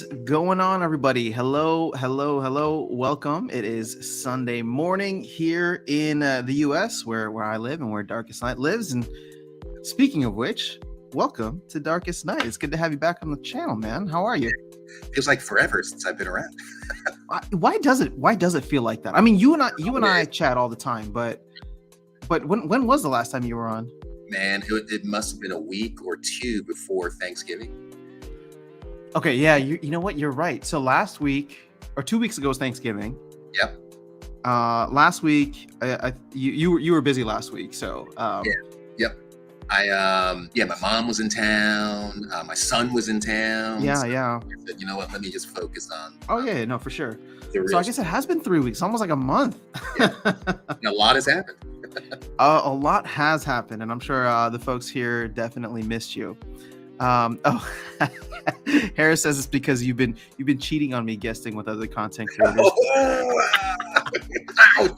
going on, everybody? Hello. Welcome. It is Sunday morning here in the US where I live and where Darkestnyte lives. And speaking of which, welcome to Darkestnyte. It's good to have you back on the channel, man. How are you? Feels like forever since I've been around. Why does it feel like that? I mean, you and I chat all the time, but when was the last time you were on? Man, it must have been a week or two before Thanksgiving. Okay, yeah, you know what? You're right. So last week or 2 weeks ago was Thanksgiving. Yep. Last week, you were busy last week, so Yep. My mom was in town. My son was in town. Yeah. I said, you know what? Let me just focus on. Oh yeah, no, for sure. The So I guess it has been 3 weeks, almost like a month. Yeah. A lot has happened. A lot has happened, and I'm sure the folks here definitely missed you. Harris says it's because you've been cheating on me guesting with other content creators. I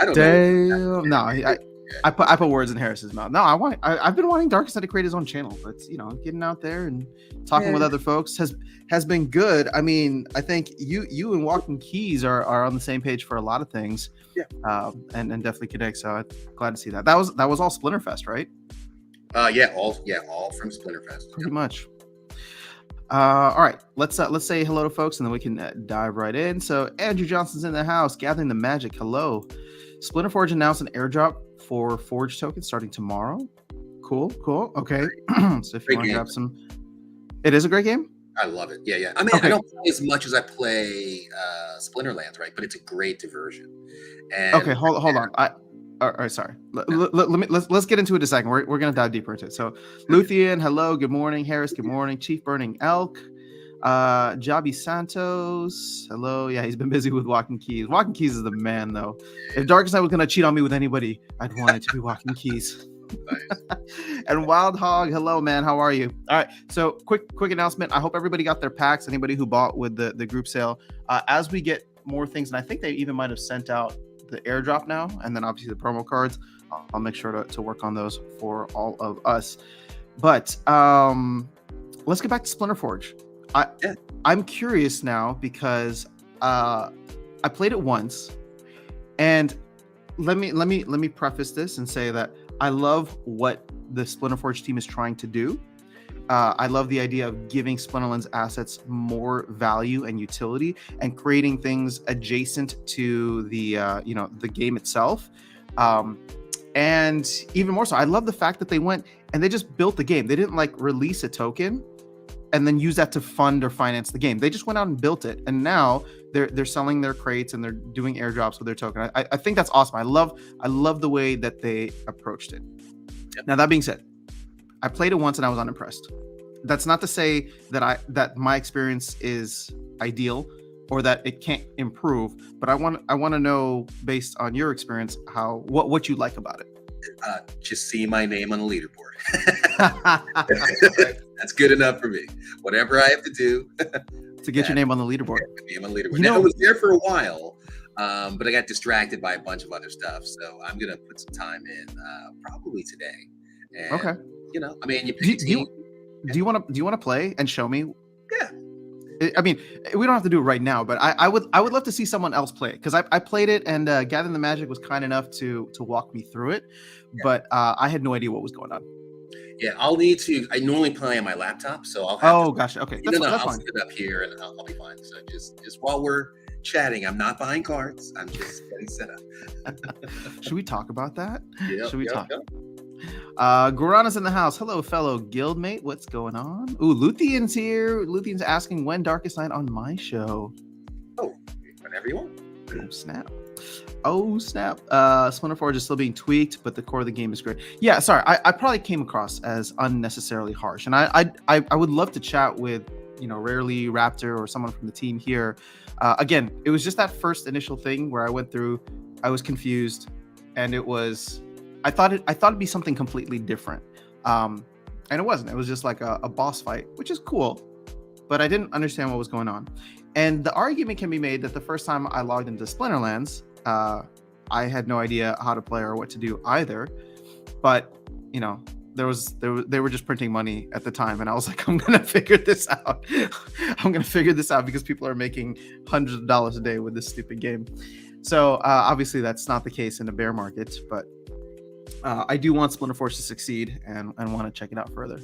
don't Damn. No, I put words in Harris's mouth. No, I've been wanting Darkestnyte to create his own channel, but getting out there and talking with other folks has been good. I mean, I think you and Walking Keys are on the same page for a lot of things. Yeah. And definitely connect. So I'm glad to see that. That was all Splinterfest, right? All from Splinterfest. Pretty much. All right, let's say hello to folks, and then we can dive right in. So Andrew Johnson's in the house, gathering the magic. Hello. Splinterforge announced an airdrop for Forge tokens starting tomorrow. Cool. Okay. So if you want to grab some, it is a great game. I love it. Yeah. I mean, okay. I don't play as much as I play Splinterlands, right? But it's a great diversion. And okay, hold on. All right, sorry. Let's get into it in a second. We're gonna dive deeper into it. So, Luthien, hello, good morning. Harris, good morning. Chief Burning Elk, Javi Santos, hello. Yeah, he's been busy with Walking Keys. Walking Keys is the man, though. If Darkestnyte was gonna cheat on me with anybody, I'd want it to be Walking Keys. Nice. And Wild Hog, hello, man. How are you? All right. So, quick announcement. I hope everybody got their packs. Anybody who bought with the group sale, as we get more things, and I think they even might have sent out the airdrop now, and then obviously the promo cards. I'll make sure to work on those for all of us. But let's get back to Splinterforge. I'm curious now because I played it once, and let me preface this and say that I love what the Splinterforge team is trying to do. I love the idea of giving Splinterlands assets more value and utility, and creating things adjacent to the the game itself. And even more so, I love the fact that they went and they just built the game. They didn't release a token and then use that to fund or finance the game. They just went out and built it, and now they're selling their crates and they're doing airdrops with their token. I think that's awesome. I love the way that they approached it. Yep. Now that being said, I played it once and I was unimpressed. That's not to say that my experience is ideal or that it can't improve, but I want to know, based on your experience, what you like about it. Just see my name on the leaderboard. That's good enough for me. Whatever I have to do to get your name on the leaderboard. Name on the leaderboard. Now, I was there for a while, but I got distracted by a bunch of other stuff. So I'm gonna put some time in, probably today. And, okay. I mean, you pick a team. Do you want to play and show me? Yeah. I mean, we don't have to do it right now, but I would love to see someone else play it, because I played it, and Gathering the Magic was kind enough to walk me through it, but I had no idea what was going on. Yeah, I'll need to. I normally play on my laptop, so I'll have. Oh, gotcha. Okay, that's I'll set it up here, and I'll be fine. So just while we're chatting, I'm not buying cards. I'm just getting set up. Should we talk about that? Yeah. Should we talk? Yep. Gorana's in the house. Hello, fellow guildmate. What's going on? Ooh, Luthien's here. Luthien's asking when Darkestnyte on my show. Oh, whenever you want. Oh, snap. Splinterforge is still being tweaked, but the core of the game is great. Yeah, sorry. I probably came across as unnecessarily harsh. And I would love to chat with, Rarely, Raptor, or someone from the team here. Again, it was just that first initial thing where I went through, I was confused, and it was... I thought it'd be something completely different, and it wasn't. It was just like a boss fight, which is cool, but I didn't understand what was going on. And the argument can be made that the first time I logged into Splinterlands, I had no idea how to play or what to do either. But they were just printing money at the time, and I was like, I'm gonna figure this out. I'm gonna figure this out because people are making hundreds of dollars a day with this stupid game. So obviously that's not the case in a bear market, but I do want Splinterforge to succeed and want to check it out further.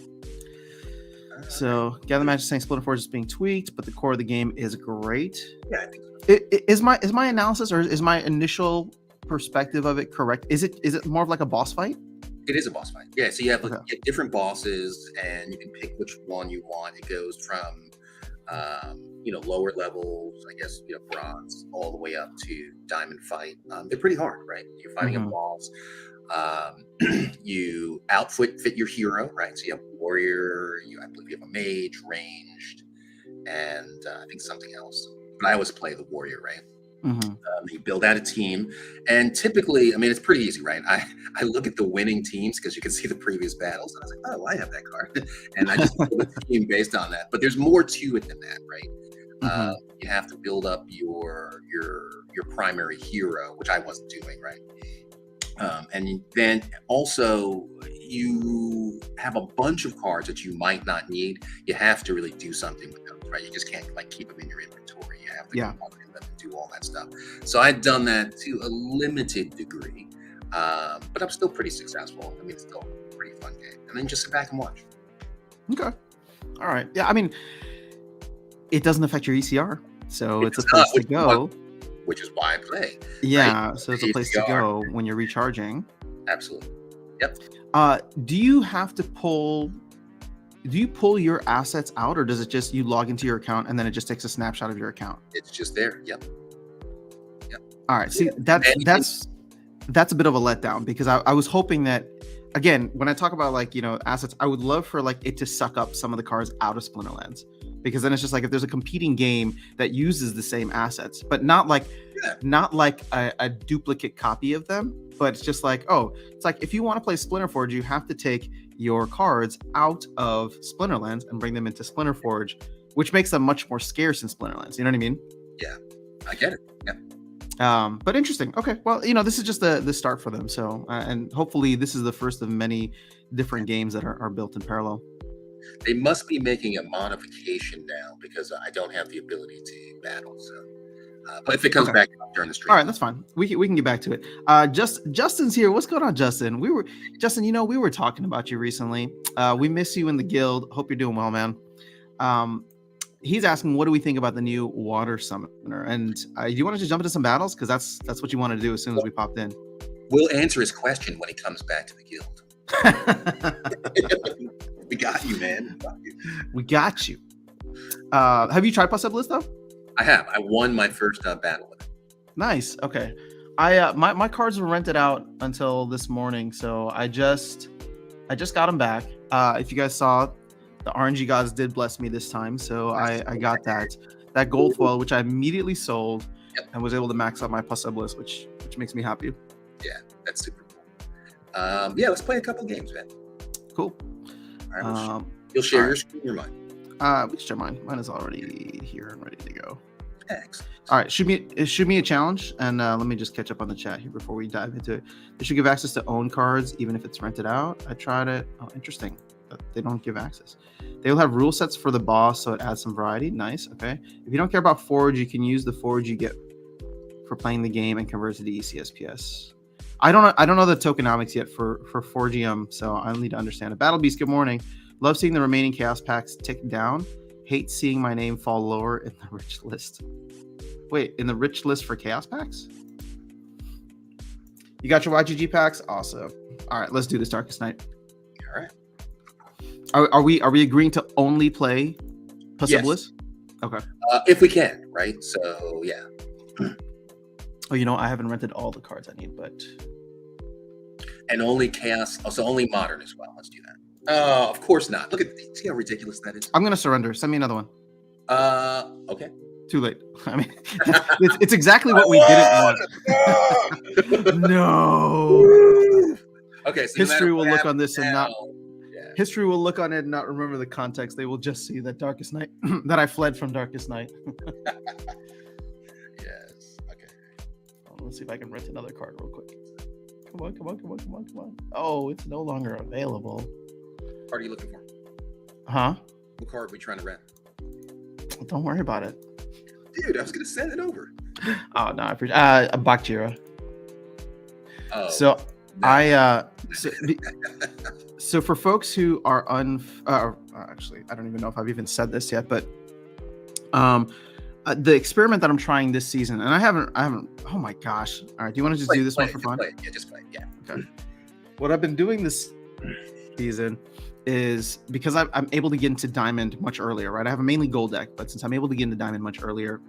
So Gather Magic saying Splinterforge is being tweaked, but the core of the game is great. Yeah, I think so. Is my analysis or is my initial perspective of it correct? Is it more of like a boss fight? It is a boss fight. Yeah, so you have, Okay. you have different bosses, and you can pick which one you want. It goes from lower levels, I guess, bronze, all the way up to diamond fight. They're pretty hard, right? You're fighting a boss. You fit your hero, right? So you have a warrior, I believe you have a mage, ranged, and I think something else. But I always play the warrior, right? You build out a team, and typically, I mean, it's pretty easy, right? I look at the winning teams because you can see the previous battles, and I was like, oh, I have that card, and I just build a team based on that. But there's more to it than that, right? You have to build up your primary hero, which I wasn't doing, right? And then also you have a bunch of cards that you might not need. You have to really do something with those, right? You just can't like keep them in your inventory. You have to go on in them and do all that stuff. So I've done that to a limited degree, but I'm still pretty successful. I mean, it's still a pretty fun game. And then just sit back and watch. Okay. All right. Yeah. I mean, it doesn't affect your ECR, so it's a place to go. Which is why I play. Yeah, right? So it's a place to go when you're recharging. Absolutely. Yep. Do you have to pull your assets out, or does it just you log into your account and then it just takes a snapshot of your account? It's just there. Yep. All right. See, that's a bit of a letdown because I was hoping that, again, when I talk about assets, I would love for it to suck up some of the cards out of Splinterlands. Because then it's just like if there's a competing game that uses the same assets, but not like a duplicate copy of them, but it's just like, it's like if you want to play Splinterforge, you have to take your cards out of Splinterlands and bring them into Splinterforge, which makes them much more scarce in Splinterlands. You know what I mean? Yeah, I get it. Yeah. But interesting. Okay, well, this is just the start for them. So, and hopefully this is the first of many different games that are built in parallel. They must be making a modification now because I don't have the ability to battle. So, but if it comes back during the stream, all right, that's fine. We can get back to it. Justin's here. What's going on, Justin? We were talking about you recently. We miss you in the guild. Hope you're doing well, man. He's asking, what do we think about the new water summoner? And do you want to just jump into some battles? Because that's what you wanted to do as soon as we popped in. We'll answer his question when he comes back to the guild. We got you, man. We got you. Have you tried Possibilis though? I have. I won my first battle with it. Nice. Okay. My cards were rented out until this morning, so I just got them back. If you guys saw, the RNG gods did bless me this time, so I got that gold foil, which I immediately sold and was able to max out my Possibilis, which makes me happy. Yeah, that's super cool. Yeah, let's play a couple games, man. Cool. All right, you'll share your screen or mine? We can share mine. Mine is already here and ready to go. Excellent. All right, shoot me a challenge, and let me just catch up on the chat here before we dive into it. They should give access to own cards, even if it's rented out. I tried it. Oh, interesting. But they don't give access. They will have rule sets for the boss, so it adds some variety. Nice. Okay. If you don't care about Forge, you can use the Forge you get for playing the game and convert it to ECSPS. I don't know the tokenomics yet for Forgium, so I'll need to understand it. Battle Beast, good morning. Love seeing the remaining chaos packs tick down. Hate seeing my name fall lower in the rich list. Wait, in the rich list for chaos packs? You got your YGG packs? Awesome. All right, let's do this, Darkestnyte. All right. Are we agreeing to only play Possibilis? Yes. Okay. If we can, right? So yeah. Oh, I haven't rented all the cards I need, but and only chaos. Also, only modern as well. Let's do that. Of course not. Look at see how ridiculous that is. I'm gonna surrender. Send me another one. Okay. Too late. I mean, it's exactly what we didn't want. No. Okay. So history will look on this and not. Yeah. History will look on it and not remember the context. They will just see that Darkestnyte, that I fled from Darkestnyte. Yes. Okay. Let's see if I can rent another card real quick. Come on. Oh, it's no longer available. card are you looking for? Huh? What card are we trying to rent? Don't worry about it. Dude, I was going to send it over. Oh, no. I appreciate a Bakjira. Oh. So, no. So for folks who are actually, I don't even know if I've even said this yet, but the experiment that I'm trying this season, and I haven't. Oh my gosh! All right, do you want to just do this one for fun? Yeah, just play. Yeah. Okay. What I've been doing this season is because I'm able to get into Diamond much earlier, right? I have a mainly gold deck, but since I'm able to get into Diamond much earlier,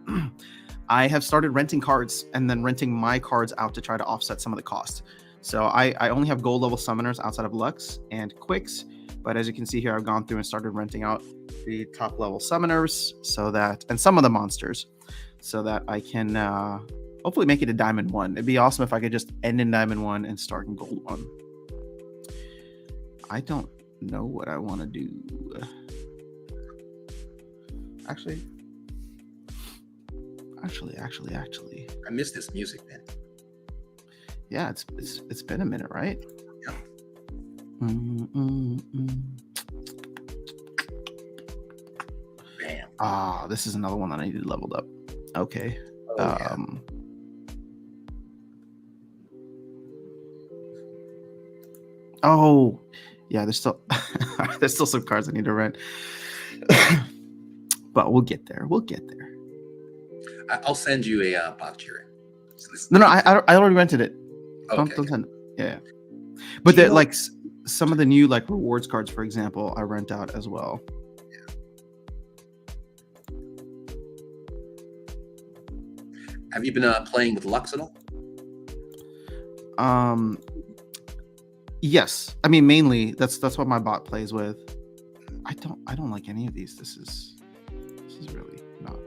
I have started renting cards and then renting my cards out to try to offset some of the cost. So I only have gold level summoners outside of Lux and Quicks, but as you can see here, I've gone through and started renting out the top level summoners and some of the monsters so that I can hopefully make it a Diamond 1. It'd be awesome if I could just end in Diamond 1 and start in Gold 1. I don't know what I want to do. Actually. I miss this music, man. Yeah, it's been a minute, right? Yeah. Bam. Ah, this is another one that I needed leveled up. Okay. Yeah. Oh, yeah. There's still some cards I need to rent, but we'll get there. I'll send you a Bakjira. No, I already rented it. Okay. Don't send it. Yeah. But like some of the new like rewards cards, for example, I rent out as well. Yeah. Have you been playing with Lux at all? Yes. I mean, mainly that's what my bot plays with. I don't like any of these. This is really not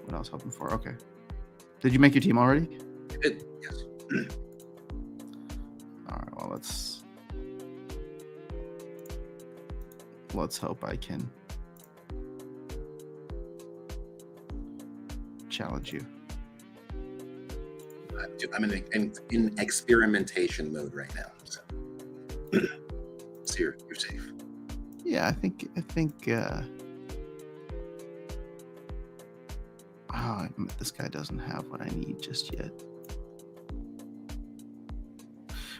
what I was hoping for. Okay. Did you make your team already? I did. Yes. All right. Well, let's hope I can challenge you. I'm in experimentation mode right now, so you're safe. Yeah, I think. This guy doesn't have what I need just yet.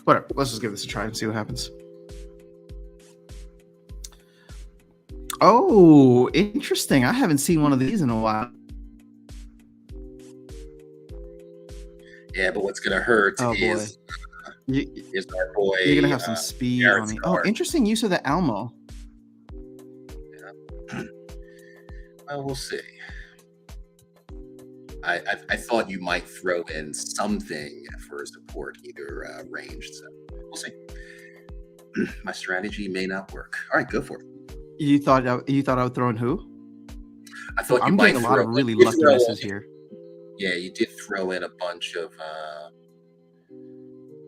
Whatever. Let's just give this a try and see what happens. Oh, interesting. I haven't seen one of these in a while. Yeah, but what's gonna hurt is our boy. You're gonna have some speed on me. Oh, interesting use of the Almo. Yeah. Well, we'll see. I thought you might throw in something for support, either ranged. So we'll see. My strategy may not work. All right, go for it. You thought I would throw in who? I thought I'm getting a lot of really lucky misses here. Yeah, you did throw in a bunch of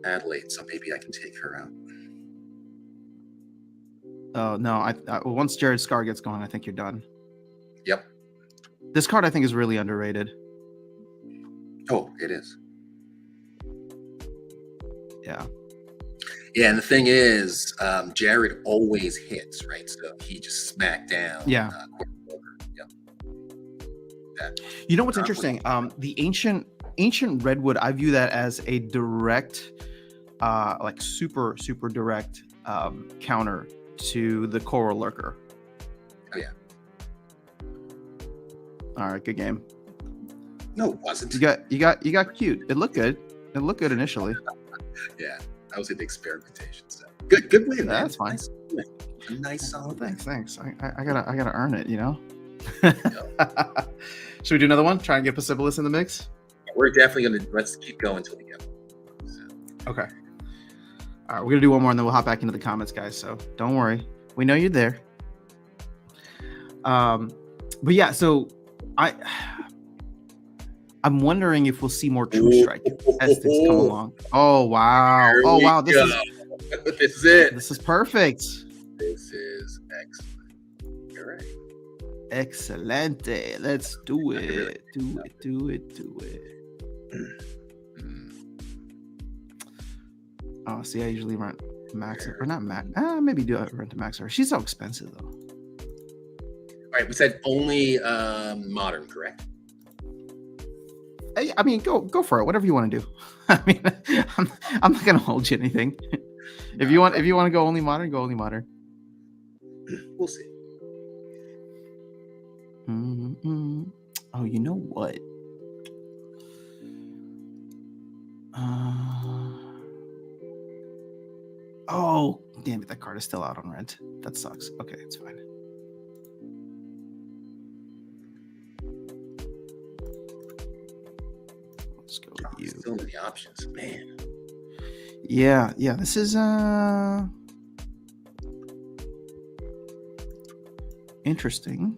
Adelaide, so maybe I can take her out. Oh no! Once Jared Scar gets going, I think you're done. Yep. This card I think is really underrated. Oh, it is. Yeah. Yeah, and the thing is, Jared always hits, right? So he just smacked down. Yeah. Yep. You know what's interesting? The ancient redwood, I view that as a direct, like super direct counter to the coral lurker. Oh yeah. All right, good game. No, it wasn't. You got cute. It looked good. It looked good initially. Yeah, I was in the experimentation. So good win. That's fine. Nice solid. Thanks. I gotta earn it. You know. Should we do another one? Try and get Pacibulus in the mix. We're definitely let's keep going until we get one. So. Okay. All right, we're gonna do one more and then we'll hop back into the comments, guys. So don't worry, we know you're there. But yeah, so I'm wondering if we'll see more True Strike as things come along. Oh wow! This is it. This is perfect. This is excellent. All right. Excelente. Let's do it. Do it. Oh, see, I usually run Max or not Max? Maybe do a rent to Max her. She's so expensive though. All right, we said only modern, correct? I mean, go for it. Whatever you want to do. I mean, I'm not gonna hold you anything. If you want to go only modern, go only modern. We'll see. Mm-hmm. Oh, you know what? Oh, damn it! That card is still out on rent. That sucks. Okay, it's fine. Let's go with you. So many options, man. Yeah. This is interesting.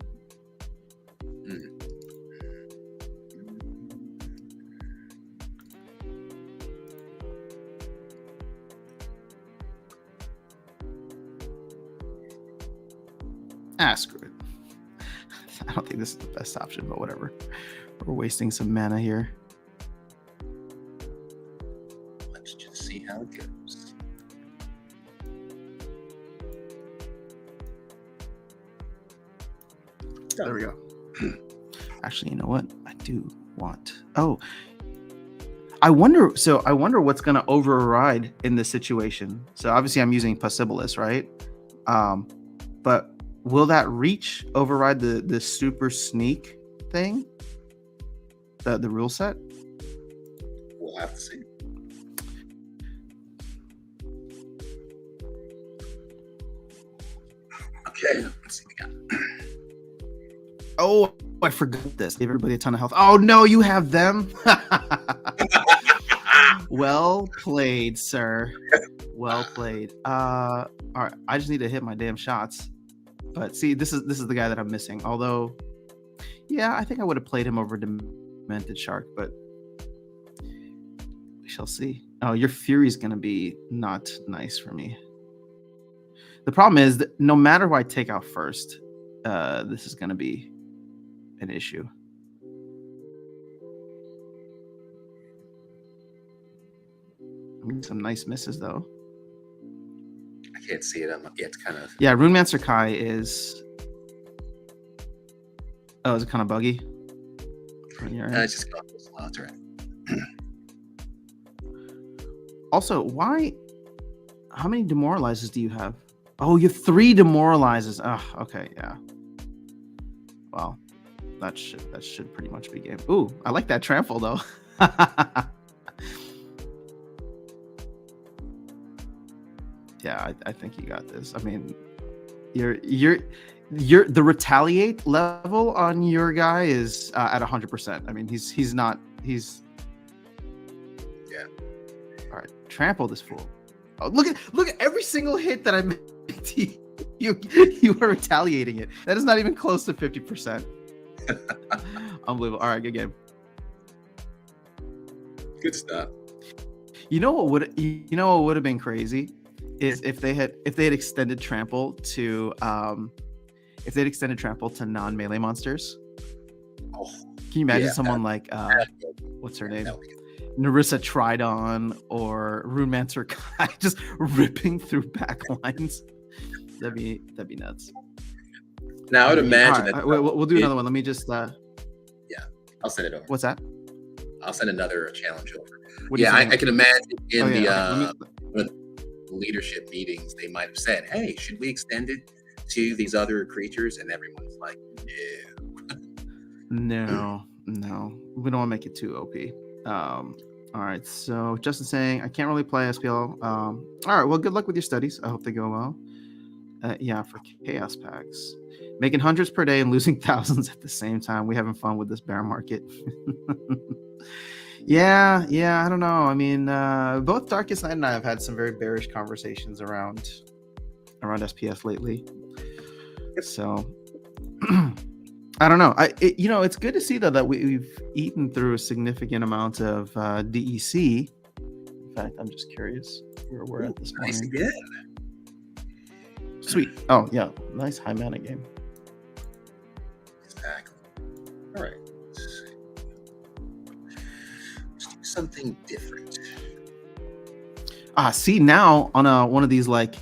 Screw it. I don't think this is the best option, but whatever. We're wasting some mana here. Let's just see how it goes. There we go. Actually, you know what? I do want. Oh, I wonder what's going to override in this situation. So obviously, I'm using Possibilis, right? But will that reach override the super sneak thing? The rule set? We'll have to see. Okay, let's see what we got. Oh, I forgot this. Give everybody a ton of health. Oh no, you have them. Well played, sir. Well played. All right, I just need to hit my damn shots. But see, this is the guy that I'm missing. Although, yeah, I think I would have played him over Demented Shark, but we shall see. Oh, your Fury's gonna be not nice for me. The problem is that no matter who I take out first, this is gonna be an issue. I mean, some nice misses though. I can't see it. It's kind of. Yeah, Runemancer Kai is. Oh, is it kind of buggy? It's just got those slots, right? Also, why? How many demoralizes do you have? Oh, you have 3 demoralizes. Oh, okay, yeah. Well, that should pretty much be game. Ooh, I like that trample though. Yeah, I think you got this. I mean, you're the retaliate level on your guy is at 100%. I mean, he's yeah. All right, trample this fool. Oh, look at every single hit that I made. You were retaliating it. That is not even close to 50%. Unbelievable. All right, good game. Good stuff. You know what would have been crazy is if they had extended trample to non-melee monsters. Oh, can you imagine someone like what's her name? Narissa Tridon or Runemancer Kai just ripping through back lines. That'd be nuts. Now I would imagine that we'll do another one. Let me just yeah, I'll send it over. What's that? I'll send another challenge over. Yeah, I can imagine in the leadership meetings they might have said, hey, should we extend it to these other creatures? And everyone's like, no, we don't want to make it too OP. All right, so Justin saying I can't really play SPL. All right, well, good luck with your studies. I hope they go well. Yeah, for chaos packs, making hundreds per day and losing thousands at the same time. We having fun with this bear market. Yeah, I don't know. I mean, both Darkestnyte and I have had some very bearish conversations around SPS lately. So I don't know. It's good to see though that we've eaten through a significant amount of DEC. In fact, I'm just curious where we're at this point. Nice again. Sweet. Oh yeah, nice high mana game. Exactly. All right. Let's do something different. See, now on one of these like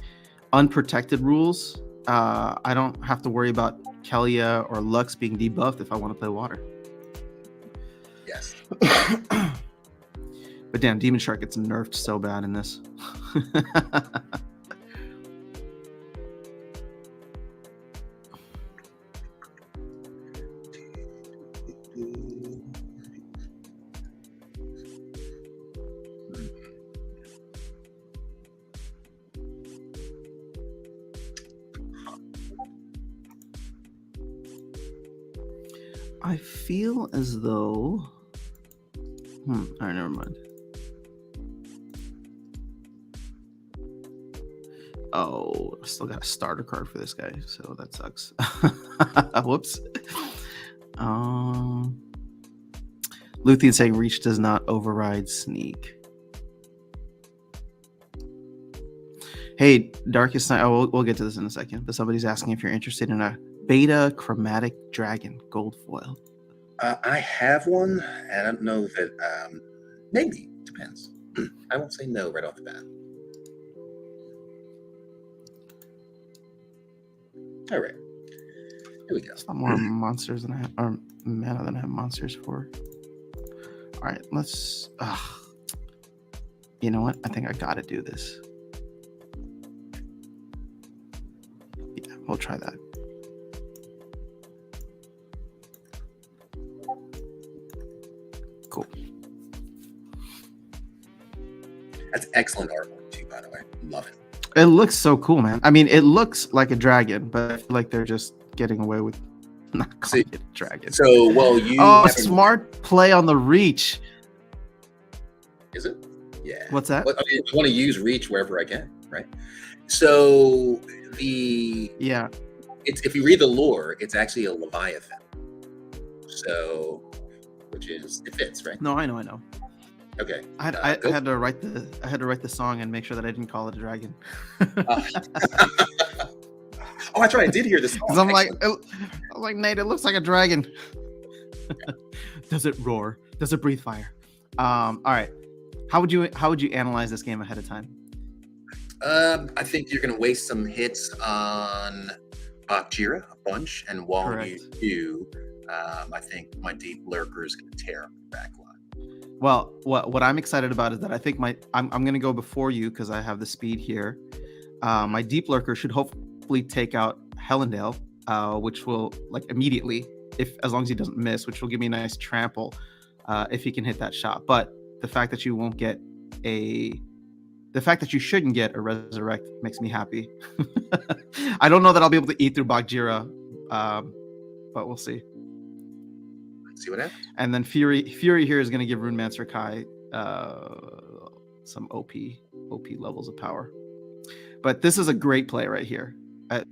unprotected rules, I don't have to worry about Kelia or Lux being debuffed if I want to play water. Yes. But damn, Demon Shark gets nerfed so bad in this. I feel as though... all right, never mind. Oh, I still got a starter card for this guy, so that sucks. Whoops. Luthien saying Reach does not override Sneak. Hey, Darkestnyte. Oh, we'll get to this in a second, but somebody's asking if you're interested in a beta chromatic dragon gold foil. I have one, and I don't know that. Maybe depends. I won't say no right off the bat. All right, here we go. It's not more monsters than I have, or mana than I have monsters for. All right, let's. You know what? I think I gotta do this. Yeah, we'll try that. Cool. That's excellent artwork too, by the way. Love it. It looks so cool, man. I mean, it looks like a dragon, but I feel like they're just getting away with not calling it a dragon. So, well, you. Oh, smart play on the Reach. Is it? Yeah. What's that? I want to use Reach wherever I can, right? So yeah. It's, if you read the lore, it's actually a Leviathan. So, which is, it fits, right? No, I know. Okay. I had to write the song and make sure that I didn't call it a dragon. Oh, that's right. I did hear this song. I'm like, Nate, it looks like a dragon. Does it roar? Does it breathe fire? All right. How would you analyze this game ahead of time? I think you're going to waste some hits on Bakjira a bunch, and while you do, I think my Deep Lurker is going to tear up the back line. Well, what I'm excited about is that I think I'm going to go before you because I have the speed here. My Deep Lurker should hopefully take out Helendale, which will like immediately, as long as he doesn't miss, which will give me a nice trample if he can hit that shot. But the fact that you shouldn't get a resurrect makes me happy. I don't know that I'll be able to eat through Bakjira, but we'll see. See what happens. And then Fury here is going to give Runemancer Kai some OP levels of power. But this is a great play right here. I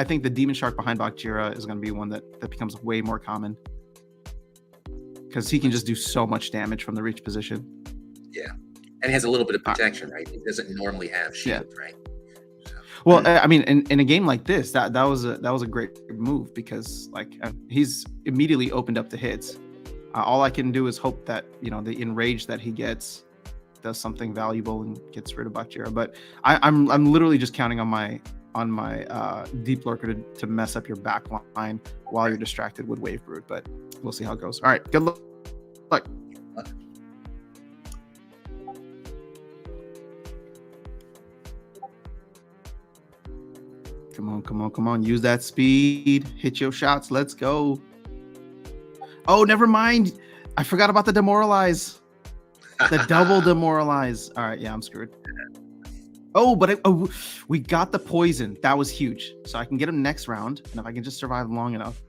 think the Demon Shark behind Bakjira is going to be one that becomes way more common because he can just do so much damage from the Reach position. Yeah, and he has a little bit of protection, right? He doesn't normally have shield, right? So. Well, I mean, in a game like this, that was a great move because like he's immediately opened up the hits. All I can do is hope that the enrage that he gets does something valuable and gets rid of Bakjira. But I'm literally just counting on my Deep Lurker to mess up your back line while you're distracted with Wave Brood. But we'll see how it goes. All right, good luck. Come on. Use that speed. Hit your shots. Let's go. Oh, never mind. I forgot about the demoralize. The double demoralize. All right, yeah, I'm screwed. Oh, but we got the poison. That was huge. So I can get him next round, and if I can just survive long enough.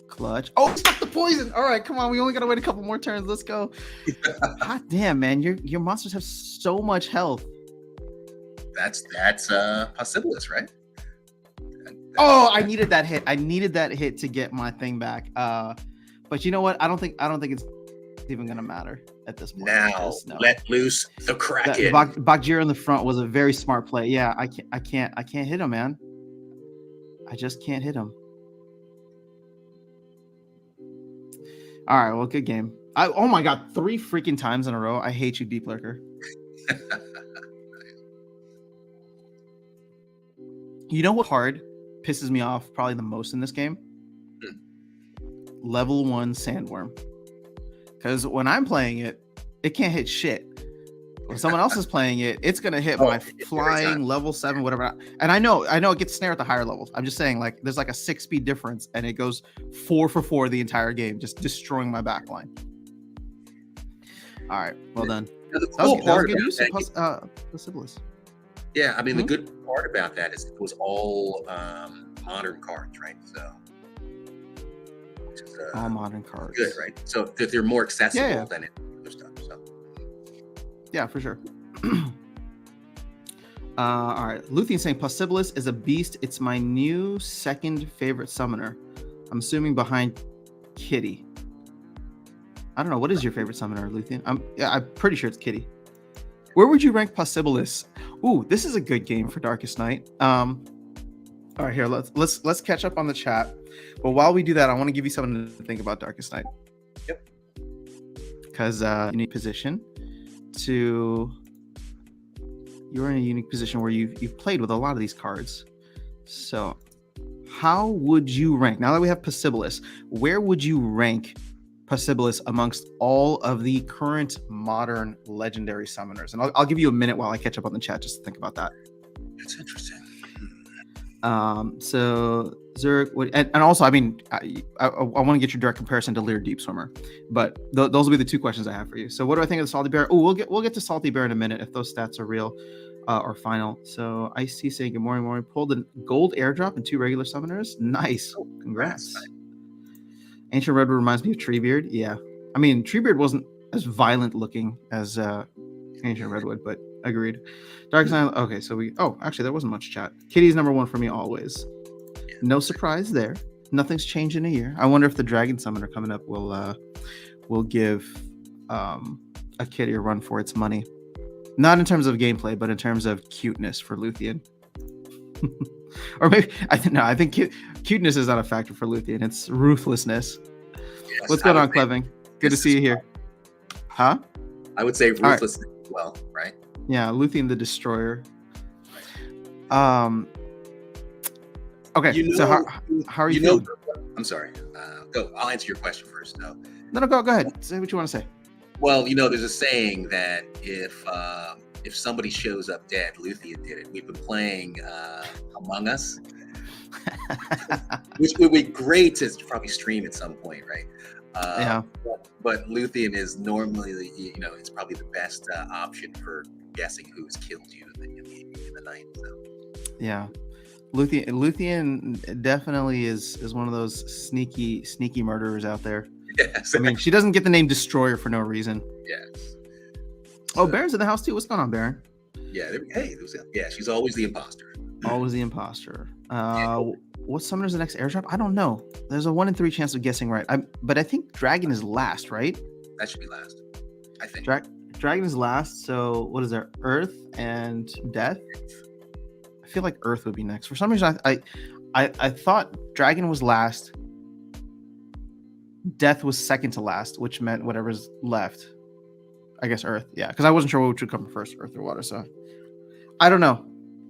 Clutch. Oh, stop the poison. All right, come on. We only got to wait a couple more turns. Let's go. God damn, man. Your monsters have so much health. That's Possibilis, right? Oh, I needed that hit. I needed that hit to get my thing back. But you know what? I don't think it's even gonna matter at this point. Now let loose the Kraken. Bakjira in the front was a very smart play. Yeah, I can't hit him, man. I just can't hit him. All right, well, good game. Oh my god, 3 freaking times in a row. I hate you, Deep Lurker. You know what card pisses me off probably the most in this game? Level 1 Sandworm. Because when I'm playing it, it can't hit shit. When someone else is playing it, it's gonna hit my flying level 7, whatever. And I know it gets snare at the higher levels. I'm just saying, like, there's like a 6-speed difference, and it goes 4 for 4 the entire game, just destroying my backline. All right, well done. The cool part good use of Possibilis. Yeah, I mean, the good part about that is it was all modern cards, right? So all modern cards. Good, right? So they're more accessible than other stuff. So yeah, for sure. All right, Luthien saying Possibilis is a beast. It's my new second favorite summoner. I'm assuming behind Kitty. I don't know. What is your favorite summoner, Luthien? I'm pretty sure it's Kitty. Where would you rank Possibilis? Ooh, this is a good game for Darkestnyte. All right, here, let's catch up on the chat. But while we do that, I want to give you something to think about, Darkestnyte. Yep. Because you're in a position where you've played with a lot of these cards. So how would you rank, now that we have Possibilis, where would you rank Possibilis amongst all of the current modern legendary summoners? And I'll give you a minute while I catch up on the chat just to think about that. That's interesting. So Zurich would, and also, I mean, I want to get your direct comparison to Lear Deep Swimmer, but those will be the 2 questions I have for you. So what do I think of the Salty Bear? Oh, we'll get to Salty Bear in a minute if those stats are real or final. So Ice-T saying good morning. Pulled a gold airdrop and 2 regular summoners. Nice. Congrats. Ancient Redwood reminds me of Treebeard. Yeah. I mean, Treebeard wasn't as violent looking as Ancient Redwood, but agreed. Darkestnyte. Okay, so actually, there wasn't much chat. Kitty's number 1 for me always. No surprise there. Nothing's changed in a year. I wonder if the Dragon Summoner coming up will give a Kitty a run for its money. Not in terms of gameplay, but in terms of cuteness for Luthien. Or maybe I think cuteness is not a factor for Luthien. It's ruthlessness. Yes, what's going on, Cleving? Good to see you here. Huh? I would say ruthlessness as well, right? Yeah, Luthien the Destroyer. Okay, so how are you feeling? I'm sorry. Go. I'll answer your question first. No, go ahead. Say what you want to say. Well, there's a saying that if somebody shows up dead, Luthien did it. We've been playing Among Us, which would be great to probably stream at some point, right? Yeah. But Luthien is normally, it's probably the best option for guessing who's killed you in the night. So. Yeah, Luthien definitely is one of those sneaky murderers out there. Yes. I mean, she doesn't get the name Destroyer for no reason. Yes. Oh, Baron's in the house too. What's going on, Baron? Yeah. Hey, she's always the imposter. Always the imposter. What summoner's the next airdrop? I don't know. There's a 1 in 3 chance of guessing right. But I think Dragon is last, right? That should be last. I think. Dragon is last. So what is there? Earth and Death. I feel like Earth would be next. For some reason, I thought Dragon was last. Death was second to last, which meant whatever's left. I guess Earth. Yeah, because I wasn't sure which would come first, Earth or Water. So I don't know.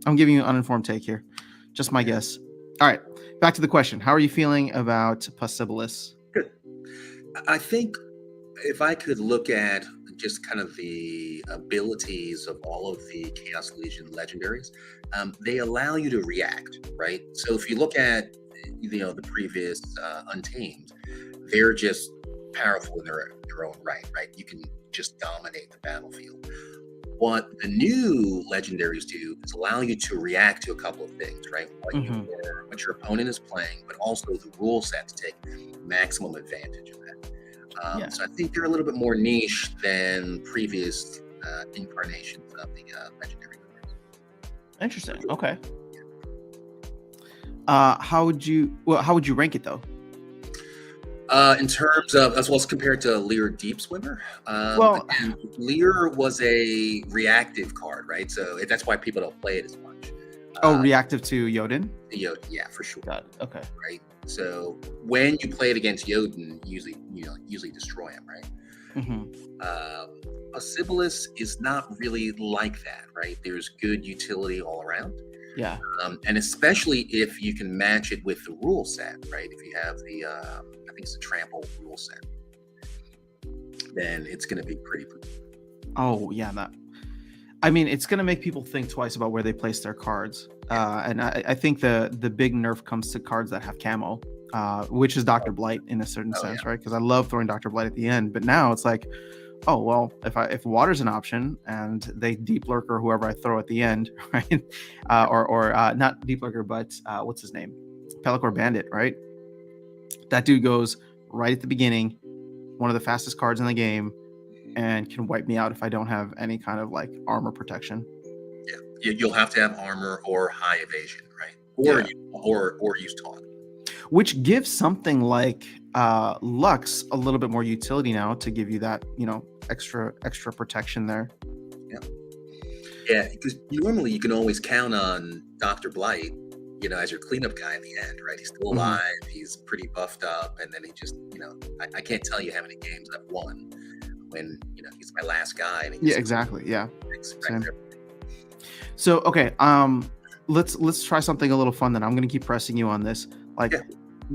I'm giving you an uninformed take here. Just my guess. All right, back to the question. How are you feeling about Possibilis? Good. I think if I could look at just kind of the abilities of all of the Chaos Legion legendaries, they allow you to react, right? So if you look at the previous Untamed, they're just powerful in their own right? You can just dominate the battlefield. What the new legendaries do is allow you to react to a couple of things, right? What your opponent is playing, but also the rule set to take maximum advantage of that. So I think they're a little bit more niche than previous incarnations of the legendary cards. Interesting. Okay. How would you rank it though? In terms of, as well as compared to Lear Deep Swimmer, Lear was a reactive card, right? So that's why people don't play it as much. Oh, reactive to Jotun? Yeah, for sure. Got it. Okay. Right. So when you play it against Jotun, usually destroy him, right? A Sibyllus is not really like that, right? There's good utility all around. Yeah. And especially if you can match it with the rule set, right? If you have the, I think it's the trample rule set, then it's going to be pretty. Oh yeah, I mean, it's going to make people think twice about where they place their cards. And I think the big nerf comes to cards that have camo, which is Dr. Blight in a certain sense, yeah. right? Because I love throwing Dr. Blight at the end, but now it's like, oh well, if water's an option and they deep lurker whoever I throw at the end, right? Or not deep lurker, but what's his name, Pelacor Bandit, right? That dude goes right at the beginning, one of the fastest cards in the game, and can wipe me out if I don't have any kind of like armor protection. Yeah, you'll have to have armor or high evasion, right? Or use taunt, which gives something like Lux a little bit more utility now to give you that, extra protection there. Yeah, because normally you can always count on Dr. Blight, as your cleanup guy at the end, right? He's still alive, he's pretty buffed up, and then he just, I can't tell you how many games I've won when, he's my last guy. And yeah, exactly. Yeah. So, okay, let's try something a little fun then. I'm going to keep pressing you on this. Like,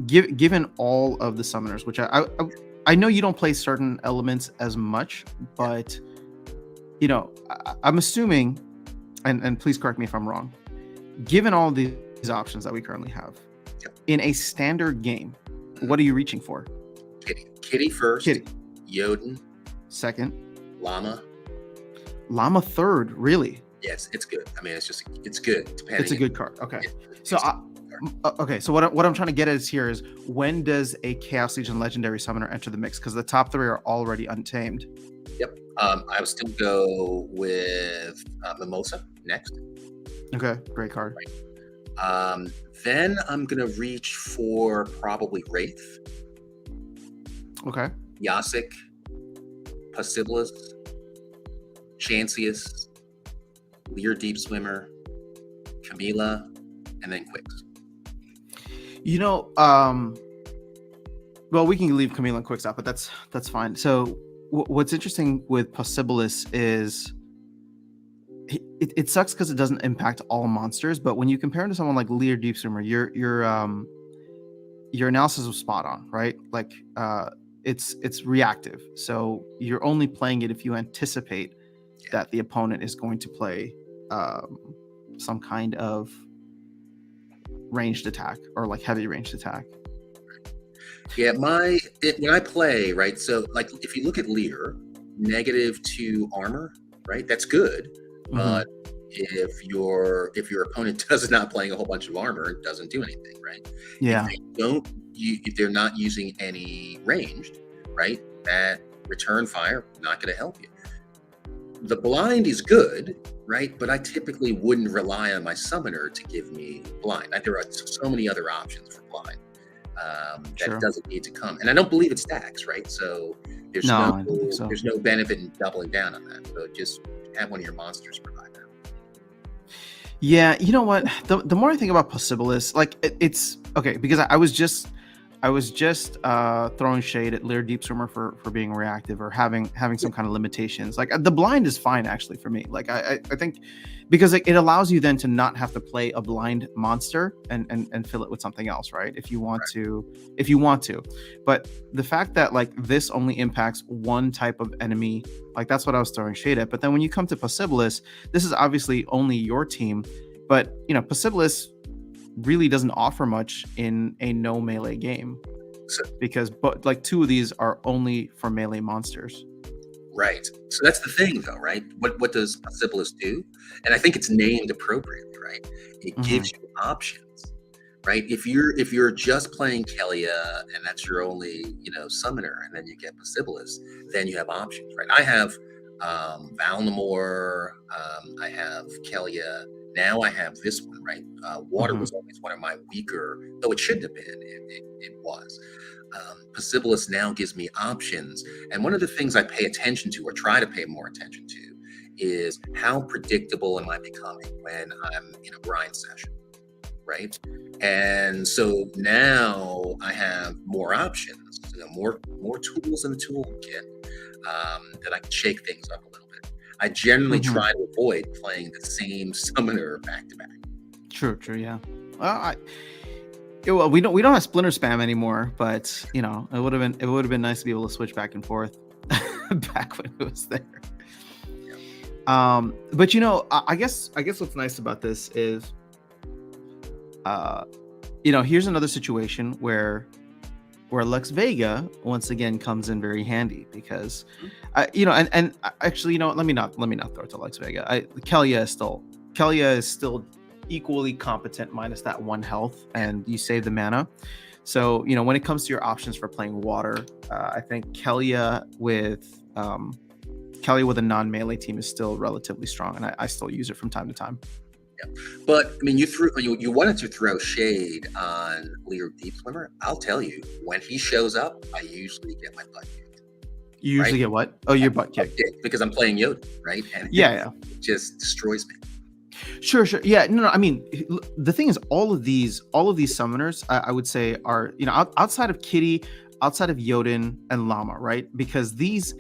given all of the summoners, which I know you don't play certain elements as much, but I'm assuming, and please correct me if I'm wrong, given all these options that we currently have in a standard game, what are you reaching for? Kitty first. Jotun second. Llama third. Really? Yes, it's good. I mean, it's good. It's a good card. Okay. So what I'm trying to get at here is, when does a Chaos Legion Legendary Summoner enter the mix? Because the top three are already untamed. Yep. I would still go with Mimosa next. Okay, great card. Right. Then I'm gonna reach for probably Wraith. Okay. Yasik, Pasibilis, Chancius, Lear Deep Swimmer, Camila, and then Quicks. Well, we can leave Camila and Quicks out, but that's fine. So what's interesting with Pasibilis is it sucks because it doesn't impact all monsters, but when you compare him to someone like Lear Deep Swimmer, your analysis was spot on, right? Like it's reactive, so you're only playing it if you anticipate that the opponent is going to play some kind of ranged attack or like heavy ranged attack. Yeah, when I play, right, so like if you look at Lear, -2 armor, right, that's good. But if your opponent is not playing a whole bunch of armor, it doesn't do anything, right? Yeah. If they're not using any ranged, right, that return fire, not going to help you. The blind is good, right? But I typically wouldn't rely on my summoner to give me blind. There are so many other options for blind that doesn't need to come. And I don't believe it stacks, right? So there's there's no benefit in doubling down on that. So just have one of your monsters provide that. Yeah, you know what? The more I think about Pasibilis, like it's okay, because I was just throwing shade at Lear Deep Swimmer for being reactive or having some kind of limitations. Like the blind is fine actually for me. Like I think because it allows you then to not have to play a blind monster and fill it with something else, right? If you want to. But the fact that like this only impacts one type of enemy, like that's what I was throwing shade at. But then when you come to Pasibilis, this is obviously only your team, but Pasibilis really doesn't offer much in a no melee game, because like two of these are only for melee monsters. Right. So that's the thing, though, right? What does Pasibilis do? And I think it's named appropriately, right? It gives you options, right? If you're just playing Kelia and that's your only summoner, and then you get Pasibilis, then you have options, right? I have Valnamor, I have Kelia. Now I have this one, right? Water was always one of my weaker, though it shouldn't have been. It was. Pasibilis now gives me options. And one of the things I pay attention to, or try to pay more attention to, is how predictable am I becoming when I'm in a grind session, right? And so now I have more options, more tools in the toolkit, that I can shake things up a little bit. I generally try to avoid playing the same summoner back to back. True, yeah. Well, we don't have Splinter spam anymore, but it would have been nice to be able to switch back and forth back when it was there. But I guess what's nice about this is, here's another situation where Lex Vega once again comes in very handy because, and actually, let me not throw it to Lex Vega. Kelia is still equally competent minus that 1 health, and you save the mana. So when it comes to your options for playing water, I think Kelia with a non-melee team is still relatively strong, and I still use it from time to time. Yeah. But I mean, you wanted to throw shade on Lear Deep Swimmer. I'll tell you, when he shows up, I usually get my butt kicked. You usually get what? Oh, your butt kicked. Because I'm playing Yoda, right? And it just destroys me. Sure. Yeah, no. I mean, the thing is, all of these summoners, I would say, are outside of Kitty, outside of Yodin and Llama, right? Because these.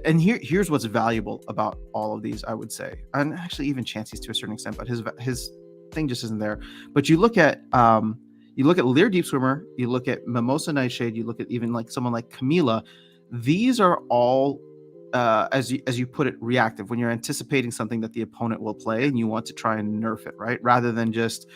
And here's what's valuable about all of these, I would say, and actually even Chansey's to a certain extent, but his thing just isn't there. But you look at Lear Deep Swimmer, you look at Mimosa Nightshade, you look at even like someone like Camila. These are all, as you put it, reactive. When you're anticipating something that the opponent will play and you want to try and nerf it, right? Rather than just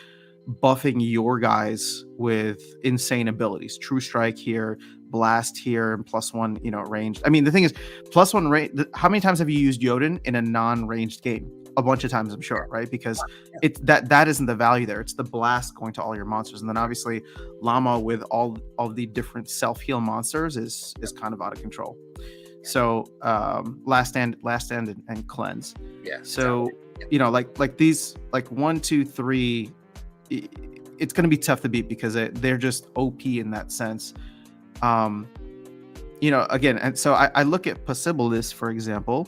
buffing your guys with insane abilities. True Strike here, Blast here, and +1, ranged. I mean, the thing is, +1 range. How many times have you used Yodin in a non-ranged game? A bunch of times, I'm sure, right? Because it's that isn't the value there. It's the blast going to all your monsters, and then obviously Llama with all the different self-heal monsters is kind of out of control. So last stand and cleanse. Yeah. So like these, like 1, 2, 3. It's going to be tough to beat because they're just OP in that sense. Again, and so I look at Possibilis, for example,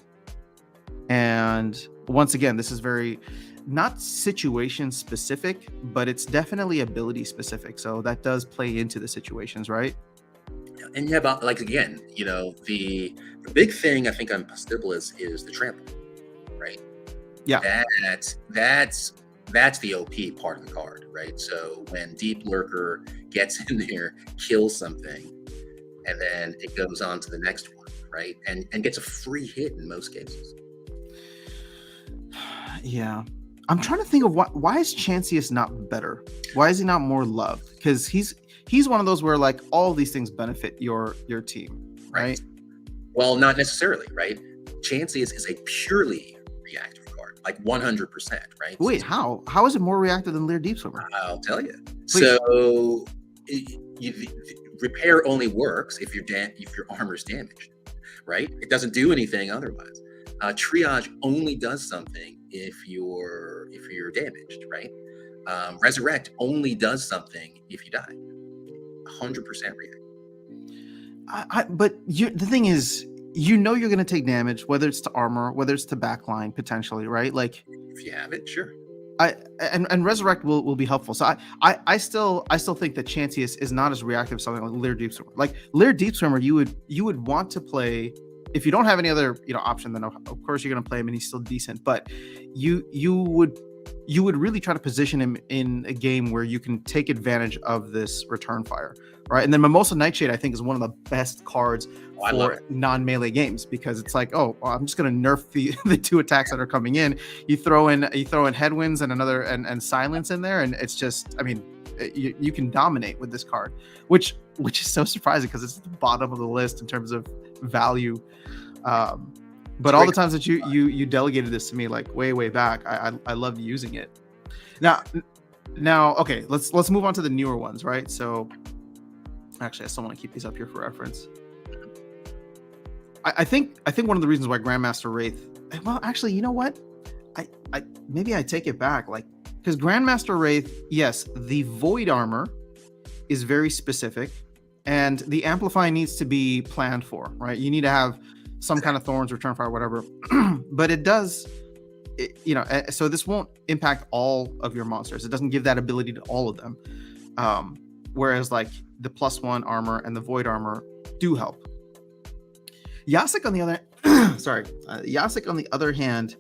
and once again, this is very not situation specific, but it's definitely ability specific. So that does play into the situations, right? And yeah, but like again, the big thing I think on Possibilis is the trample, right? Yeah, that's the OP part of the card, right? So when Deep Lurker gets in there, kills something, and then it goes on to the next one, right? And gets a free hit in most cases. Yeah. I'm trying to think of why is Chansey's not better? Why is he not more loved? Because he's one of those where like all these things benefit your team, right? Well, not necessarily, right? Chansey is a purely reactive card, like 100%, right? Wait, how? How is it more reactive than Lear Deep Swimmer? I'll tell you. Please. So repair only works if your armor's damaged, right? It doesn't do anything otherwise. Triage only does something if you're damaged, right? Resurrect only does something if you die. 100% react. But the thing is, you're going to take damage, whether it's to armor, whether it's to backline, potentially, right? Like, if you have it, sure. And Resurrect will be helpful. So I still think that Chansey is not as reactive as something like Lear Deep Swimmer. Like Lear Deep Swimmer, you would want to play if you don't have any other option. Then of course you're going to play him, and he's still decent. But you would really try to position him in a game where you can take advantage of this return fire, right? And then Mimosa Nightshade, I think, is one of the best cards for non-melee games because it's like, I'm just going to nerf the 2 attacks that are coming in. You throw in Headwinds and another and Silence in there, and it's just, I mean, you can dominate with this card, which is so surprising because it's at the bottom of the list in terms of value. But all the times that you delegated this to me, like way back, I loved using it. Now, okay, let's move on to the newer ones, right? So, actually, I still want to keep these up here for reference. I think one of the reasons why Grandmaster Wraith. Well, actually, you know what? I maybe I take it back, like because Grandmaster Wraith, yes, the Void armor is very specific, and the Amplify needs to be planned for, right? You need to have some kind of Thorns, Return Fire, whatever. but it does. So this won't impact all of your monsters. It doesn't give that ability to all of them. Whereas like the +1 armor and the void armor do help. Yasik on the other, Yasik on the other hand,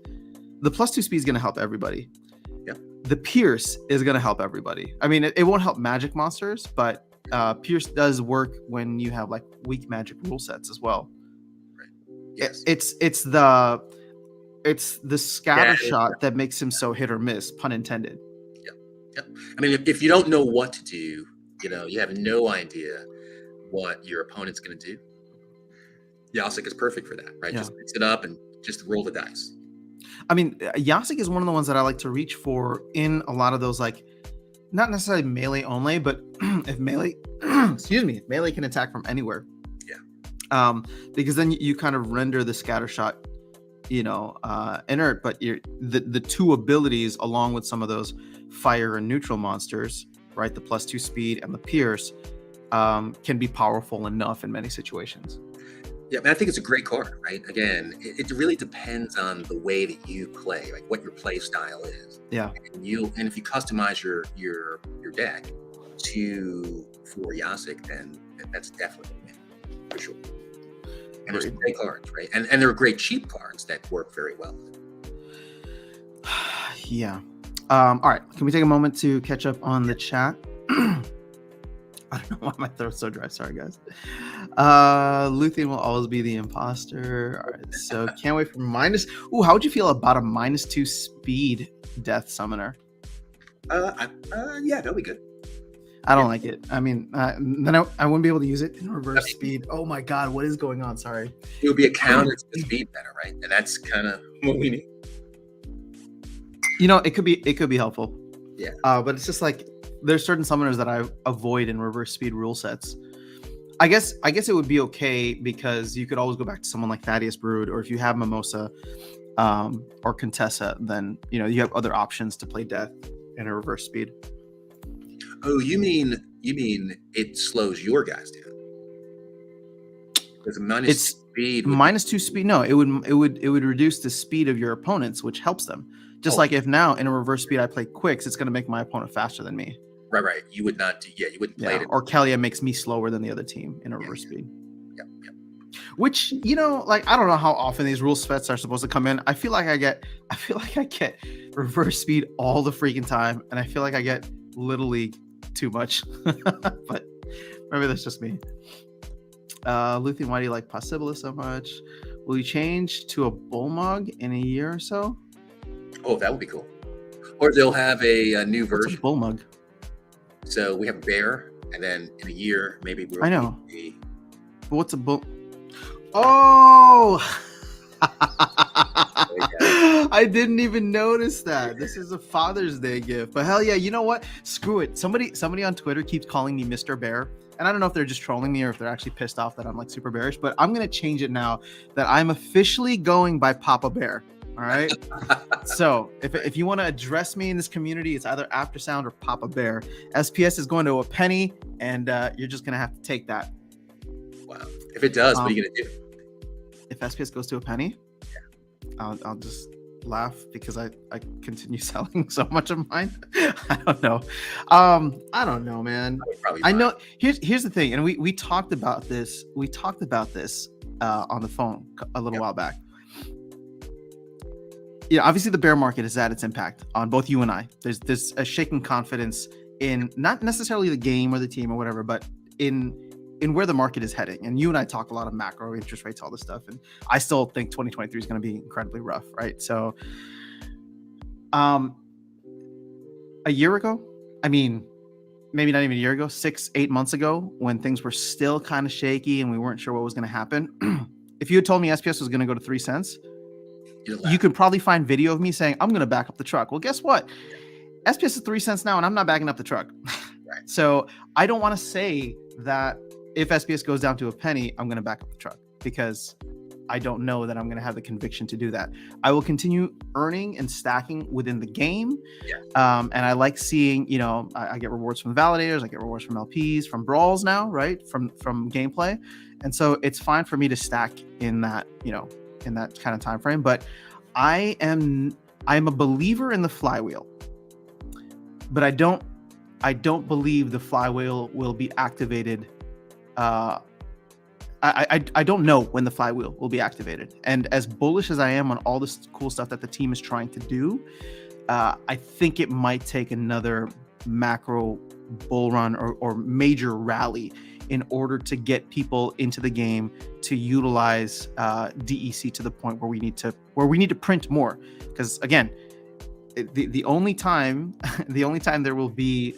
the +2 speed is going to help everybody. Yep. The Pierce is going to help everybody. I mean, it won't help magic monsters, but Pierce does work when you have like weak magic rule sets as well. Right. Yes. It's the scatter shot that makes him so hit or miss, pun intended. Yep. I mean, if you don't know what to do, you have no idea what your opponent's going to do. Yasik is perfect for that, right? Yeah. Just mix it up and just roll the dice. I mean, Yasik is one of the ones that I like to reach for in a lot of those, like, not necessarily melee only, but if melee, melee can attack from anywhere. Yeah. Because then you kind of render the scatter shot, inert, but the two abilities along with some of those fire and neutral monsters, right? The +2 speed and the Pierce can be powerful enough in many situations. Yeah, I think it's a great card, right? Again, it really depends on the way that you play, like what your play style is. Yeah. And if you customize your deck for Yasik, then that's definitely a win, for sure. And there's great cards, right? And there are great cheap cards that work very well. Yeah. All right. Can we take a moment to catch up on the chat? I don't know why my throat's so dry. Sorry, guys. Luthien will always be the imposter. All right. So can't wait for minus. Ooh, how would you feel about a -2 speed death summoner? Yeah, that'll be good. I don't like it. I mean, then I wouldn't be able to use it in reverse speed. Oh my God, what is going on? Sorry. It would be a counter to the speed better, right? And that's kind of what we need. It could be helpful. Yeah. But it's just like there's certain summoners that I avoid in reverse speed rule sets. I guess it would be okay because you could always go back to someone like Thaddeus Brood, or if you have Mimosa or Contessa, then you have other options to play death in a reverse speed. Oh, you mean it slows your guys down? There's a speed. -2 speed. No, it would reduce the speed of your opponents, which helps them. Just like if now in a reverse speed I play Quicks, it's going to make my opponent faster than me. Right. You would not do. Yeah, you wouldn't play it. Or Kalia makes me slower than the other team in a reverse speed. Yep. Which like I don't know how often these rule sets are supposed to come in. I feel like I get reverse speed all the freaking time, and I feel like I get Little League too much. But maybe that's just me. Luthien, why do you like Possibilis so much? Will you change to a Bullmug in a year or so? Oh, that would be cool. Or they'll have a new version. What's a Bullmug? So we have Bear, and then in a year, maybe we'll. I know. But what's a bull? Oh! I didn't even notice that. This is a Father's Day gift. But hell yeah, you know what? Screw it. Somebody on Twitter keeps calling me Mr. Bear. And I don't know if they're just trolling me or if they're actually pissed off that I'm like super bearish, but I'm going to change it now that I'm officially going by Papa Bear. All right. So if you want to address me in this community, it's either Aftersound or Papa Bear. SPS is going to a penny, and you're just going to have to take that. Wow. If it does, what are you going to do? If SPS goes to a penny, I'll just laugh because I continue selling so much of mine. I don't know. I don't know, man. I know. Here's the thing, and we talked about this. We talked about this on the phone a little while back. Obviously the bear market has had its impact on both you and I. There's a shaking confidence in not necessarily the game or the team or whatever, but in where the market is heading. And you and I talk a lot of macro interest rates, all this stuff. And I still think 2023 is going to be incredibly rough, right? So a year ago, I mean, maybe not even a year ago, 6-8 months ago, when things were still kind of shaky and we weren't sure what was going to happen. If you had told me SPS was going to go to 3 cents, you could probably find video of me saying, I'm going to back up the truck. Well, guess what? SPS is 3 cents now, and I'm not backing up the truck. Right. So I don't want to say that if SPS goes down to a penny, I'm going to back up the truck because I don't know that I'm going to have the conviction to do that. I will continue earning and stacking within the game. Yeah. And I like seeing, I get rewards from the validators. I get rewards from LPs, from brawls now, right? From gameplay. And so it's fine for me to stack in that, in that kind of time frame. But I'm a believer in the flywheel, but I don't believe the flywheel will be activated. I don't know when the flywheel will be activated. And as bullish as I am on all this cool stuff that the team is trying to do, I think it might take another macro bull run or major rally in order to get people into the game to utilize DEC to the point where we need to print more. Because again, the only time there will be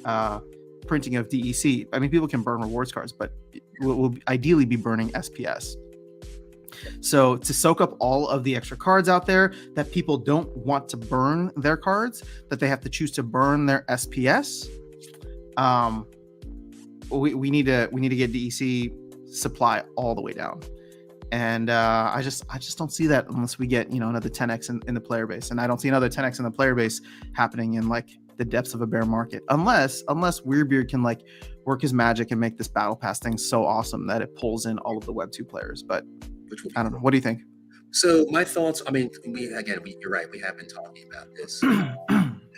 printing of DEC, I mean, people can burn rewards cards, but we'll ideally be burning SPS. So to soak up all of the extra cards out there that people don't want to burn their cards, that they have to choose to burn their SPS, we need to get DEC supply all the way down. And I just don't see that unless we get another 10x in the player base, and I don't see another 10x in the player base happening in like the depths of a bear market, unless Weirdbeard can like work his magic and make this battle pass thing so awesome that it pulls in all of the Web 2 players. But I don't know. What do you think? So my thoughts, I mean, you're right. We have been talking about this,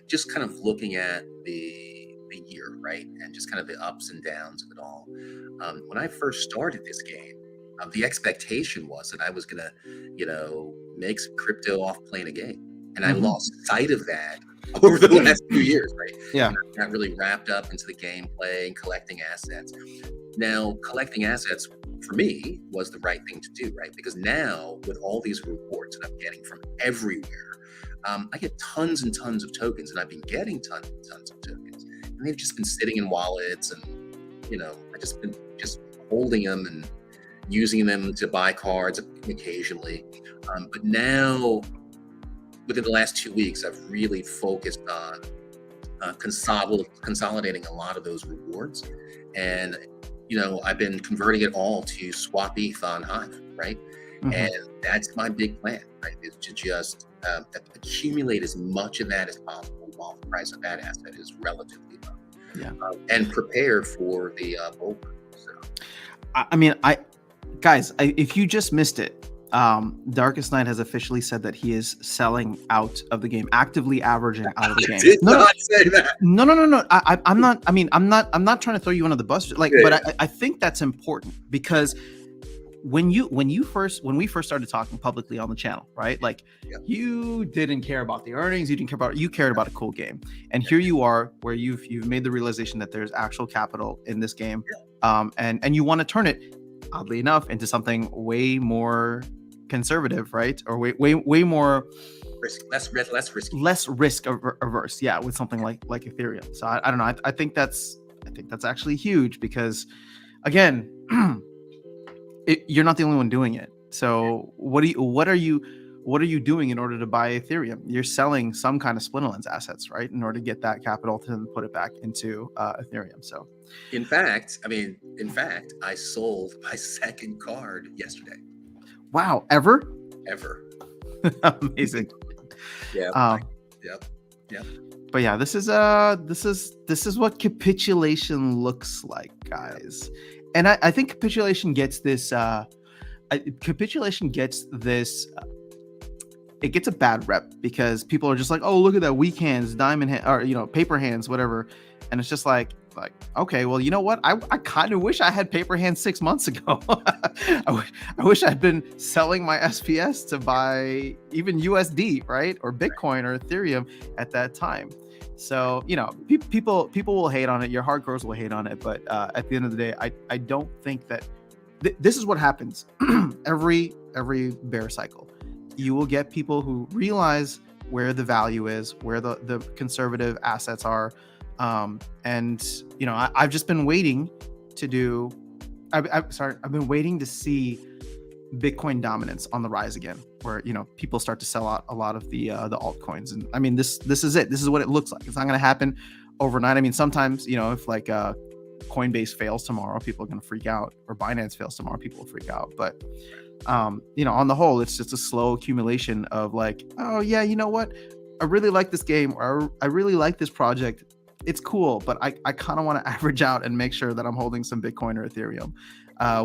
just kind of looking at the year, right? And just kind of the ups and downs of it all. When I first started this game, the expectation was that I was going to, make some crypto off playing a game. And I lost sight of that over the last few years, right? Yeah. I got really wrapped up into the gameplay and collecting assets. Now, collecting assets for me was the right thing to do, right? Because now with all these rewards that I'm getting from everywhere, I get tons and tons of tokens, and I've been getting tons and tons of tokens, and they've just been sitting in wallets, and I just been holding them and using them to buy cards occasionally. But now, within the last 2 weeks, I've really focused on consolidating a lot of those rewards, and I've been converting it all to swap ETH on Hive, right? And that's my big plan, right? Is to just accumulate as much of that as possible while the price of that asset is relatively low. Yeah. And prepare for the bull run. So. I mean, guys, if you just missed it, Darkestnyte has officially said that he is selling out of the game, actively averaging out of the game. I did not say that. No. I'm not. I mean, I'm not trying to throw you under the bus. But I think that's important, because when we first started talking publicly on the channel, right? Like, you didn't care about the earnings, you cared about a cool game, and here you are, where you've made the realization that there's actual capital in this game, and you want to turn it, oddly enough, into something way more conservative, right? Or way more less risky, less risk averse, with something like Ethereum. So I don't know. I think that's actually huge, because again, you're not the only one doing it. So what are you doing in order to buy Ethereum? You're selling some kind of Splinterlands assets, right, in order to get that capital to then put it back into Ethereum. So in fact, I sold my second card yesterday. Wow. Ever. Amazing. Yeah. Yep. But yeah, this is what capitulation looks like, guys. And I think capitulation gets this. It gets a bad rep, because people are just like, oh, look at that, weak hands, diamond hand, or paper hands, whatever. And it's just like, okay, well, you know what? I kind of wish I had paper hands 6 months ago. I wish I'd been selling my SPS to buy even USD, right, or Bitcoin or Ethereum at that time. So people will hate on it. Your hardcores will hate on it, but at the end of the day, I don't think that this is what happens every bear cycle. You will get people who realize where the value is, where the conservative assets are. And I've just been waiting to do. I've been waiting to see Bitcoin dominance on the rise again, where people start to sell out a lot of the altcoins. And I mean, this is it. This is what it looks like. It's not going to happen overnight. I mean, sometimes if like Coinbase fails tomorrow, people are going to freak out, or Binance fails tomorrow, people will freak out. But on the whole, it's just a slow accumulation of like, oh yeah, you know what? I really like this game, or I really like this project. It's cool, but I kind of want to average out and make sure that I'm holding some Bitcoin or Ethereum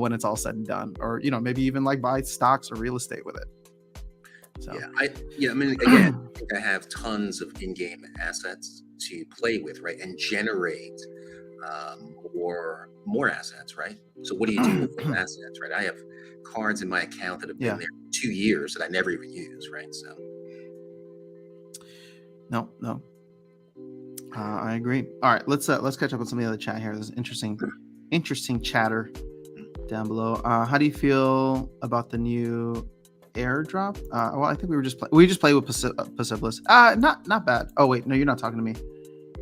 when it's all said and done, or maybe even like buy stocks or real estate with it. So I mean, again, I think I have tons of in-game assets to play with, right, and generate more assets, right? So what do you do with those assets, right? I have cards in my account that have been there 2 years that I never even use, right? So no, I agree. All right, let's catch up on some of the other chat here. There's interesting chatter down below. How do you feel about the new airdrop? Well, I think we just played with Paciblis. Not bad. Oh wait, no, you're not talking to me.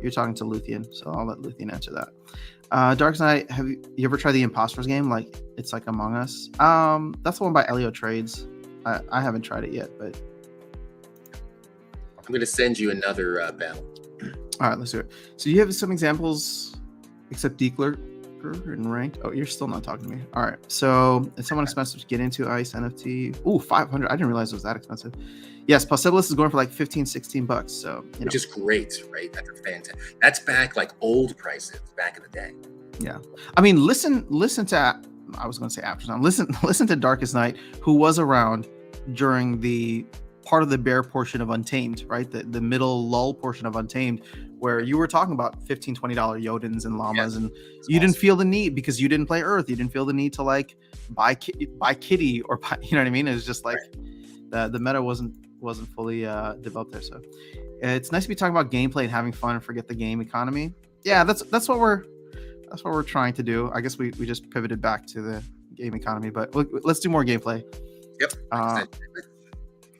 You're talking to Luthien, so I'll let Luthien answer that. Darkestnyte, have you ever tried the Imposters game? Like, it's like Among Us. That's the one by Elio Trades. I haven't tried it yet, but I'm going to send you another battle. All right, let's do it. So you have some examples, except Declerk and ranked. Oh, you're still not talking to me. All right. So it's somewhat expensive to get into ICE NFT. Ooh, 500. I didn't realize it was that expensive. Yes, Possibilis is going for like $15-$16. So which is great, right? That's fantastic. That's back like old prices back in the day. Yeah. I mean, listen to, I was going to say after time. Listen to Darkestnyte, who was around during the part of the bear portion of Untamed, right? The middle lull portion of Untamed, where you were talking about $15-$20 Yodins and llamas, and you didn't feel the need because you didn't play Earth. You didn't feel the need to like buy Kitty or buy, you know what I mean? It was just like the meta wasn't fully developed there. So it's nice to be talking about gameplay and having fun and forget the game economy. Yeah, that's what we're trying to do. I guess we just pivoted back to the game economy, but let's do more gameplay. Yep.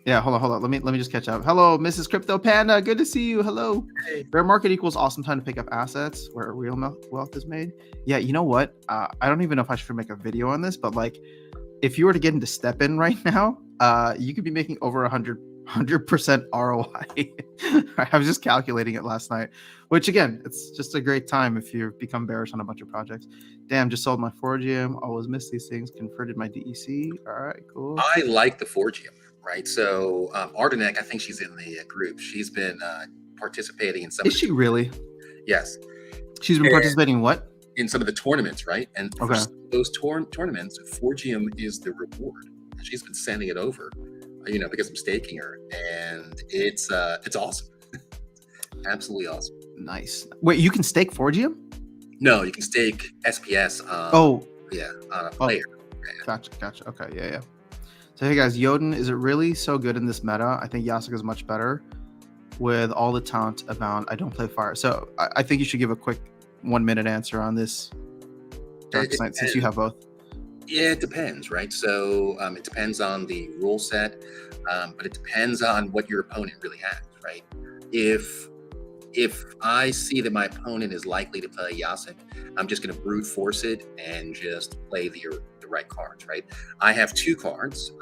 Yeah, hold on. Let me just catch up. Hello, Mrs. Crypto Panda. Good to see you. Hello. Hey. Bear market equals awesome time to pick up assets where real wealth is made. Yeah, you know what? I don't even know if I should make a video on this, but like, if you were to get into Step In right now, you could be making over 100% ROI. I was just calculating it last night, which again, it's just a great time if you become bearish on a bunch of projects. Damn, just sold my Forgium. Always miss these things. Converted my DEC. All right, cool. I like the Forgium. Right, so Ardenek, I think she's in the group. She's been participating in some. Is she really? Yes, she's been participating in what? In some of the tournaments, right? And okay, those tournaments, Forgium is the reward. And she's been sending it over, because I'm staking her, and it's awesome, absolutely awesome. Nice. Wait, you can stake Forgium? No, you can stake SPS. On a player. Yeah. Gotcha. Okay, yeah. So hey guys, Yodin, is it really so good in this meta? I think Yasuke is much better with all the talent abound. I don't play fire. So I think you should give a quick 1-minute answer on this, Darkestnyte, since you have both. Yeah, it depends, right? So it depends on the rule set, but it depends on what your opponent really has, right? If I see that my opponent is likely to play Yasuke, I'm just going to brute force it and just play the right cards, right? I have 2 cards,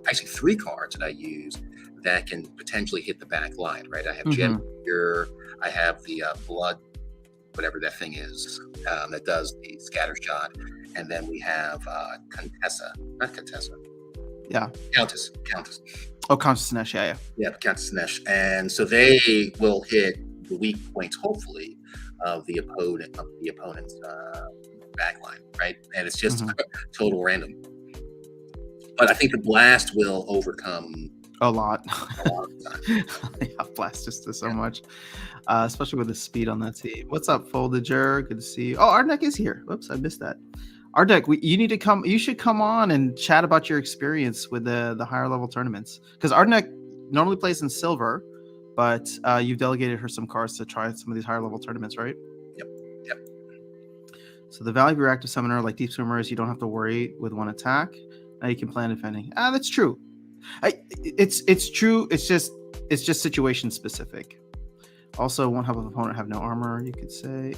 actually 3 cards that I use that can potentially hit the back line, right? I have Gem here, I have the blood, whatever that thing is, that does the scatter shot, and then we have Countess. Yeah. Countess. Oh, Countess Nesh, yeah. Yeah, Countess Nesh. And so they will hit the weak points, hopefully, of the opponent's backline, right? And it's just total random. But I think the blast will overcome a lot of the time. Yeah, blast just does so much, especially with the speed on that team. What's up, Foldager? Good to see you. Oh, Ardek is here. Whoops, I missed that. Ardek, you need to come. You should come on and chat about your experience with the higher level tournaments, because Ardek normally plays in silver, but you've delegated her some cards to try some of these higher level tournaments, right? Yep. So the value of your active summoner, like Deep Swimmer, is you don't have to worry with one attack. Now you can plan defending. That's true. It's true. It's just situation specific. Also, one help of opponent have no armor. You could say,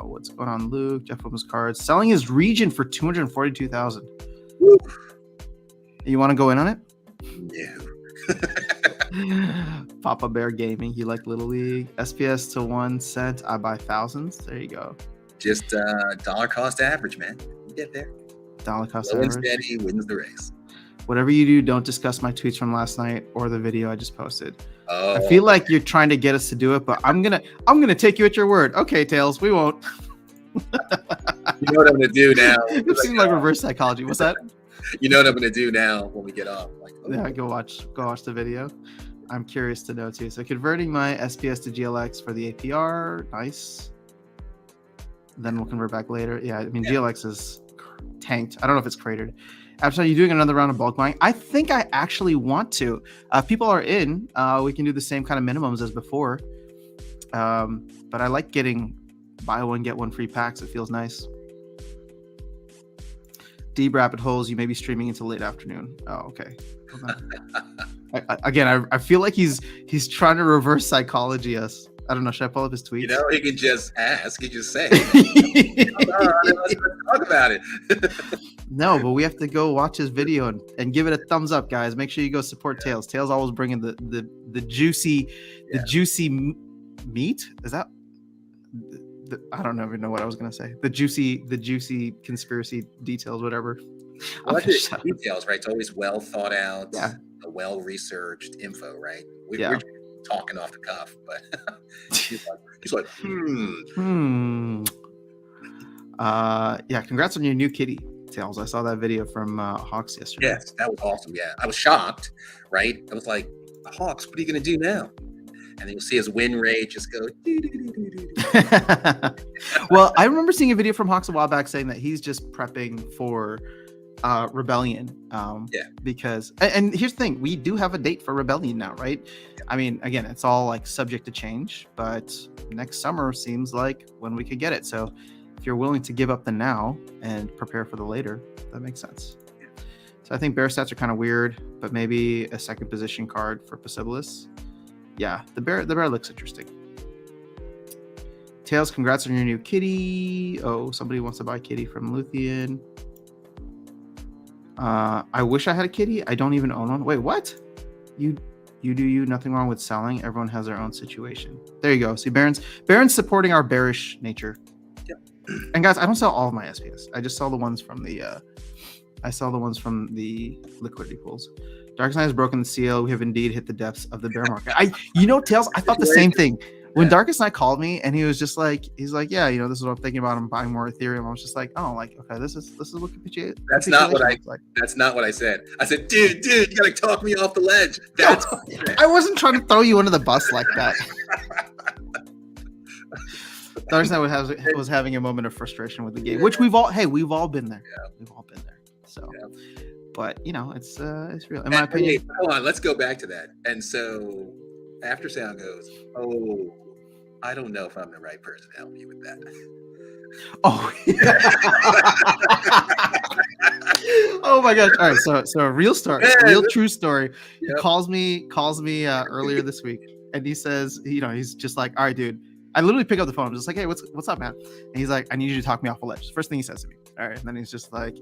what's going on, Luke? Jeff Williams cards selling his region for 242,000. You want to go in on it? No. Papa Bear Gaming. You like Little League? SPS to 1 cent. I buy thousands. There you go. Just dollar cost average, man. You get there. Dollar cost average. Steady wins the race. Whatever you do, don't discuss my tweets from last night or the video I just posted. Oh, I feel like you're trying to get us to do it, but I'm gonna take you at your word. Okay, Tails, we won't. You know what I'm gonna do now? It seems like reverse psychology. What's that? You know what I'm going to do now when we get off? Like, Yeah, go watch the video. I'm curious to know too. So converting my SPS to GLX for the APR, nice. Then we'll convert back later. Yeah, I mean GLX is tanked. I don't know if it's cratered. After you doing another round of bulk buying, I think I actually want to. If people are in, we can do the same kind of minimums as before. But I like getting buy one get one free packs. It feels nice. Deep rabbit holes. You may be streaming until late afternoon. Oh, okay. I feel like he's trying to reverse psychology us. I don't know. Should I pull up his tweets? You know, he can just ask. He can just say, let's talk about it. No, but we have to go watch his video and give it a thumbs up, guys. Make sure you go support Tails. Tails always bringing the juicy meat. Is that? I don't even know what I was gonna say. The juicy conspiracy details, whatever. Well, details, right? It's always well thought out, yeah, well researched info, right? We're just talking off the cuff, but he's like, yeah, congrats on your new kitty, Tails. I saw that video from Hawks yesterday. Yes, that was awesome. Yeah, I was shocked, right? I was like, Hawks, what are you gonna do now? And then you'll see his win rate just go. Well, I remember seeing a video from Hawks a while back saying that he's just prepping for Rebellion. Because, and here's the thing, we do have a date for Rebellion now, right? I mean, again, it's all like subject to change, but next summer seems like when we could get it. So if you're willing to give up the now and prepare for the later, that makes sense. So I think bear stats are kind of weird, but maybe a second position card for Possibilis. Yeah, the bear looks interesting. Tails, congrats on your new kitty. Oh, somebody wants to buy kitty from Luthien. I wish I had a kitty. I don't even own one. Wait, what? You do you. Nothing wrong with selling. Everyone has their own situation. There you go. See, Baron's supporting our bearish nature. Yep. And guys, I don't sell all of my SPS. I just sell the ones from the liquidity pools. Darkestnyte has broken the seal. We have indeed hit the depths of the bear market. Tails, I thought the same thing. When Darkestnyte called me and he was just like, yeah, this is what I'm thinking about. I'm buying more Ethereum. I was just like, oh, like, okay, this is what capitulation. That's not what I said. I said, dude, you gotta talk me off the ledge. That's I wasn't trying to throw you under the bus like that. Darkestnyte was having a moment of frustration with the game, which we've all been there. Yeah. We've all been there. So but it's real. In my opinion. Hey, hold on, let's go back to that. And so after sound goes, oh, I don't know if I'm the right person to help you with that. Oh, oh my gosh! All right, so a real story, real true story. Yep. He calls me earlier this week, and he says, he's just like, all right, dude. I literally pick up the phone. I'm just like, hey, what's up, man? And he's like, I need you to talk me off a ledge. First thing he says to me. All right. And then he's just like,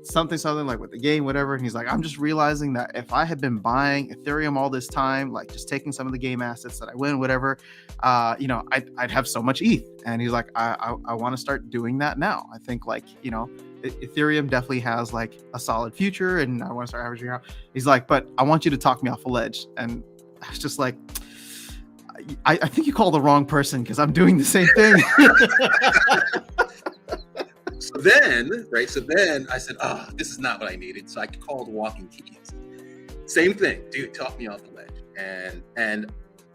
something like with the game, whatever. And he's like, I'm just realizing that if I had been buying Ethereum all this time, like just taking some of the game assets that I win, whatever, I'd have so much ETH. And he's like, I want to start doing that now. I think Ethereum definitely has like a solid future, and I want to start averaging out. He's like, but I want you to talk me off a ledge. And I was just like, I think you called the wrong person because I'm doing the same thing. So then I said, this is not what I needed. So I called Walking Keys. Same thing, dude, talk me off the ledge. And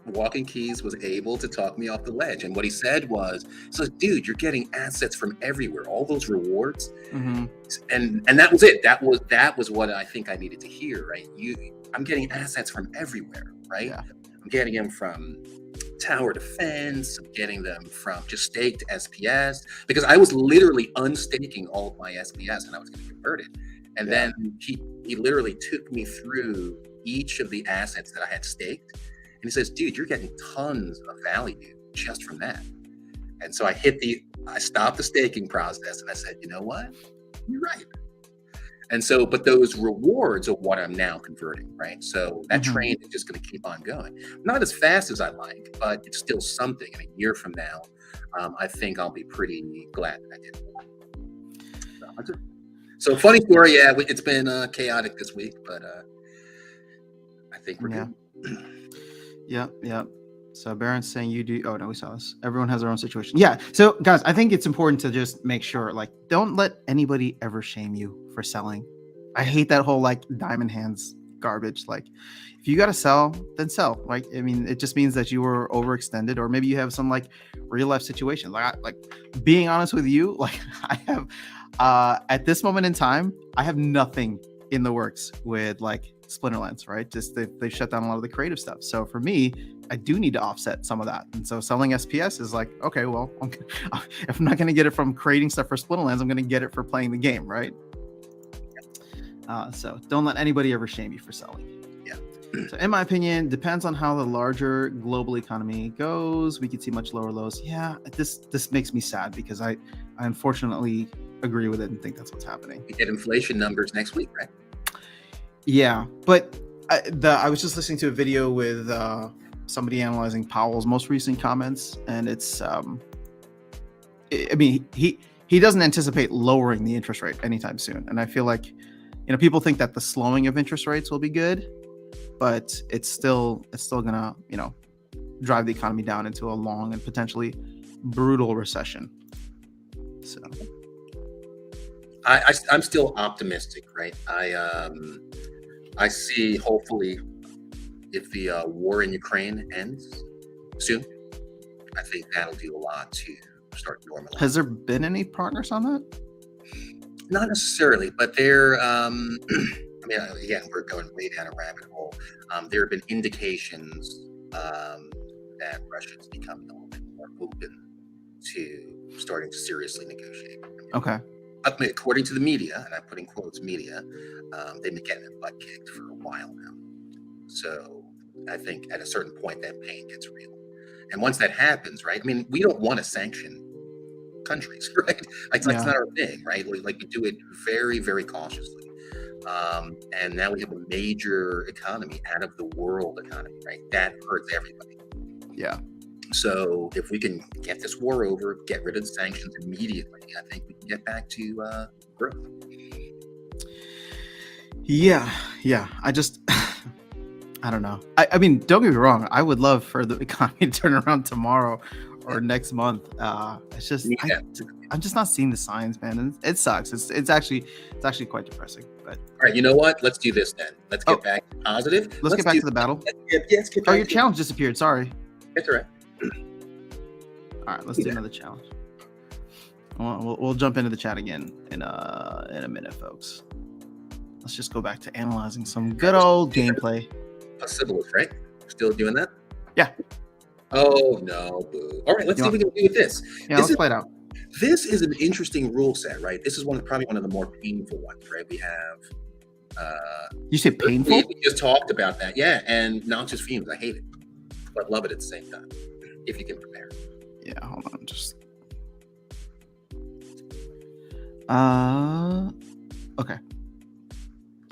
Walking Keys was able to talk me off the ledge. And what he said was, dude, you're getting assets from everywhere, all those rewards. Mm-hmm. And that was it. That was what I think I needed to hear, right? I'm getting assets from everywhere, right? Yeah. I'm getting them from tower defense. I'm getting them from just staked SPS, because I was literally unstaking all of my SPS and I was going to convert it. And then he literally took me through each of the assets that I had staked. And he says, dude, you're getting tons of value just from that. And so I stopped the staking process and I said, you know what? You're right. And so, but those rewards are what I'm now converting, right? So that train is just going to keep on going. Not as fast as I like, but it's still something. And a year from now, I think I'll be pretty glad that I did. So funny story. Yeah, it's been chaotic this week, but I think we're good. Yeah. So Baron's saying you do. Oh no, we saw this. Everyone has their own situation. Yeah. So guys, I think it's important to just make sure, like, don't let anybody ever shame you for selling. I hate that whole like diamond hands garbage. Like, if you got to sell, then sell. Like, I mean, it just means that you were overextended, or maybe you have some like real life situation. Like being honest with you, like I have, at this moment in time, I have nothing in the works with like Splinterlands, right? Just they shut down a lot of the creative stuff. So for me, I do need to offset some of that. And so selling SPS is like, okay, well, if I'm not going to get it from creating stuff for Splinterlands, I'm going to get it for playing the game, right? So don't let anybody ever shame you for selling. Yeah. So in my opinion, depends on how the larger global economy goes. We could see much lower lows. Yeah, this makes me sad because I unfortunately agree with it and think that's what's happening. We get inflation numbers next week, right? Yeah, but I was just listening to a video with somebody analyzing Powell's most recent comments, and it's I mean, he doesn't anticipate lowering the interest rate anytime soon, and I feel like, people think that the slowing of interest rates will be good, but it's still gonna, drive the economy down into a long and potentially brutal recession. So I'm still optimistic, right? I see, hopefully, if the war in Ukraine ends soon, I think that'll do a lot to start normalizing. Has there been any progress on that? Not necessarily, but there. I mean, again, we're going way down a rabbit hole. There have been indications that Russia's becoming a little bit more open to starting to seriously negotiate. Okay. According to the media, and I put in quotes media, they've been getting their butt kicked for a while now. So I think at a certain point that pain gets real. And once that happens, right? I mean, we don't want to sanction countries, right? Like, that's not our thing, right? Like we do it very, very cautiously. And now we have a major economy out of the world economy, right? That hurts everybody. Yeah. So if we can get this war over, get rid of the sanctions immediately, I think we can get back to growth. Yeah. I just, I don't know. I mean, don't get me wrong. I would love for the economy to turn around tomorrow or next month. It's just, I'm just not seeing the signs, man. And it sucks. It's actually quite depressing. But all right, you know what? Let's do this then. Let's get back to positive. Let's get back to the battle. Yes. Your challenge disappeared. Sorry. It's all right. All right, let's do another challenge. We'll jump into the chat again in a minute, folks. Let's just go back to analyzing some good old gameplay. Possibility, right? Still doing that? Yeah. Oh no, boo. All right, let's see what we can do with this. Yeah, let's play it out. This is an interesting rule set, right? This is probably one of the more painful ones, right? We have. You say painful? We just talked about that, yeah, and noxious fumes. I hate it, but love it at the same time. If you can prepare. Yeah, hold on, just. Okay.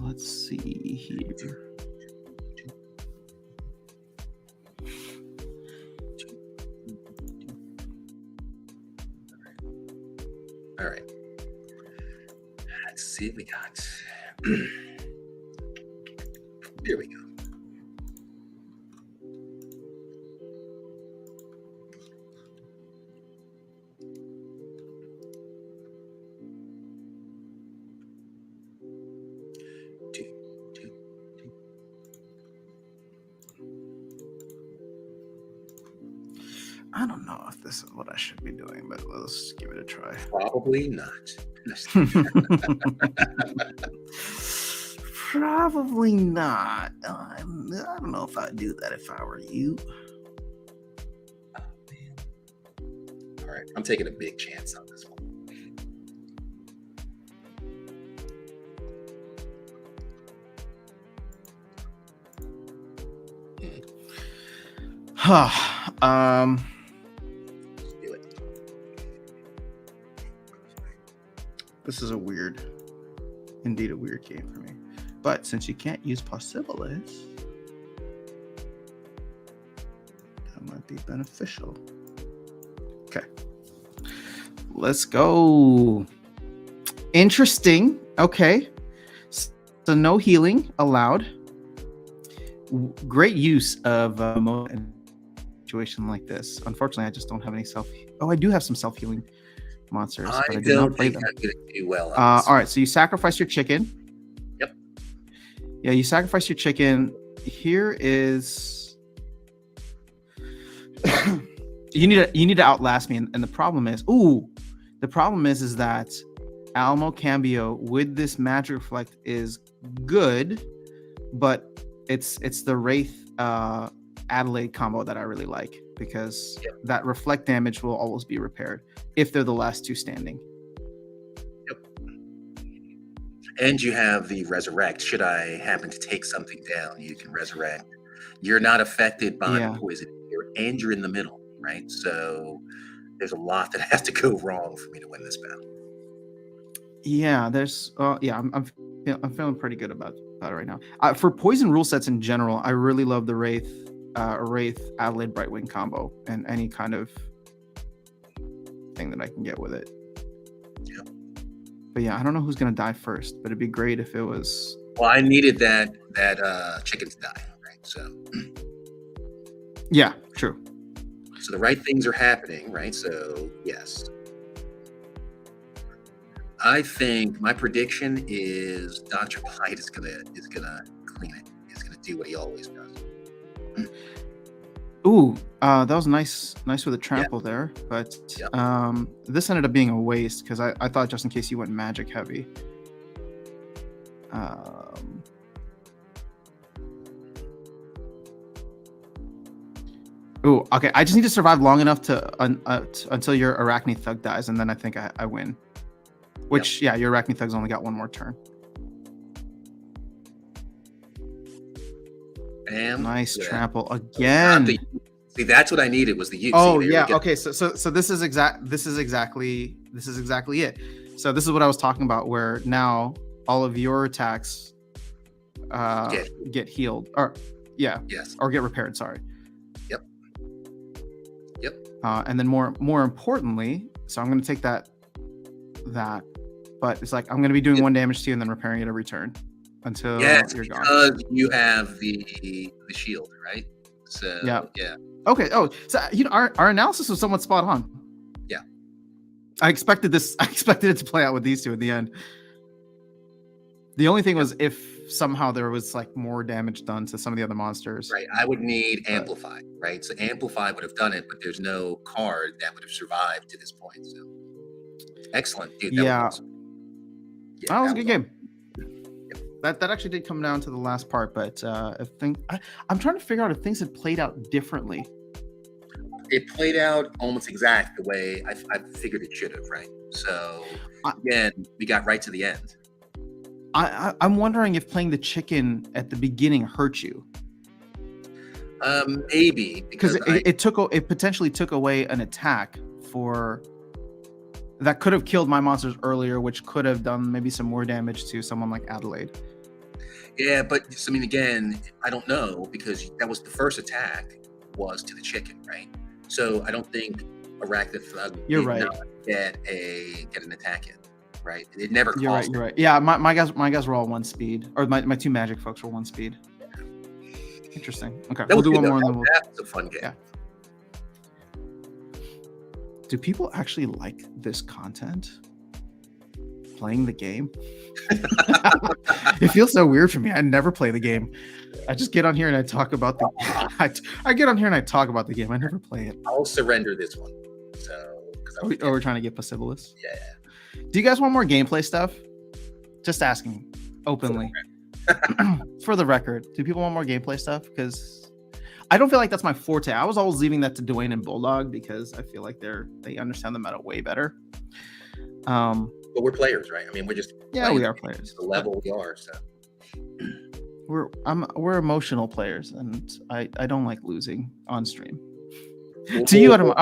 Let's see here. All right. Let's see what we got. Here we go. I don't know if this is what I should be doing, but let's give it a try. Probably not. Probably not. I don't know if I'd do that if I were you. Oh, man. All right, I'm taking a big chance on this one. Do it. This is indeed a weird game for me. But since you can't use Possibilis, that might be beneficial. Okay. Let's go. Interesting. Okay. So no healing allowed. Great use of in a situation like this. Unfortunately, I just don't have any I do have some self-healing monsters. I but don't think I'm going to do well. All right, so you sacrifice your chicken. Yeah, you sacrifice your chicken. Here is you need to outlast me, and the problem is that Alamo Cambio with this magic reflect is good, but it's the Wraith Adelaide combo that I really like, because that reflect damage will always be repaired if they're the last two standing. And you have the resurrect. Should I happen to take something down, you can resurrect. You're not affected by the poison here, and you're in the middle, right? So there's a lot that has to go wrong for me to win this battle. Yeah, there's I'm feeling pretty good about it right now. For poison rule sets in general, I really love the Wraith Adelaide Brightwing combo, and any kind of thing that I can get with it. Yeah. But yeah, I don't know who's gonna die first, but it'd be great if it was. Well, I needed that chicken to die, right? So. Yeah, true. So the right things are happening, right? So yes. I think my prediction is Dr. Blight is gonna clean it. He's gonna do what he always does. Ooh, that was nice with a trample there, but this ended up being a waste because I thought just in case you went magic heavy. Ooh, okay. I just need to survive long enough until your Arachne Thug dies, and then I think I win. Which, your Arachne Thug's only got one more turn. Nice trample again. See, that's what I needed was the use. Oh yeah. Okay. So this is exactly it. So this is what I was talking about, where now all of your attacks get healed, or or get repaired. Sorry. Yep. And then more importantly, so I'm going to take that, but it's like I'm going to be doing 1 damage to you and then repairing it every turn until you're gone. Because you have the shield, right? So yeah. Okay. Oh, so our analysis was somewhat spot on. Yeah. I expected it to play out with these two at the end. The only thing was if somehow there was like more damage done to some of the other monsters. Right. I would need Amplify, right? So Amplify would have done it, but there's no card that would have survived to this point. So excellent, dude. That was a good game. That actually did come down to the last part, but I'm trying to figure out if things had played out differently. It played out almost exact the way I figured it should have, right? So again, we got right to the end. I'm wondering if playing the chicken at the beginning hurt you. Maybe because it potentially took away an attack that could have killed my monsters earlier, which could have done maybe some more damage to someone like Adelaide. Yeah, but I mean, again, I don't know, because that was the first attack was to the chicken, right? So I don't think Arachne Thug You're right. Get an attack in, right? It never. You're right. Yeah, my guys were all 1 speed, or my 2 magic folks were 1 speed. Interesting. Okay, we'll do one more. And then that was a fun game. Yeah. Do people actually like this content? Playing the game? It feels so weird for me. I never play the game. I just get on here and I talk about the I get on here and I talk about the game. I never play it. I'll surrender this one. So we're trying to get Possibilis. Yeah. Do you guys want more gameplay stuff? Just asking openly. For the record, do people want more gameplay stuff? Because I don't feel like that's my forte. I was always leaving that to Dwayne and Bulldog because I feel like they understand the meta way better. But we're players, right? I mean, we're just we are players. The level we are, so we're emotional players, and I don't like losing on stream. To you, I don't.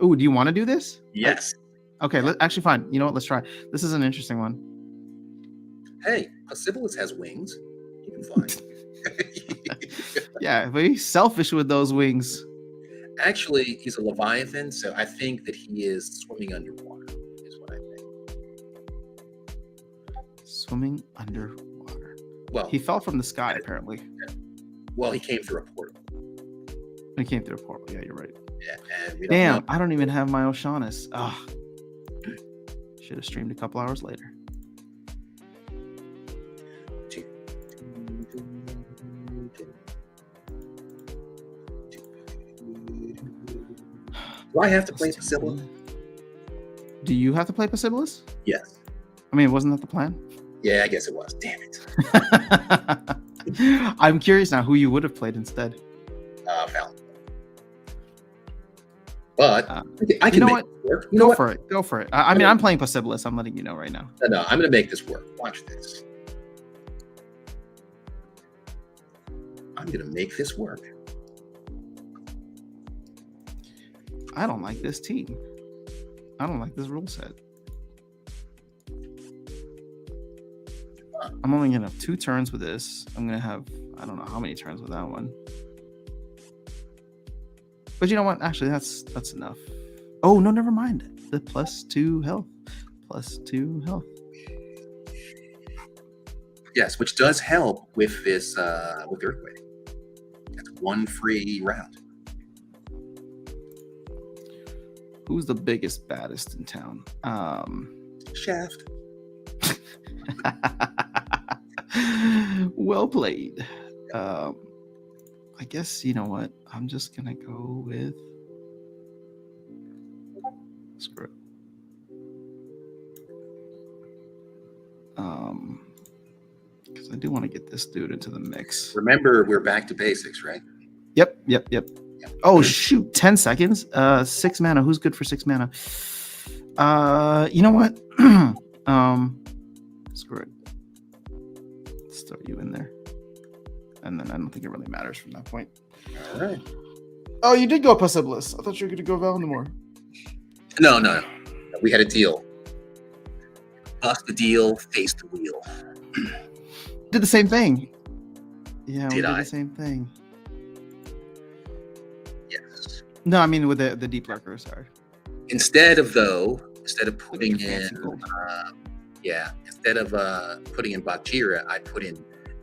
Do you want to do this? Yes. Okay. Actually, fine. You know what? Let's try. This is an interesting one. Hey, Possibilis has wings. You can fly. Yeah, but he's selfish with those wings. Actually, he's a Leviathan, so I think that he is swimming underwater, is what I think. Swimming underwater. Well, he fell from the sky, apparently. Well, he came through a portal. He came through a portal. Yeah, you're right. Yeah, and we Damn, don't know. I don't even have my Oceanus. Should have streamed a couple hours later. Do I have to play Possibilis? Do you have to play Possibilis? Yes. I mean, wasn't that the plan? Yeah, I guess it was. Damn it. I'm curious now who you would have played instead. Fountain. But I can you know make what? it work. Go for it. Go for it. I mean, I'm playing Possibilis. I'm letting you know right now. No, I'm going to make this work. Watch this. I'm going to make this work. I don't like this team. I don't like this rule set. I'm only going to have 2 turns with this. I'm going to have, I don't know how many turns with that one. But you know what? Actually, that's enough. Oh, no, never mind. The +2 health. +2 health. Yes, which does help with this, with Earthquake. That's 1 free round. Who's the biggest, baddest in town? Shaft. Well played. I guess, you know what? I'm just going to go with... Screw it. Because I do want to get this dude into the mix. Remember, we're back to basics, right? Yep. Oh, shoot. 10 seconds. 6 mana. Who's good for 6 mana? You know what? Screw it. Let's throw you in there. And then I don't think it really matters from that point. All right. Oh, you did go Possibilis. I thought you were going to go Valinor. No. We had a deal. Bust the deal, face the wheel. Did the same thing. Yeah, we did I? the same thing. Yes. No, I mean with the deep lurker, sorry. Instead of putting in fancy gold. instead of putting in Bakjira, I put in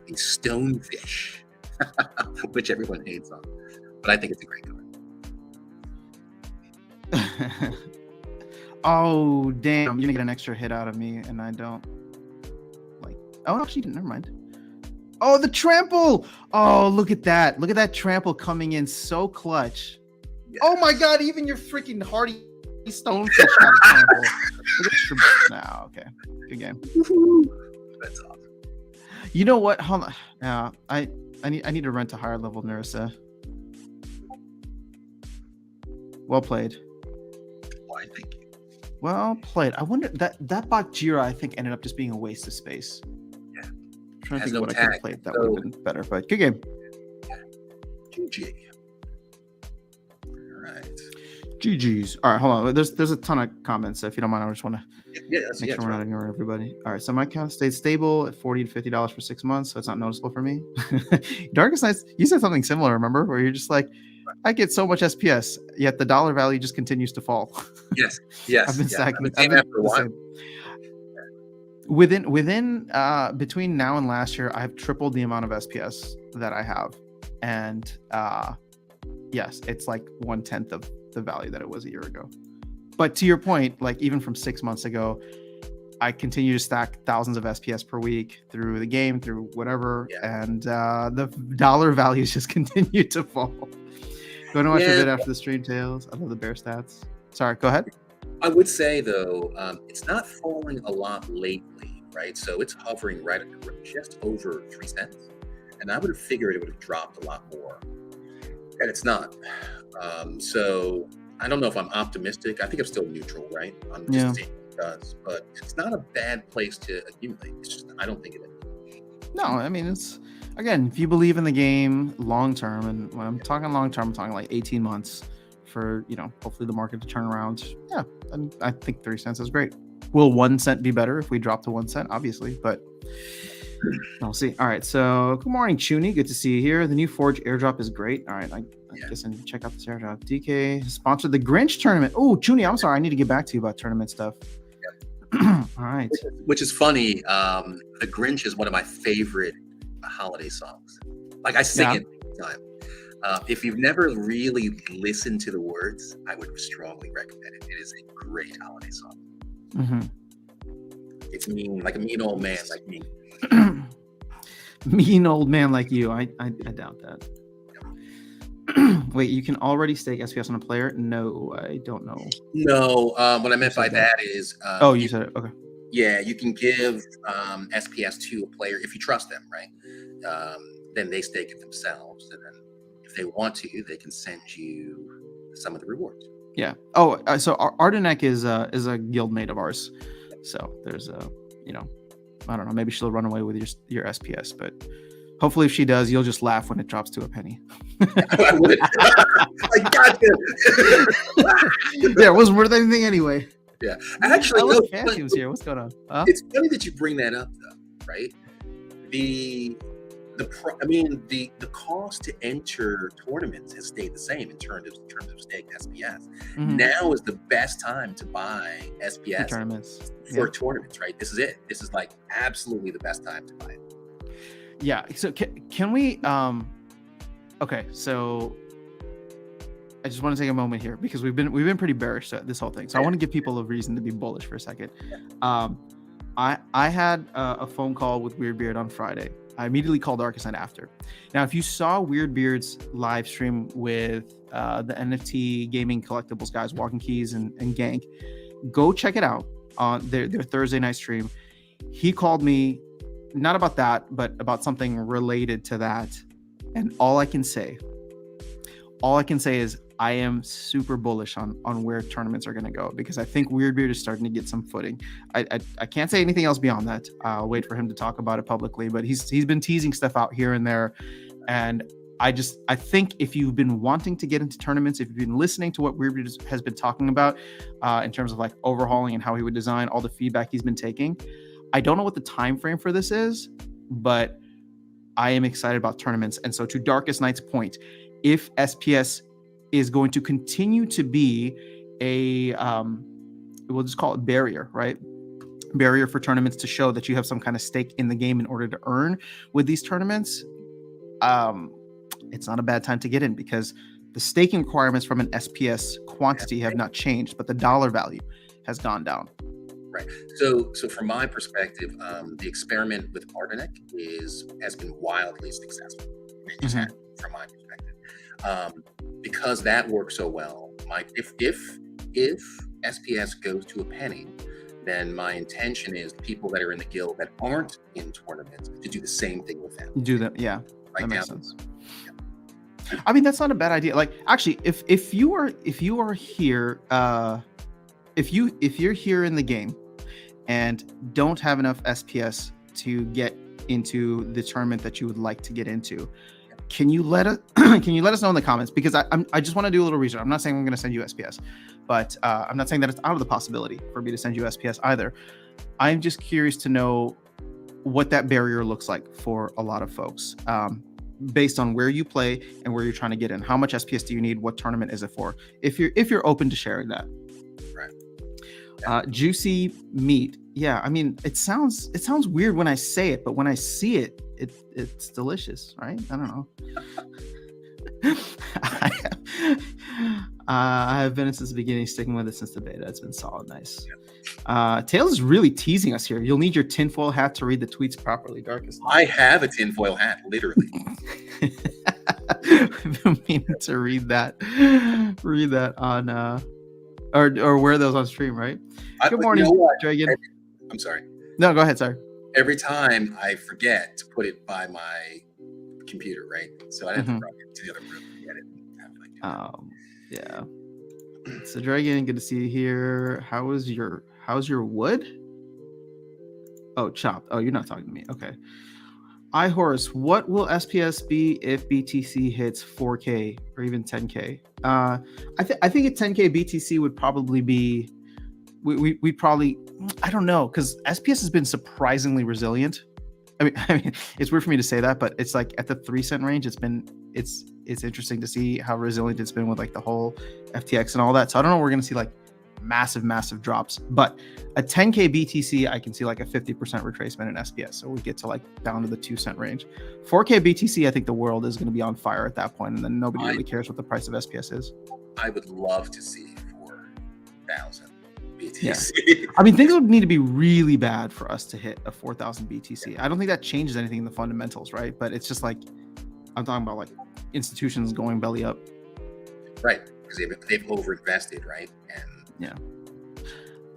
the Stonefish, which everyone hates on. But I think it's a great card. Oh, damn. You're going to get an extra hit out of me, and I don't like... Oh, actually, never mind. Oh, the trample! Oh, look at that. Look at that trample coming in so clutch. Yes. Oh, my God. Even your freaking hardy Stonefish got a trample. Look at your... Nah, okay. Good game. That's awesome. You know what? Hold on. Yeah, I need to rent a higher level Nursa. Well played. Why, thank you. Well played. I wonder that Bakjira I think ended up just being a waste of space. Yeah. I'm trying to think of what I could have played that would have been better, but good game. Yeah. GG. All right. GG's. All right, hold on. There's a ton of comments, so if you don't mind, I just want to make sure we're not ignoring everybody. All right, so my account stayed stable at $40 to $50 for 6 months, so it's not noticeable for me. Darkestnyte, you said something similar, remember? Where you're just like, I get so much SPS, yet the dollar value just continues to fall. Yes. I've been stacking. Within between now and last year, I've tripled the amount of SPS that I have, and yes, it's like 1/10 of the value that it was a year ago. But to your point, like even from 6 months ago, I continue to stack thousands of SPS per week through the game, through whatever, and the dollar values just continue to fall. Go to watch your vid after the stream, Tails. I love the bear stats. Sorry, go ahead. I would say, though, it's not falling a lot lately, right? So it's hovering right at just over 3 cents. And I would have figured it would have dropped a lot more. And it's not. So I don't know if I'm optimistic. I think I'm still neutral, right? I'm just seeing what it does. But it's not a bad place to accumulate. It's just, I don't think it is. No, I mean, it's... Again, if you believe in the game long term, and when I'm talking long term, I'm talking like 18 months for, hopefully the market to turn around. Yeah, and I think 3 cents is great. Will 1 cent be better if we drop to 1 cent? Obviously, but we'll see. All right, so good morning, Chuny. Good to see you here. The new Forge airdrop is great. All right, I guess I need to check out this airdrop. DK sponsored the Grinch tournament. Oh, Chuny, I'm sorry. I need to get back to you about tournament stuff. All right. Which is funny. The Grinch is one of my favorite holiday songs. Like I sing it all the time. If you've never really listened to the words, I would strongly recommend it. It is a great holiday song. Mm-hmm. It's mean, like a mean old man like me. Mean old man like you. I doubt that. Wait, you can already stake SPS on a player? No, I don't know. No, what I meant by that is, oh, you said it. Okay. Yeah, you can give SPS to a player if you trust them, right? Then they stake it themselves, and then if they want to, they can send you some of the rewards. Yeah. Oh, so Ardenek is a guild mate of ours. So there's I don't know. Maybe she'll run away with your SPS, but hopefully, if she does, you'll just laugh when it drops to a penny. I would. I got you. Yeah, it wasn't worth anything anyway. Yeah, actually, Fancy was here. What's going on? Huh? It's funny that you bring that up, though, right? The cost to enter tournaments has stayed the same in terms of staked SPS. Mm-hmm. Now is the best time to buy SPS for tournaments, right? This is it. This is like absolutely the best time to buy it. Yeah. So can we? Okay. So I just want to take a moment here because we've been pretty bearish at this whole thing. So I want to give people a reason to be bullish for a second. I had a phone call with Weirdbeard on Friday. I immediately called Darkestnyte after. Now, if you saw Weirdbeard's live stream with the NFT gaming collectibles guys, Walking Keys and Gank, go check it out on their Thursday night stream. He called me, not about that, but about something related to that. And all I can say is I am super bullish on where tournaments are going to go because I think Weirdbeard is starting to get some footing. I can't say anything else beyond that. I'll wait for him to talk about it publicly, but he's been teasing stuff out here and there. And I think if you've been wanting to get into tournaments, if you've been listening to what Weirdbeard has been talking about in terms of like overhauling and how he would design, all the feedback he's been taking, I don't know what the time frame for this is, but I am excited about tournaments. And so to Darkestnyte's point, if SPS is going to continue to be a, we'll just call it barrier, right? Barrier for tournaments to show that you have some kind of stake in the game in order to earn with these tournaments. It's not a bad time to get in because the staking requirements from an SPS quantity have not changed, but the dollar value has gone down. Right. So from my perspective, the experiment with Ardenek has been wildly successful. Mm-hmm. From my perspective, because that works so well. If SPS goes to a penny, then my intention is people that are in the guild that aren't in tournaments to do the same thing with them. Do that, yeah. Right, that makes sense. Yeah. I mean, that's not a bad idea. Like, actually, if you are here, if you're here in the game and don't have enough SPS to get into the tournament that you would like to get into, can you let us know in the comments? Because I just want to do a little research. I'm not saying I'm going to send you SPS, but I'm not saying that it's out of the possibility for me to send you SPS either. I'm just curious to know what that barrier looks like for a lot of folks, based on where you play and where you're trying to get in. How much SPS do you need? What tournament is it for? If you're open to sharing that. Right. Juicy meat. Yeah, I mean, it sounds weird when I say it, but when I see it, it's delicious, right? I don't know. I have been since the beginning, sticking with it since the beta. It's been solid, nice. Tails is really teasing us here. You'll need your tinfoil hat to read the tweets properly, Darkest. I have a tinfoil hat, literally. I've been meaning to read that on or wear those on stream, right? Good morning, Dragon. I'm sorry. No, go ahead. Sorry. Every time I forget to put it by my computer, right? So I have to run into the other room and get it. Yeah. So Dragon, good to see you here. How's your wood? Oh, chopped. Oh, you're not talking to me. Okay. Horace, what will SPS be if BTC hits 4K or even 10K? I think a 10K BTC would probably be. We probably, I don't know, because SPS has been surprisingly resilient. I mean, it's weird for me to say that, but it's like at the 3-cent range, it's interesting to see how resilient it's been with like the whole FTX and all that. So I don't know, we're gonna see like massive drops, but a 10K BTC, I can see like a 50% retracement in SPS. So we get to like down to the 2-cent range. 4K BTC, I think the world is gonna be on fire at that point, and then nobody really cares what the price of SPS is. I would love to see 4,000. Yeah. I mean, things would need to be really bad for us to hit a 4,000 BTC. I don't think that changes anything in the fundamentals, right? But it's just like, I'm talking about like institutions going belly up. Right, because they've overinvested, right? And yeah.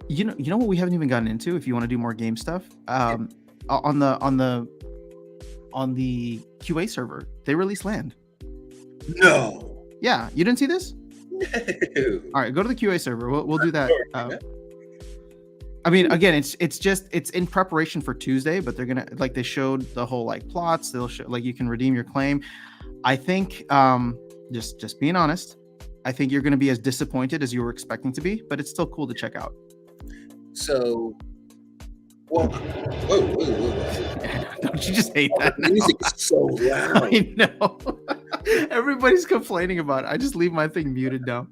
You know what we haven't even gotten into. If you want to do more game stuff, on the QA server, they released land. No. Yeah, you didn't see this? No. All right, go to the QA server. We'll do that. I mean, again, it's in preparation for Tuesday, but they're gonna, like, they showed the whole like plots. They'll show, like, you can redeem your claim. I think just being honest, I think you're gonna be as disappointed as you were expecting to be, but it's still cool to check out. So, well, whoa. Don't you just hate that now? The music is so loud. I know. Everybody's complaining about it. I just leave my thing muted down.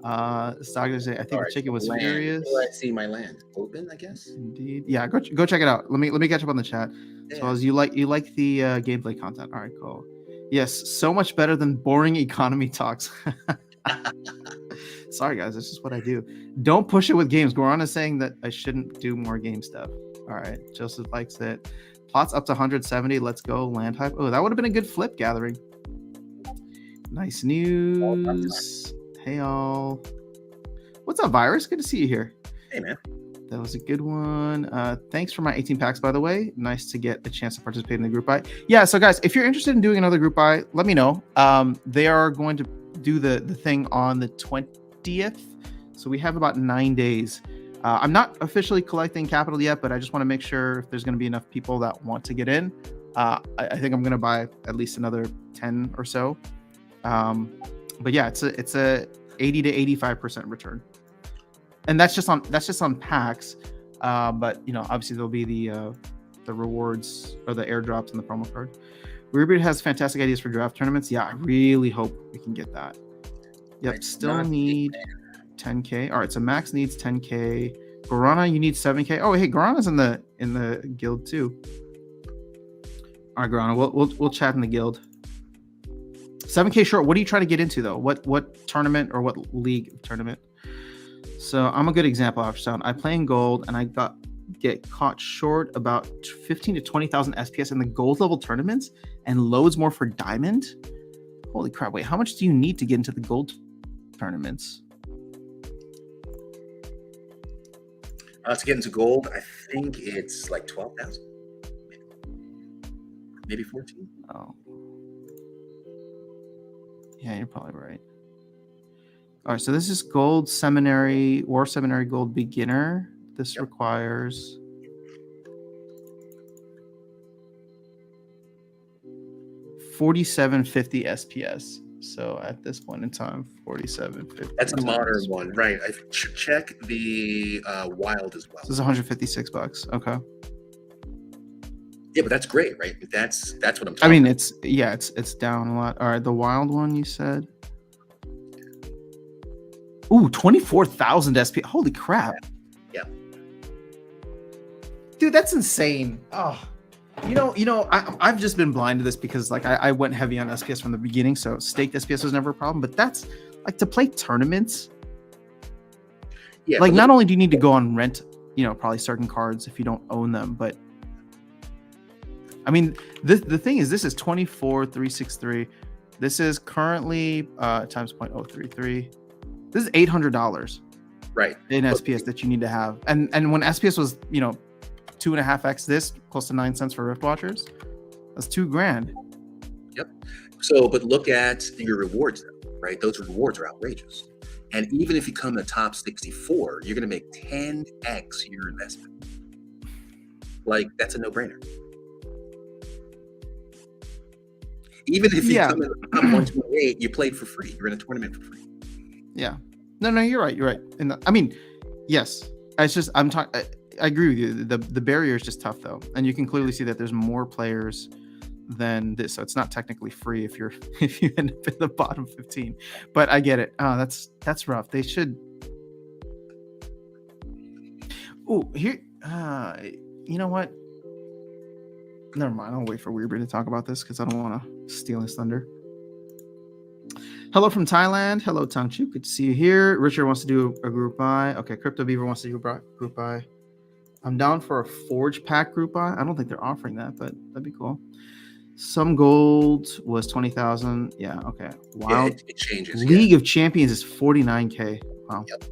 Saga say, I think the chicken was furious. Where I see my land open, I guess. Indeed. Yeah, go check it out. Let me catch up on the chat. Yeah. So as you like the gameplay content. All right, cool. Yes, so much better than boring economy talks. Sorry guys, that's just what I do. Don't push it with games. Goran is saying that I shouldn't do more game stuff. All right, Joseph likes it. Plots up to 170. Let's go. Land hype. Oh, that would have been a good flip gathering. Nice news. Hey all. What's up, Virus? Good to see you here. Hey man. That was a good one. Thanks for my 18 packs, by the way. Nice to get a chance to participate in the group buy. Yeah, so guys, if you're interested in doing another group buy, let me know. They are going to do the thing on the 20th. So we have about 9 days. I'm not officially collecting capital yet, but I just want to make sure if there's going to be enough people that want to get in. I think I'm going to buy at least another 10 or so. But yeah, it's a 80 to 85% return. And that's just on packs, but you know, obviously there'll be the rewards or the airdrops and the promo card. Weirbeard has fantastic ideas for draft tournaments. Yeah, I really hope we can get that. Yep, still need 10k. All right, so Max needs 10k. Guarana, you need 7k. Oh, hey, Guarana's in the guild too. All right, Guarana, we'll chat in the guild. 7k short. What are you trying to get into though? What tournament or what league tournament? So I'm a good example, Aftersound. I play in gold and I get caught short about 15 to 20,000 SPS in the gold level tournaments and loads more for diamond. Holy crap. Wait, how much do you need to get into the gold tournaments? To get into gold, I think it's like 12,000. Maybe 14. Oh. Yeah, you're probably right. All right, so this is gold seminary, war seminary gold beginner. This requires 4750 SPS. So at this point in time, 4750. That's a modern one, right? I should check the wild as well. This is $156. Okay. Yeah, but that's great, right? That's what I'm talking I mean, about. it's down a lot. All right, the wild one you said. Ooh, 24,000 SP. Holy crap. Yeah. Dude, that's insane. Oh, I've just been blind to this because like I went heavy on SPS from the beginning. So staked SPS was never a problem, but that's like to play tournaments. Yeah. Like not only do you need to go on rent, probably certain cards if you don't own them, but I mean, the thing is, this is 24,363. This is currently times 0.033. This is $800, right? In SPS that you need to have, and when SPS was 2.5x this, close to 9 cents for Rift Watchers, that's $2,000. Yep. So, but look at your rewards, though, right? Those rewards are outrageous, and even if you come in the top 64, you're going to make 10x your investment. Like that's a no-brainer. Even if you come in the top 128, you played for free. You're in a tournament for free. Yeah. No, you're right. You're right. And I mean, yes. It's just I agree with you. The barrier is just tough though, and you can clearly see that there's more players than this, so it's not technically free if you end up in the bottom 15. But I get it. Oh, that's rough. They should. Oh, here. You know what? Never mind. I'll wait for Weirbeard to talk about this because I don't want to steal his thunder. Hello from Thailand. Hello, Tangchu. Good to see you here. Richard wants to do a group buy. Okay, Crypto Beaver wants to do a group buy. I'm down for a Forge pack group buy. I don't think they're offering that, but that'd be cool. Some gold was 20,000. Yeah. Okay. Yeah, Wild it changes. League of Champions is 49K. Wow. Yep.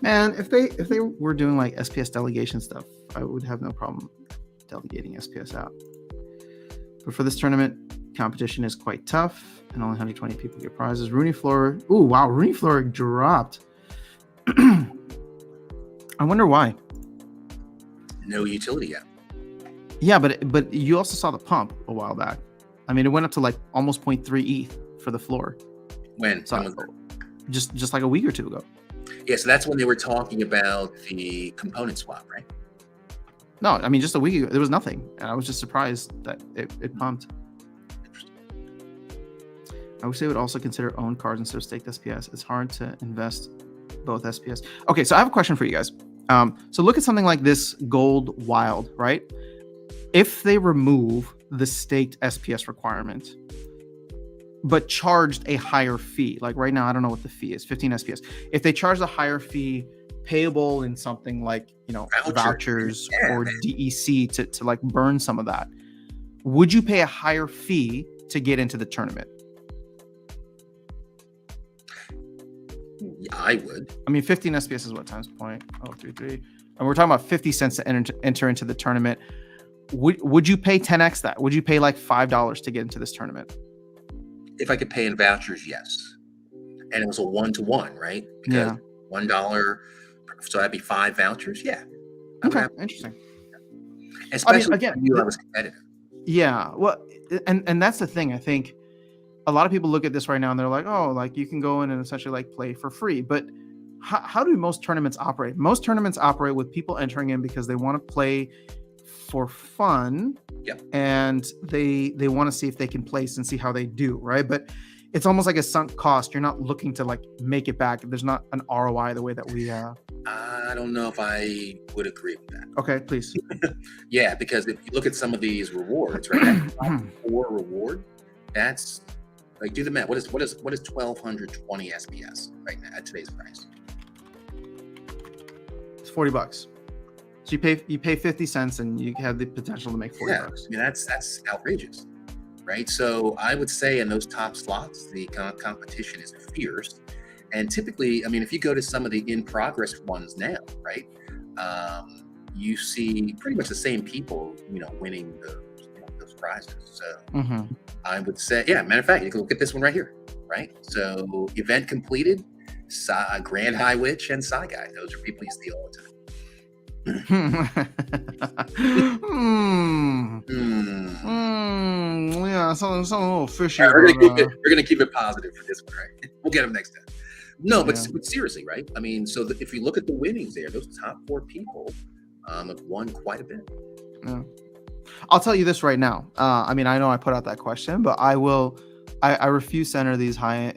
Man, if they were doing like SPS delegation stuff, I would have no problem delegating SPS out. But for this tournament, competition is quite tough, and only 120 people get prizes. Rooney Floor. Ooh, wow, Rooney Floor dropped. I wonder why. No utility yet. Yeah, but you also saw the pump a while back. I mean, it went up to like almost 0.3 ETH for the floor. When? So, just like a week or two ago. Yeah, so that's when they were talking about the component swap, right? No, I mean, just a week ago, there was nothing. And I was just surprised that it pumped. I wish they would also consider owned cards instead of staked SPS. It's hard to invest both SPS. Okay, so I have a question for you guys. So look at something like this Gold Wild, right? If they remove the staked SPS requirement, but charged a higher fee, like right now, I don't know what the fee is, 15 SPS. If they charge a higher fee payable in something like, vouchers or DEC to like burn some of that, would you pay a higher fee to get into the tournament? I would. I mean, 15 SPS is what, times 0.033? And we're talking about 50 cents to enter into the tournament. Would you pay 10x that? Would you pay like $5 to get into this tournament? If I could pay in vouchers, yes. And it was a 1-to-1, right? Because $1, so that'd be 5 vouchers. Yeah. Okay, interesting. Especially again, I was competitive. Yeah, well, and that's the thing. I think a lot of people look at this right now and they're like, oh, like you can go in and essentially like play for free. But how do most tournaments operate? Most tournaments operate with people entering in because they want to play for fun. Yep. And they want to see if they can place and see how they do, right? But it's almost like a sunk cost. You're not looking to like make it back. There's not an ROI the way that we I don't know if I would agree with that. Okay, please. Yeah, because if you look at some of these rewards, right? For reward, that's like, do the math. What is 1,220 SPS right now at today's price? It's $40. So you pay 50 cents and you have the potential to make $40. Yeah, I mean, that's outrageous, right? So I would say in those top slots, the competition is fierce. And typically, I mean, if you go to some of the in-progress ones now, right, you see pretty much the same people, winning those prizes. So I would say, yeah, matter of fact, you can look at this one right here, right? So event completed, Grand High Witch and Psy Guy. Those are people you see all the time. Yeah, something a little fishy. We're gonna keep it positive for this one, right? We'll get them next time. No, but seriously, right? I mean, so if you look at the winnings there, those top 4 people have won quite a bit. Yeah. I'll tell you this right now. I mean, I know I put out that question, but I refuse to enter these high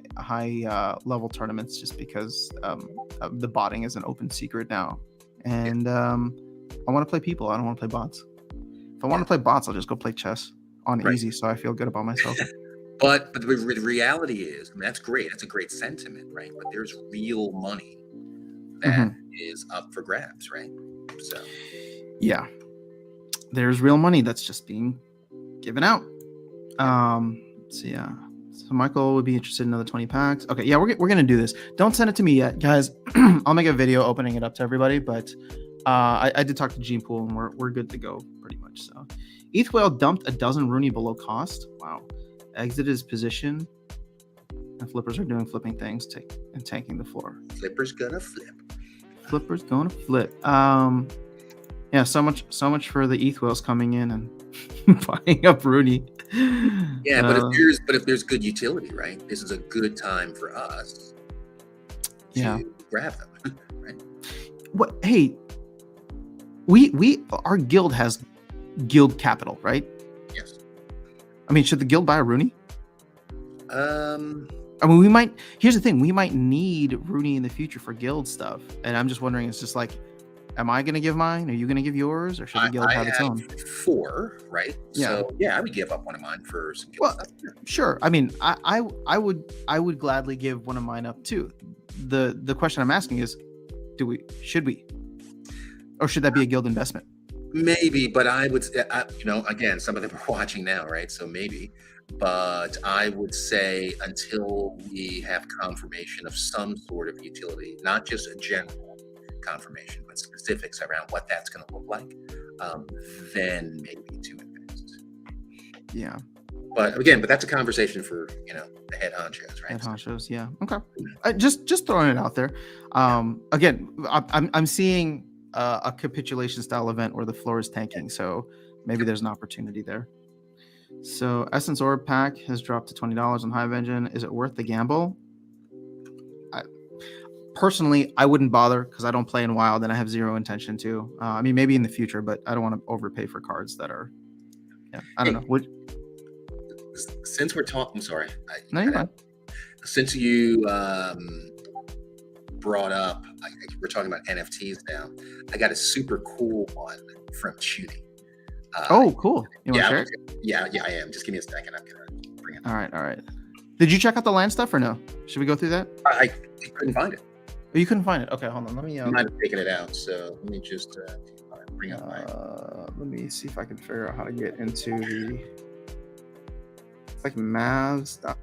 level tournaments just because the botting is an open secret now. And I want to play people. I don't want to play bots. If I want to play bots, I'll just go play chess on easy, so I feel good about myself. But the reality is, I mean, that's great. That's a great sentiment, right? But there's real money that is up for grabs, right? So yeah, there's real money that's just being given out. So yeah. So Michael would be interested in another 20 packs. Okay, yeah, we're gonna do this. Don't send it to me yet, guys. I'll make a video opening it up to everybody, but I did talk to Gene Pool and we're good to go pretty much. So ETH Whale dumped a dozen Rooney below cost. Wow. Exited his position. And flippers are doing flipping things and tanking the floor. Flipper's gonna flip. Flipper's gonna flip. Yeah, so much for the ETH Whales coming in and buying up Rooney. Yeah, but if there's good utility, right? This is a good time for us to grab them, right? What? Hey, our guild has guild capital, right? Yes. I mean, should the guild buy a Rooney? I mean, we might. Here's the thing: we might need Rooney in the future for guild stuff, and I'm just wondering. It's just like, am I going to give mine? Are you going to give yours, or should the guild have its own? 4, right? Yeah. So yeah, I would give up one of mine for some guild stuff. Sure. I mean, I would gladly give one of mine up too. The question I'm asking is, should we, or should that be a guild investment? Maybe, but I would, again, some of them are watching now, right? So maybe, but I would say until we have confirmation of some sort of utility, not just a general confirmation, but specifics around what that's going to look like, then maybe to invest. Yeah. But again, that's a conversation for the head honchos, right? Head honchos, yeah. Okay. Just throwing it out there. Again, I'm seeing a capitulation style event where the floor is tanking, so maybe there's an opportunity there. So Essence Orb pack has dropped to $20 on Hive Engine. Is it worth the gamble? Personally, I wouldn't bother because I don't play in Wild and I have zero intention to. I mean, maybe in the future, but I don't want to overpay for cards that are. Yeah, I don't know. Since we're talking, sorry. No, you're fine. Since you brought up, we're talking about NFTs now. I got a super cool one from Chuny. Oh, cool. You want to share it? Yeah, I am. Just give me a second. I'm going to bring it up. All right. Did you check out the land stuff or no? Should we go through that? I couldn't find it. Oh, you couldn't find it? Okay, hold on. Let me. I might have taken it out, so let me just bring up my. Let me see if I can figure out how to get into the. It's like Mavs.sl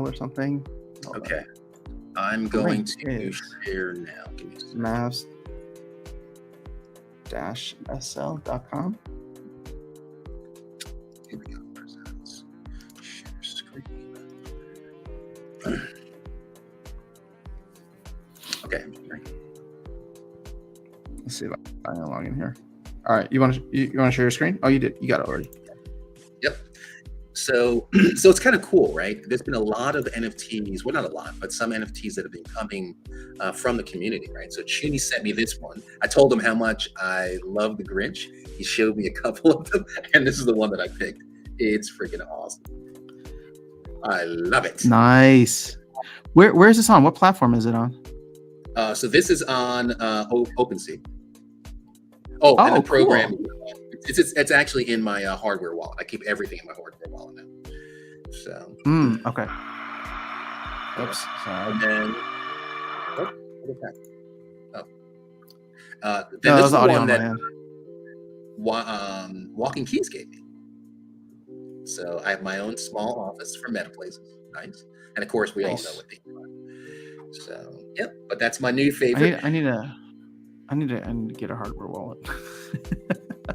or something. Hold okay. I'm going to share now. Give me a second. Mavs-sl.com. Here we go. Presents. Share screen. Okay. Let's see if I can log in here. All right. You want to share your screen? Oh, you did. You got it already. Yep. So it's kind of cool, right? There's been a lot of NFTs, well, not a lot, but some NFTs that have been coming from the community, right? So Chuny sent me this one. I told him how much I love the Grinch. He showed me a couple of them, and this is the one that I picked. It's freaking awesome. I love it. Nice. Where is this on? What platform is it on? So this is on OpenSea. Oh, and the program. Cool. It's actually in my hardware wallet. I keep everything in my hardware wallet now. So. Okay. Oops. Sorry. And then. What is that? Oh. Then no, this is the audio one on that Walking Keys gave me. So I have my own small office for meta places. Nice. And of course, we all know what they are. So yep. But that's my new favorite. I need to get a hardware wallet.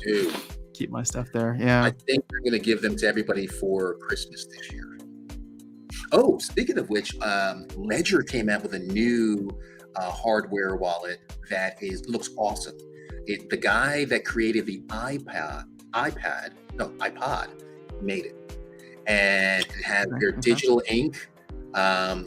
Dude, keep my stuff there. Yeah, I think they're going to give them to everybody for Christmas this year. Oh, speaking of which, Ledger came out with a new hardware wallet that looks awesome. The guy that created the iPod made it, and it has their digital ink.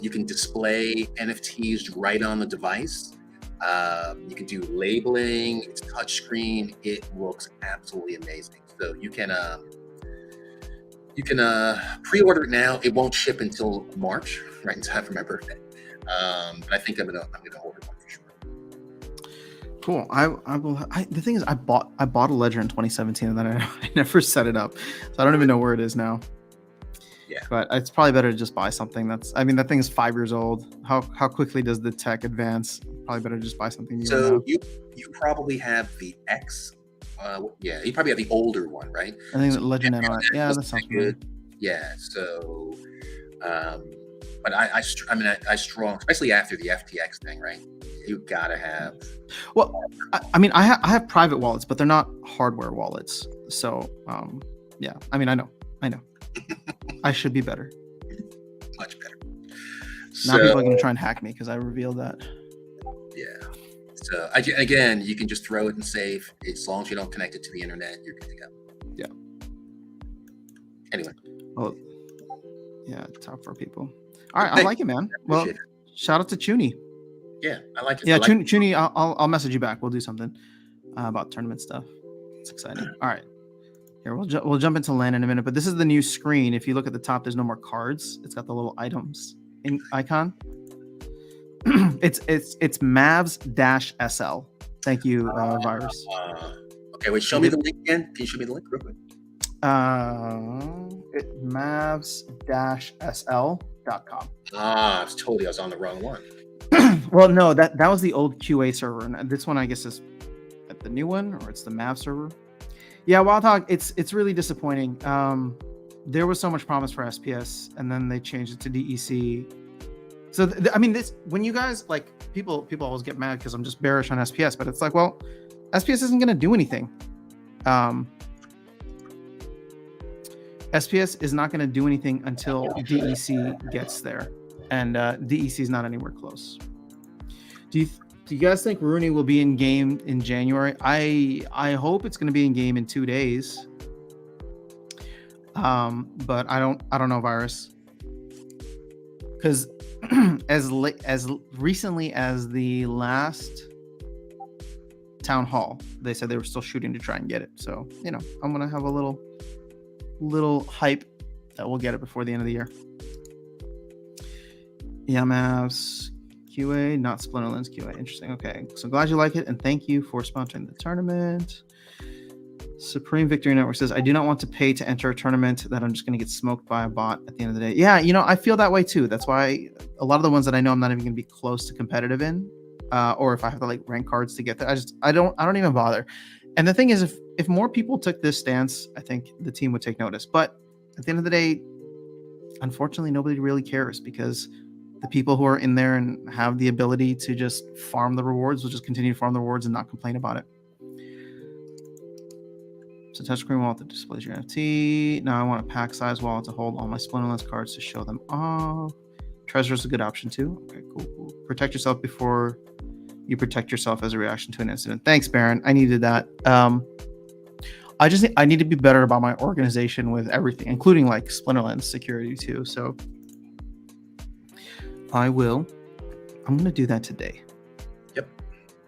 You can display NFTs right on the device. You can do labeling. It's touchscreen. It looks absolutely amazing. So you can pre-order it now. It won't ship until March, right in time for my birthday. But I think I'm gonna order one for sure. Cool. The thing is, I bought a Ledger in 2017, and then I never set it up, so I don't even know where it is now. Yeah, but it's probably better to just buy something that thing is 5 years old. How quickly does the tech advance? Probably better to just buy something new. So you probably have the X. You probably have the older one, right? I think the Legend NR. Yeah, that sounds good. Yeah. So, but I strong, especially after the FTX thing, right? You gotta have. Well, I have private wallets, but they're not hardware wallets. So, yeah. I know. I should be better. Much better. Now people are going to try and hack me because I revealed that. Yeah. So again, you can just throw it in safe. As long as you don't connect it to the internet, you're good to go. Yeah. Anyway. Well, yeah, top 4 people. All right, I like it, man. Well, shout out to Chuny. Yeah, I like it. Yeah, Chuny, I'll message you back. We'll do something about tournament stuff. It's exciting. All right. Here, we'll jump into LAN in a minute, but this is the new screen. If you look at the top, there's no more cards. It's got the little items icon. it's Mavs-SL. Thank you, Virus. Okay, wait. Show me the link again. Can you show me the link real quick? Mavs-SL.com. I was on the wrong one. Well, no, that was the old QA server, and this one I guess is the new one, or it's the Mav server. Yeah, Wild Hog, it's really disappointing. There was so much promise for SPS, and then they changed it to DEC. So I mean, this, when you guys, like, people always get mad because I'm just bearish on SPS, but it's like, well, SPS isn't going to do anything. SPS is not going to do anything until DEC gets there, and DEC is not anywhere close. Do you guys think Rooney will be in game in January? I hope it's going to be in game in 2 days. But I don't know, Virus, because as recently as the last town hall, they said they were still shooting to try and get it. So, you know, I'm gonna have a little hype that we'll get it before the end of the year. Yeah, Mavs QA, not Splinterlands QA. Interesting. Okay, so glad you like it, and thank you for sponsoring the tournament. Supreme Victory Network says, I do not want to pay to enter a tournament that I'm just going to get smoked by a bot at the end of the day. Yeah, you know, I feel that way too. That's why a lot of the ones that I know I'm not even going to be close to competitive in, or if I have to like rank cards to get there, I don't even bother. And the thing is, if more people took this stance, I think the team would take notice. But at the end of the day, unfortunately, nobody really cares, because the people who are in there and have the ability to just farm the rewards will just continue to farm the rewards and not complain about it. So touchscreen wallet that displays your NFT. Now I want a pack size wallet to hold all my Splinterlands cards to show them off. Treasure is a good option too. Okay, cool. Protect yourself before you protect yourself as a reaction to an incident. Thanks, Baron. I needed that. I need to be better about my organization with everything, including like Splinterlands security too. So I'm going to do that today. Yep.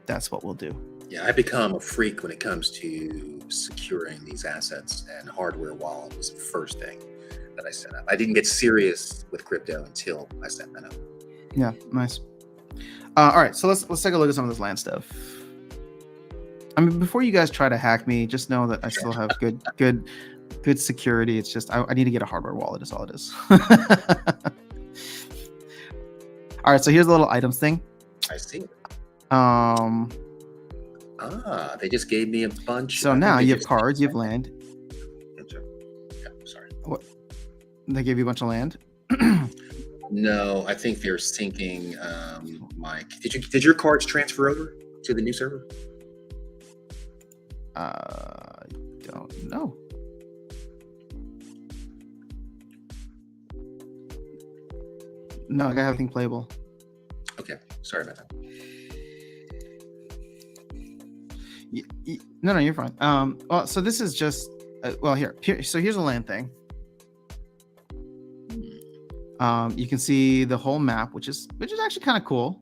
That's what we'll do. Yeah, I become a freak when it comes to securing these assets, and hardware wallet was the first thing that I set up. I didn't get serious with crypto until I set that up. Yeah, nice. All right, so let's take a look at some of this land stuff. I mean, before you guys try to hack me, just know that I still have good security. It's just I need to get a hardware wallet. Is all it is. All right, so here's a little items thing. I see. They just gave me a bunch. So now you have cards, you have land. Yeah, sorry. What? They gave you a bunch of land? No, I think they're syncing. Mike, did your cards transfer over to the new server? Don't know. No, I got everything playable. Okay, sorry about that. No, you're fine. Well, so this is just here. So here's a land thing. You can see the whole map, which is actually kind of cool,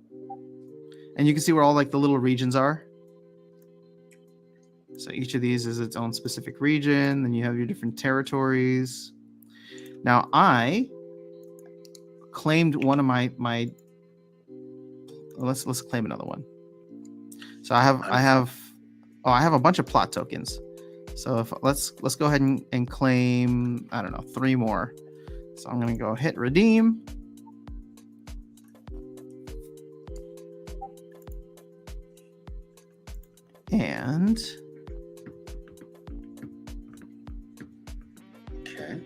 and you can see where all like the little regions are. So each of these is its own specific region. Then you have your different territories. Now I claimed one of my. Let's claim another one. So I have a bunch of plot tokens. So let's go ahead and claim, I don't know, 3 more. So I'm gonna go hit redeem. And okay.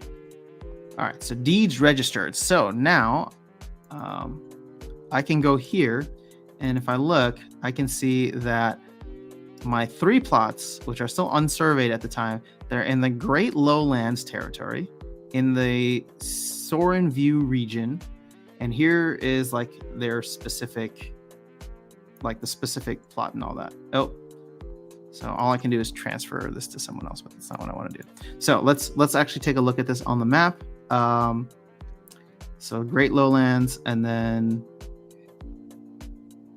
All right, so deeds registered. So now I can go here, and if I look, I can see that my 3 plots, which are still unsurveyed at the time, they're in the Great Lowlands territory, in the Soren View region, and here is like their specific, like the specific plot and all that. Oh, so all I can do is transfer this to someone else, but that's not what I want to do. So let's actually take a look at this on the map. So Great Lowlands, and then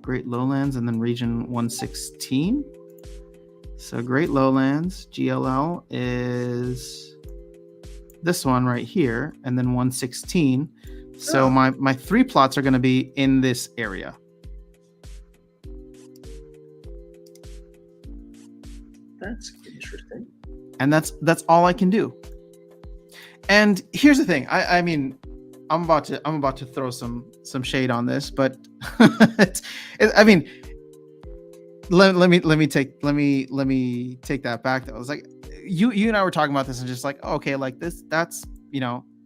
region 116. So Great Lowlands, GLL, is this one right here, and then 116. So my 3 plots are going to be in this area. That's interesting. And that's all I can do. And here's the thing. I mean, I'm about to throw some shade on this, but I mean, let me take that back though. It's like you and I were talking about this and just like, oh, okay, like that's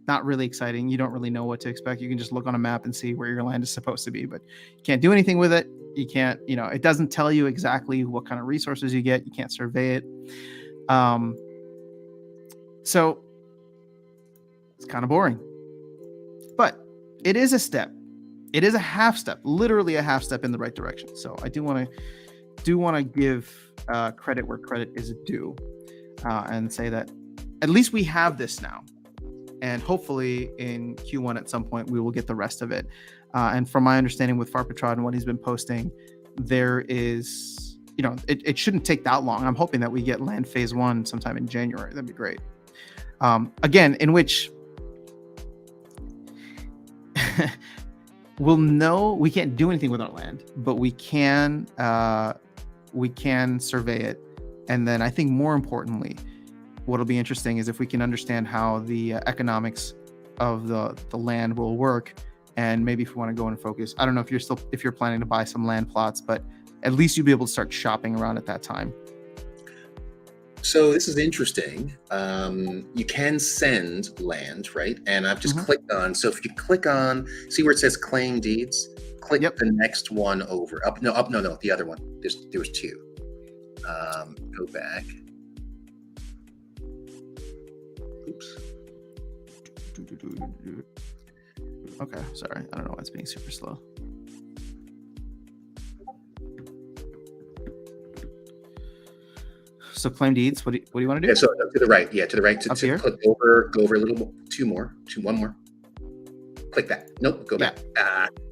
not really exciting. You don't really know what to expect. You can just look on a map and see where your land is supposed to be, but you can't do anything with it. You can't, it doesn't tell you exactly what kind of resources you get. You can't survey it. So it's kind of boring, but it is a step. It is a half step, literally a half step in the right direction. So I do want to give credit where credit is due, and say that at least we have this now. And hopefully in Q1 at some point, we will get the rest of it. And from my understanding with Farpetrod and what he's been posting, there is, it shouldn't take that long. I'm hoping that we get land phase 1 sometime in January. That'd be great. Again, in which we'll know we can't do anything with our land, but we can survey it. And then I think more importantly, what'll be interesting is if we can understand how the economics of the land will work, and maybe if we want to go and focus. I don't know if you're planning to buy some land plots, but at least you'll be able to start shopping around at that time. So this is interesting. You can send land, right? And I've just clicked on. So if you click on, see where it says claim deeds, click the next one over. No, the other one. There was 2. Go back. Oops. Okay, sorry. I don't know why it's being super slow. So claim deeds. What do you want to do? Yeah, so to the right. Yeah, to the right. To click over. Go over a little more. One more. Click that. Nope. Go back.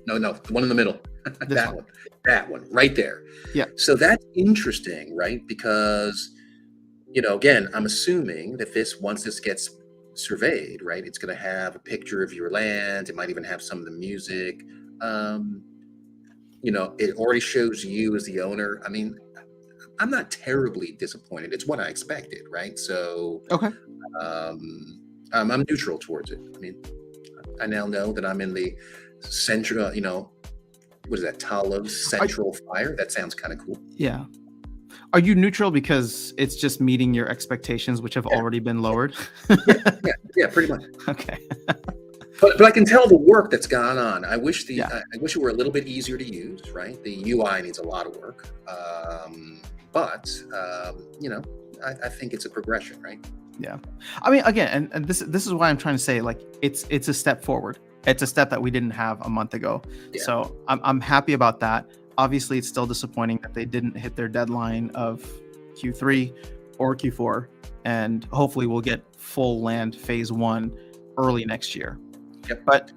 No. The one in the middle. That one. Right there. Yeah. So that's interesting, right? Because, again, I'm assuming that once this gets surveyed, right, it's going to have a picture of your land. It might even have some of the music. It already shows you as the owner. I mean, I'm not terribly disappointed. It's what I expected, right? So, okay. I'm neutral towards it. I mean, I now know that I'm in the central, what is that? Talos Central Fire. That sounds kind of cool. Yeah. Are you neutral because it's just meeting your expectations, which have already been lowered? yeah, pretty much. Okay. But I can tell the work that's gone on. I wish I wish it were a little bit easier to use, right? The UI needs a lot of work. But I think it's a progression, right? Yeah. I mean, again, and this is why I'm trying to say, like, it's a step forward. It's a step that we didn't have a month ago. Yeah. So I'm happy about that. Obviously, it's still disappointing that they didn't hit their deadline of Q3 or Q4, and hopefully we'll get full land phase 1 early next year. Yep. But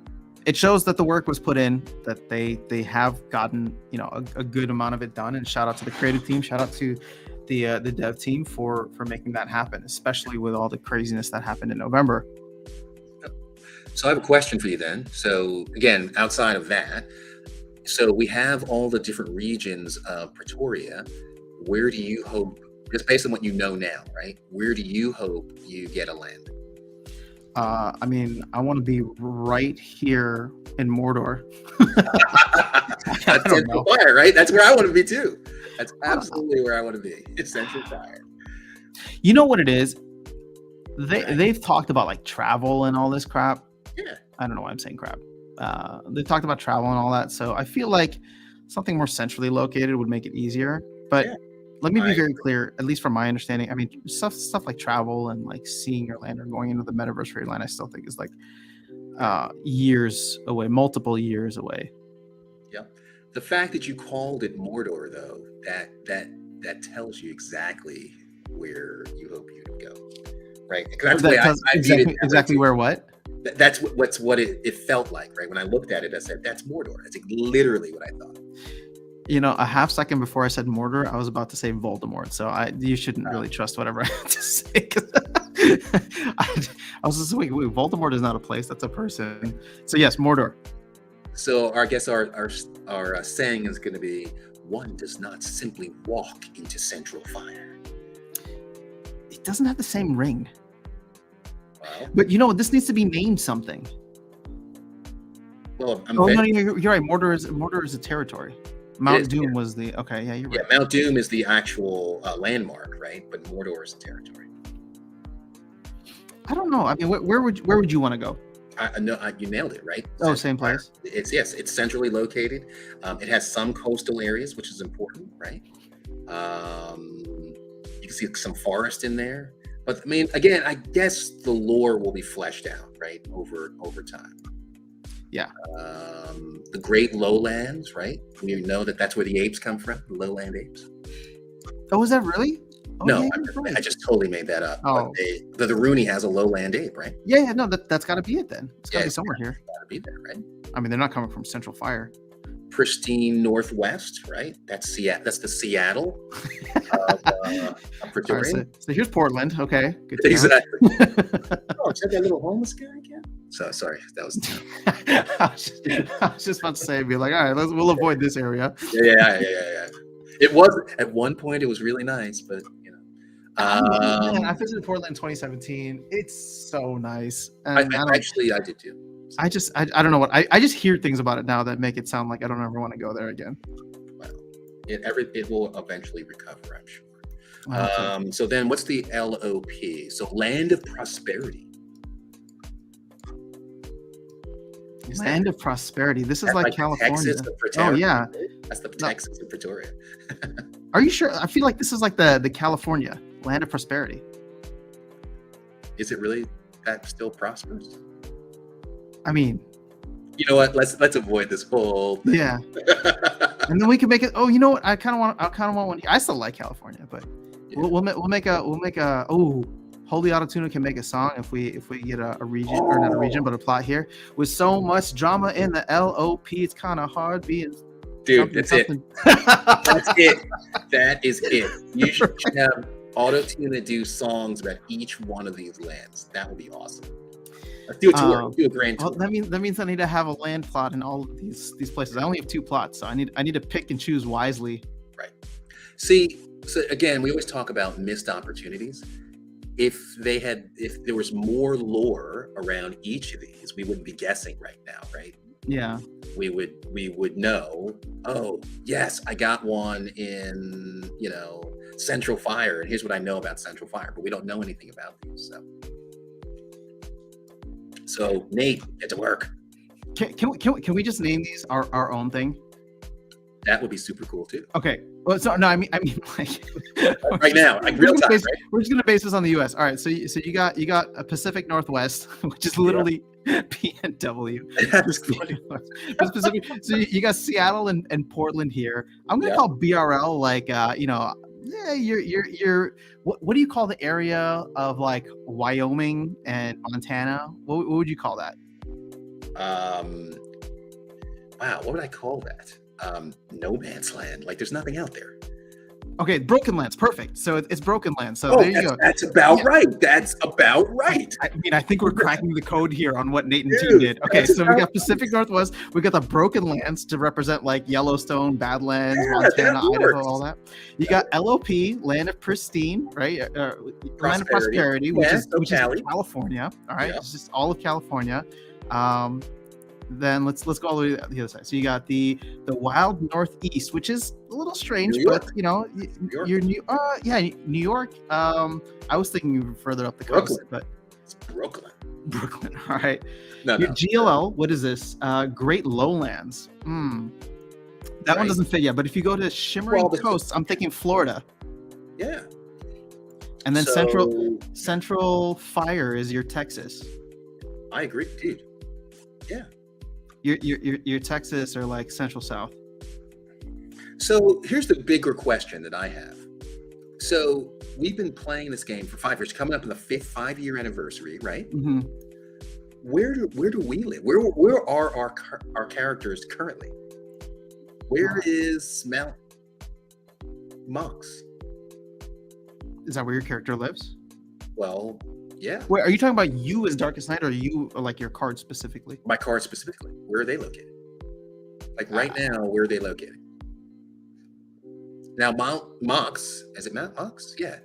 it shows that the work was put in, that they have gotten a good amount of it done. And shout out to the creative team, shout out to the dev team for making that happen, especially with all the craziness that happened in November. So I have a question for you then. So again, outside of that, so we have all the different regions of Pretoria. Where do you hope, just based on what you know now, right? Where do you hope you get a land? I mean, I want to be right here in Mordor. That's Central Fire, right? That's where I want to be too. That's absolutely where I want to be. It's Central Fire. You know what it is? They've talked about like travel and all this crap. Yeah. I don't know why I'm saying crap. They talked about travel and all that. So I feel like something more centrally located would make it easier. But let me be very clear, at least from my understanding. I mean, stuff like travel and like seeing your land or going into the metaverse for your land, I still think is like years away, multiple years away. Yeah. The fact that you called it Mordor, though, that tells you exactly where you hope you would go, right? That's exactly where what? That's what it felt like, right? When I looked at it, I said, "That's Mordor." That's literally what I thought. A half second before I said Mordor, I was about to say Voldemort. So you shouldn't really trust whatever I have to say. I was just wait, Voldemort is not a place; that's a person. So yes, Mordor. So I guess our saying is going to be: one does not simply walk into Central Fire. It doesn't have the same ring. Wow. But this needs to be named something. Well, no, you're right. Mordor is a territory. Mount Doom was the okay. Yeah, you're right. Yeah, Mount Doom is the actual landmark, right? But Mordor is the territory. I don't know. I mean, where would you want to go? You nailed it, right? Oh, same place. It's centrally located. It has some coastal areas, which is important, right? You can see some forest in there, but I mean, again, I guess the lore will be fleshed out, right, over time. Yeah. The Great Lowlands, right? You know that's where the apes come from, the lowland apes. Oh, is that really? Oh, No, yeah, I just totally made that up. Oh, but the Rooney has a lowland ape, right? Yeah, no, that's got to be it then. It's got to be somewhere here. Got to be there, right? I mean, they're not coming from Central Fire. Pristine Northwest, right? That's the Seattle of Pretoria. Right, so here's Portland. Okay, good. Exactly. Oh, is that little homeless guy again? So sorry, that was. I was just about to say, be like, all right, we'll avoid this area. Yeah. It was at one point. It was really nice, but you know. I visited Portland in 2017. It's so nice. And I did too. I don't know what I just hear things about it now that make it sound like I don't ever want to go there again. Well, it will eventually recover, I'm sure. So then what's the LOP? So Land of Prosperity. Land of Prosperity. This is like California. Texas of Pretoria. Oh yeah. That's the Texas of Pretoria. Are you sure? I feel like this is like the California Land of Prosperity. Is it really that still prosperous? I mean, you know what? Let's avoid this whole thing. Yeah. And then we can make it. Oh, you know what? I kind of want one. I still like California, but yeah. we'll make a. Oh, Holy Autotuna can make a song if we get a region or not a region, but a plot here with so much drama in the LOP. It's kind of hard being. Dude, that's it. That's it. That is it. You should have Autotuna do songs about each one of these lands. That would be awesome. Let's do a tour. Do a grand tour. Well, that means I need to have a land plot in all of these places. I only have 2 plots, so I need to pick and choose wisely. Right. See, so again, we always talk about missed opportunities. If there was more lore around each of these, we wouldn't be guessing right now, right? Yeah. We would know, oh yes, I got one in, Central Fire, and here's what I know about Central Fire, but we don't know anything about these. So Nate, get to work. Can we just name these our own thing? That would be super cool too. Okay. Well, so no, I mean like right now, like real time, right? We're just gonna base this on the U.S. All right. So you got a Pacific Northwest, which is literally PNW. Pacific. So you got Seattle and Portland here. I'm gonna call BRL like you're what do you call the area of like Wyoming and Montana? What would you call that? Wow, what would I call that? No man's land. Like there's nothing out there. Okay, Broken Lands, perfect. So it's Broken Lands. So there you go. That's about right. That's about right. I mean, I think we're cracking the code here on what Nate and team did. Okay, so we got Pacific Northwest. We got the Broken Lands to represent like Yellowstone, Badlands, Montana, Idaho, all that. You got LOP, Land of Pristine, right? Land of Prosperity, which is California. All right, it's just all of California. Then let's go all the way to the other side. So you got the wild Northeast, which is a little strange, but you're New York. I was thinking further up the coast, but it's Brooklyn. All right. No. GLL. What is this? Great Lowlands. That one doesn't fit yet. But if you go to Shimmering Coasts, I'm thinking Florida. Yeah. And then Central Fire is your Texas. I agree, dude. Yeah. Your Texas or like Central South. So here's the bigger question that I have. So we've been playing this game for 5 years, coming up on the 5th 5-year anniversary, right? Mm-hmm. Where do we live? Where are our characters currently? Where is Mount Mox? Is that where your character lives? Well, yeah. Wait, are you talking about you as Darkestnyte, or you like your card specifically? My card specifically. Where are they located? Like right now, where are they located? Now, Mount Mox, is it Mount Mox? Yeah.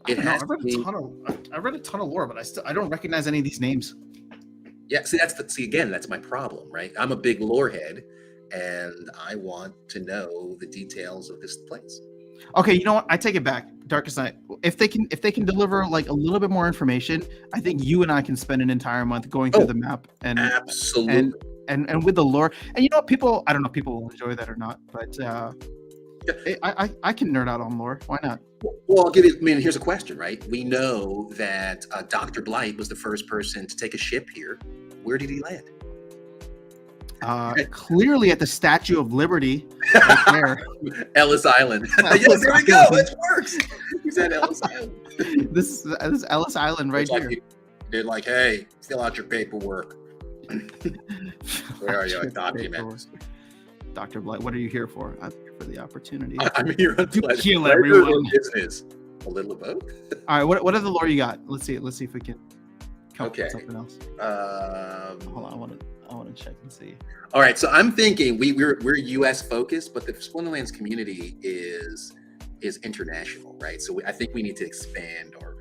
I read a ton of lore, but I don't recognize any of these names. Yeah, see, that's my problem, right? I'm a big lore head, and I want to know the details of this place. Okay, you know what? I take it back. Darkestnyte. If they can deliver like a little bit more information, I think you and I can spend an entire month going through the map and absolutely and with the lore. And you know what? People, I don't know if people will enjoy that or not, but I can nerd out on lore. Why not? Well, I'll give you. I mean, here's a question, right? We know that Dr. Blight was the first person to take a ship here. Where did he land? Clearly at the Statue of Liberty, right there. Ellis Island. Yes, there we go. It works. He's at Ellis Island. This is Ellis Island right here. They're like, hey, fill out your paperwork. Where are your documents? Dr. Blight, what are you here for? I'm here for the opportunity. I'm here to kill everyone. Business. A little of both. All right, what other lore you got? Let's see if we can come up with something else. Hold on, I want to check and see. All right, so I'm thinking we're U.S. focused, but the Splinterlands community is international, right? So I think we need to expand our view.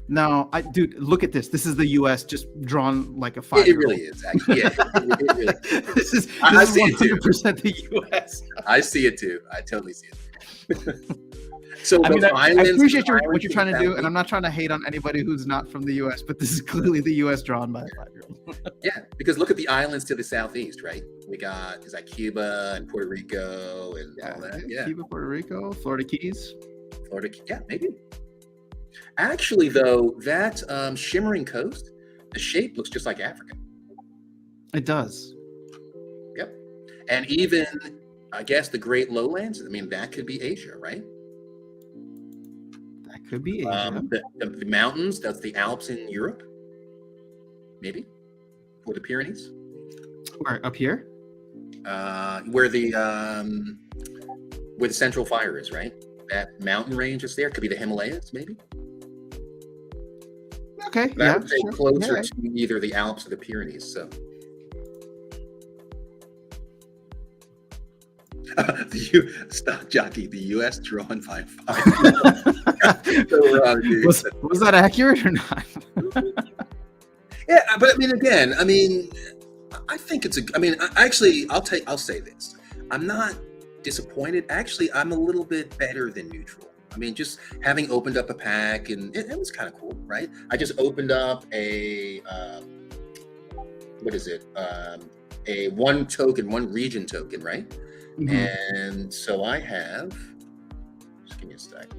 No, dude, look at this. This is the U.S. just drawn like a 5-year-old. It really is, actually. Yeah, it really is. This is I see 100% the U.S. I see it too. I totally see it. So I mean, I appreciate what you're trying to do, and I'm not trying to hate on anybody who's not from the U.S., but this is clearly the U.S. drawn by a 5-year-old. Yeah, because look at the islands to the southeast, right? We got Cuba and Puerto Rico and all that. Yeah, Cuba, Puerto Rico, Florida Keys. Yeah, maybe. Actually, though, that shimmering coast, the shape looks just like Africa. It does. Yep. And even, I guess, the Great Lowlands, I mean, that could be Asia, right? That could be Asia. The mountains, that's the Alps in Europe, maybe? Or the Pyrenees? Where, up here? Where the Central Fire is, right? That mountain range is there. Could be the Himalayas, maybe? Okay, but I would say closer to either the Alps or the Pyrenees. So, the stock jockey, the U.S. drawn by 5. So wrong, dude. Was that accurate or not? Yeah, but I mean, I think it's I'll say this. I'm not disappointed. Actually, I'm a little bit better than neutral. I mean, just having opened up a pack, and it was kind of cool, right? I just opened up a a one token, one region token, right? Mm-hmm. And so I have, just give me a sec.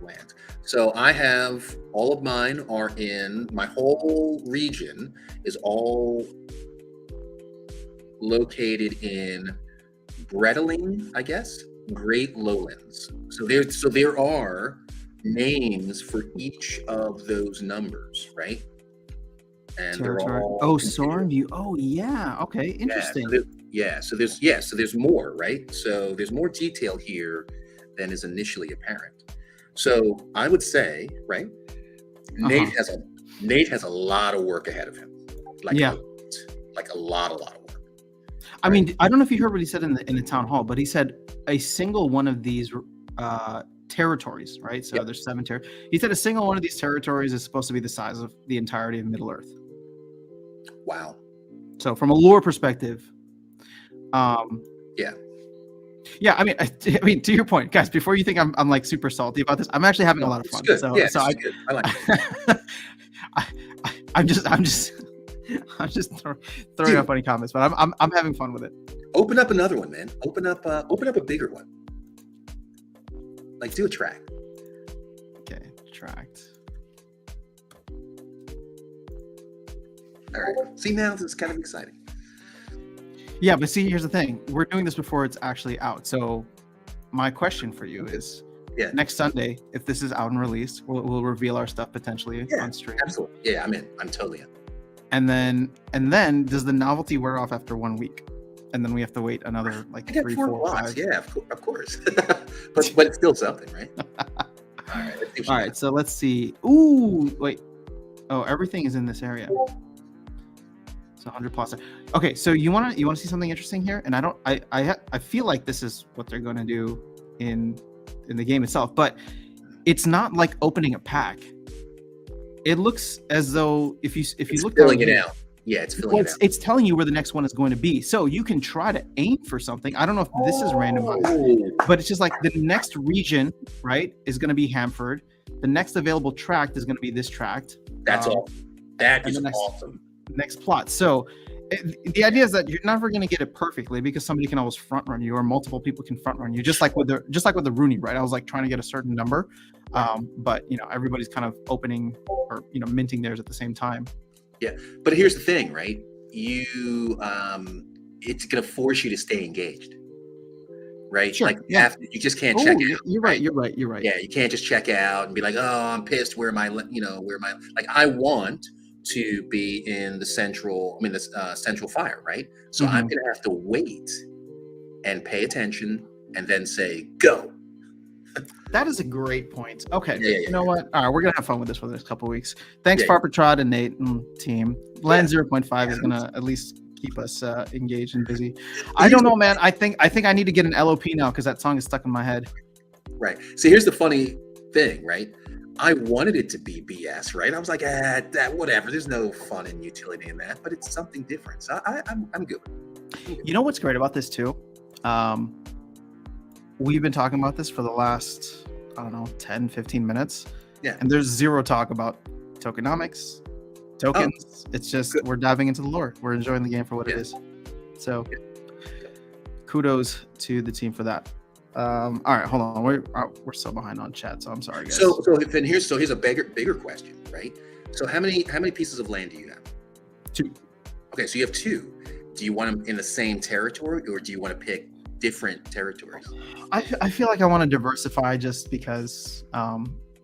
Land. So I have, all of mine are in, my whole region is all located in Brettling, I guess, Great Lowlands. So there are names for each of those numbers, right? And they're all Sornview. Oh yeah. Okay. Interesting. So there's more, right? So there's more detail here than is initially apparent. So I would say, right, Nate has a lot of work ahead of him. Like a lot of work. I mean, I don't know if you heard what he said in the town hall, but he said a single one of these territories, right? So there's 7 territories. He said a single one of these territories is supposed to be the size of the entirety of Middle Earth. Wow. So from a lore perspective, yeah. I mean, to your point, guys. Before you think I'm like super salty about this, I'm actually having a lot of fun. Good. So, yeah, so I like it. I'm just throwing up funny comments, but I'm having fun with it. Open up another one, man. Open up a bigger one. Like, do a track. Okay, tracked. All right. See, now this is kind of exciting. Yeah, but see, here's the thing. We're doing this before it's actually out. So my question for you is, next Sunday, if this is out and released, we'll reveal our stuff potentially on stream. Absolutely. Yeah, I'm in. I'm totally in. And then does the novelty wear off after 1 week? And then we have to wait another like 3, 4, 5. Yeah, of course. but it's still something, right? All right. So let's see. Ooh, wait. Oh, everything is in this area. So 100 plus. Okay, so you want to see something interesting here? And I feel like this is what they're going to do in the game itself, but it's not like opening a pack. It looks as though if you look filling it out. Yeah, it's filling it out. It's telling you where the next one is going to be. So you can try to aim for something. I don't know if this is randomized, but it's just like the next region, right, is going to be Hamford. The next available tract is going to be this tract. That's awesome. That is awesome. Next plot. So the idea is that you're never going to get it perfectly because somebody can always front run you, or multiple people can front run you. Just like with the Rooney, right? I was like trying to get a certain number, but everybody's kind of opening or minting theirs at the same time. Yeah, but here's the thing, right? You, it's going to force you to stay engaged, right? Sure. Like you just can't check out. You're right. Yeah, you can't just check out and be like, oh, I'm pissed. Where am I? Like I want to be in the central fire, right? So I'm going to have to wait and pay attention and then say go. That is a great point. Okay, you know what? All right, we're gonna have fun with this for the next couple of weeks. Thanks, Farper Trot and Nate and team. Land 0.5 is gonna at least keep us engaged and busy. I don't know, man. I think I need to get an LOP now because that song is stuck in my head. Right. So here's the funny thing, right? I wanted it to be BS, right? I was like, that whatever. There's no fun and utility in that, but it's something different. So I'm good. You know what's great about this too? We've been talking about this for the last, 10, 15 minutes. Yeah. And there's zero talk about tokenomics, tokens. It's just we're diving into the lore. We're enjoying the game for what it is. So kudos to the team for that. All right, hold on. We're so behind on chat, so I'm sorry, guys. So here's a bigger question, right? So how many pieces of land do you have? 2. Okay, so you have 2. Do you want them in the same territory, or do you want to pick different territories? I feel like I want to diversify just because I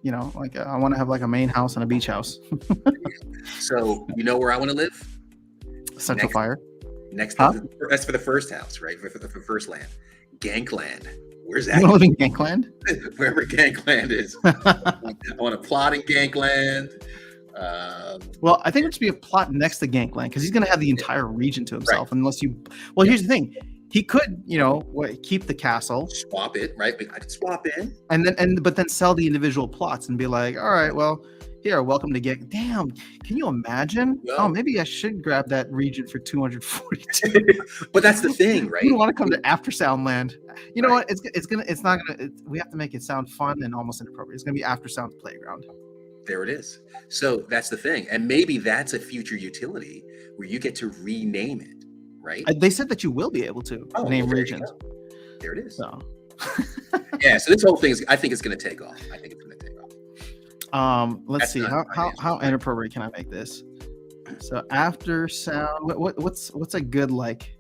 want to have like a main house and a beach house. So where I want to live? Central Fire. That's for the first house, right? For the first land. Gankland. Where's that? You want to live in Gankland? Wherever Gankland is. I want to plot in Gankland. Well, I think it should be a plot next to Gankland because he's going to have the entire region to himself. Right. Here's the thing. He could, keep the castle, swap it, right? I could swap in, but then sell the individual plots and be like, all right, well, here, welcome to get. Damn, can you imagine? No. Oh, maybe I should grab that region for 242. But that's the thing, right? You don't want to come to Aftersound Land. You know what? We have to make it sound fun and almost inappropriate. It's gonna be Aftersound Playground. There it is. So that's the thing, and maybe that's a future utility where you get to rename it. Right? They said that you will be able to name regions. There it is. So. Yeah. So this whole thing I think it's going to take off. Let's see how inappropriate can I make this? So after sound, what's a good like?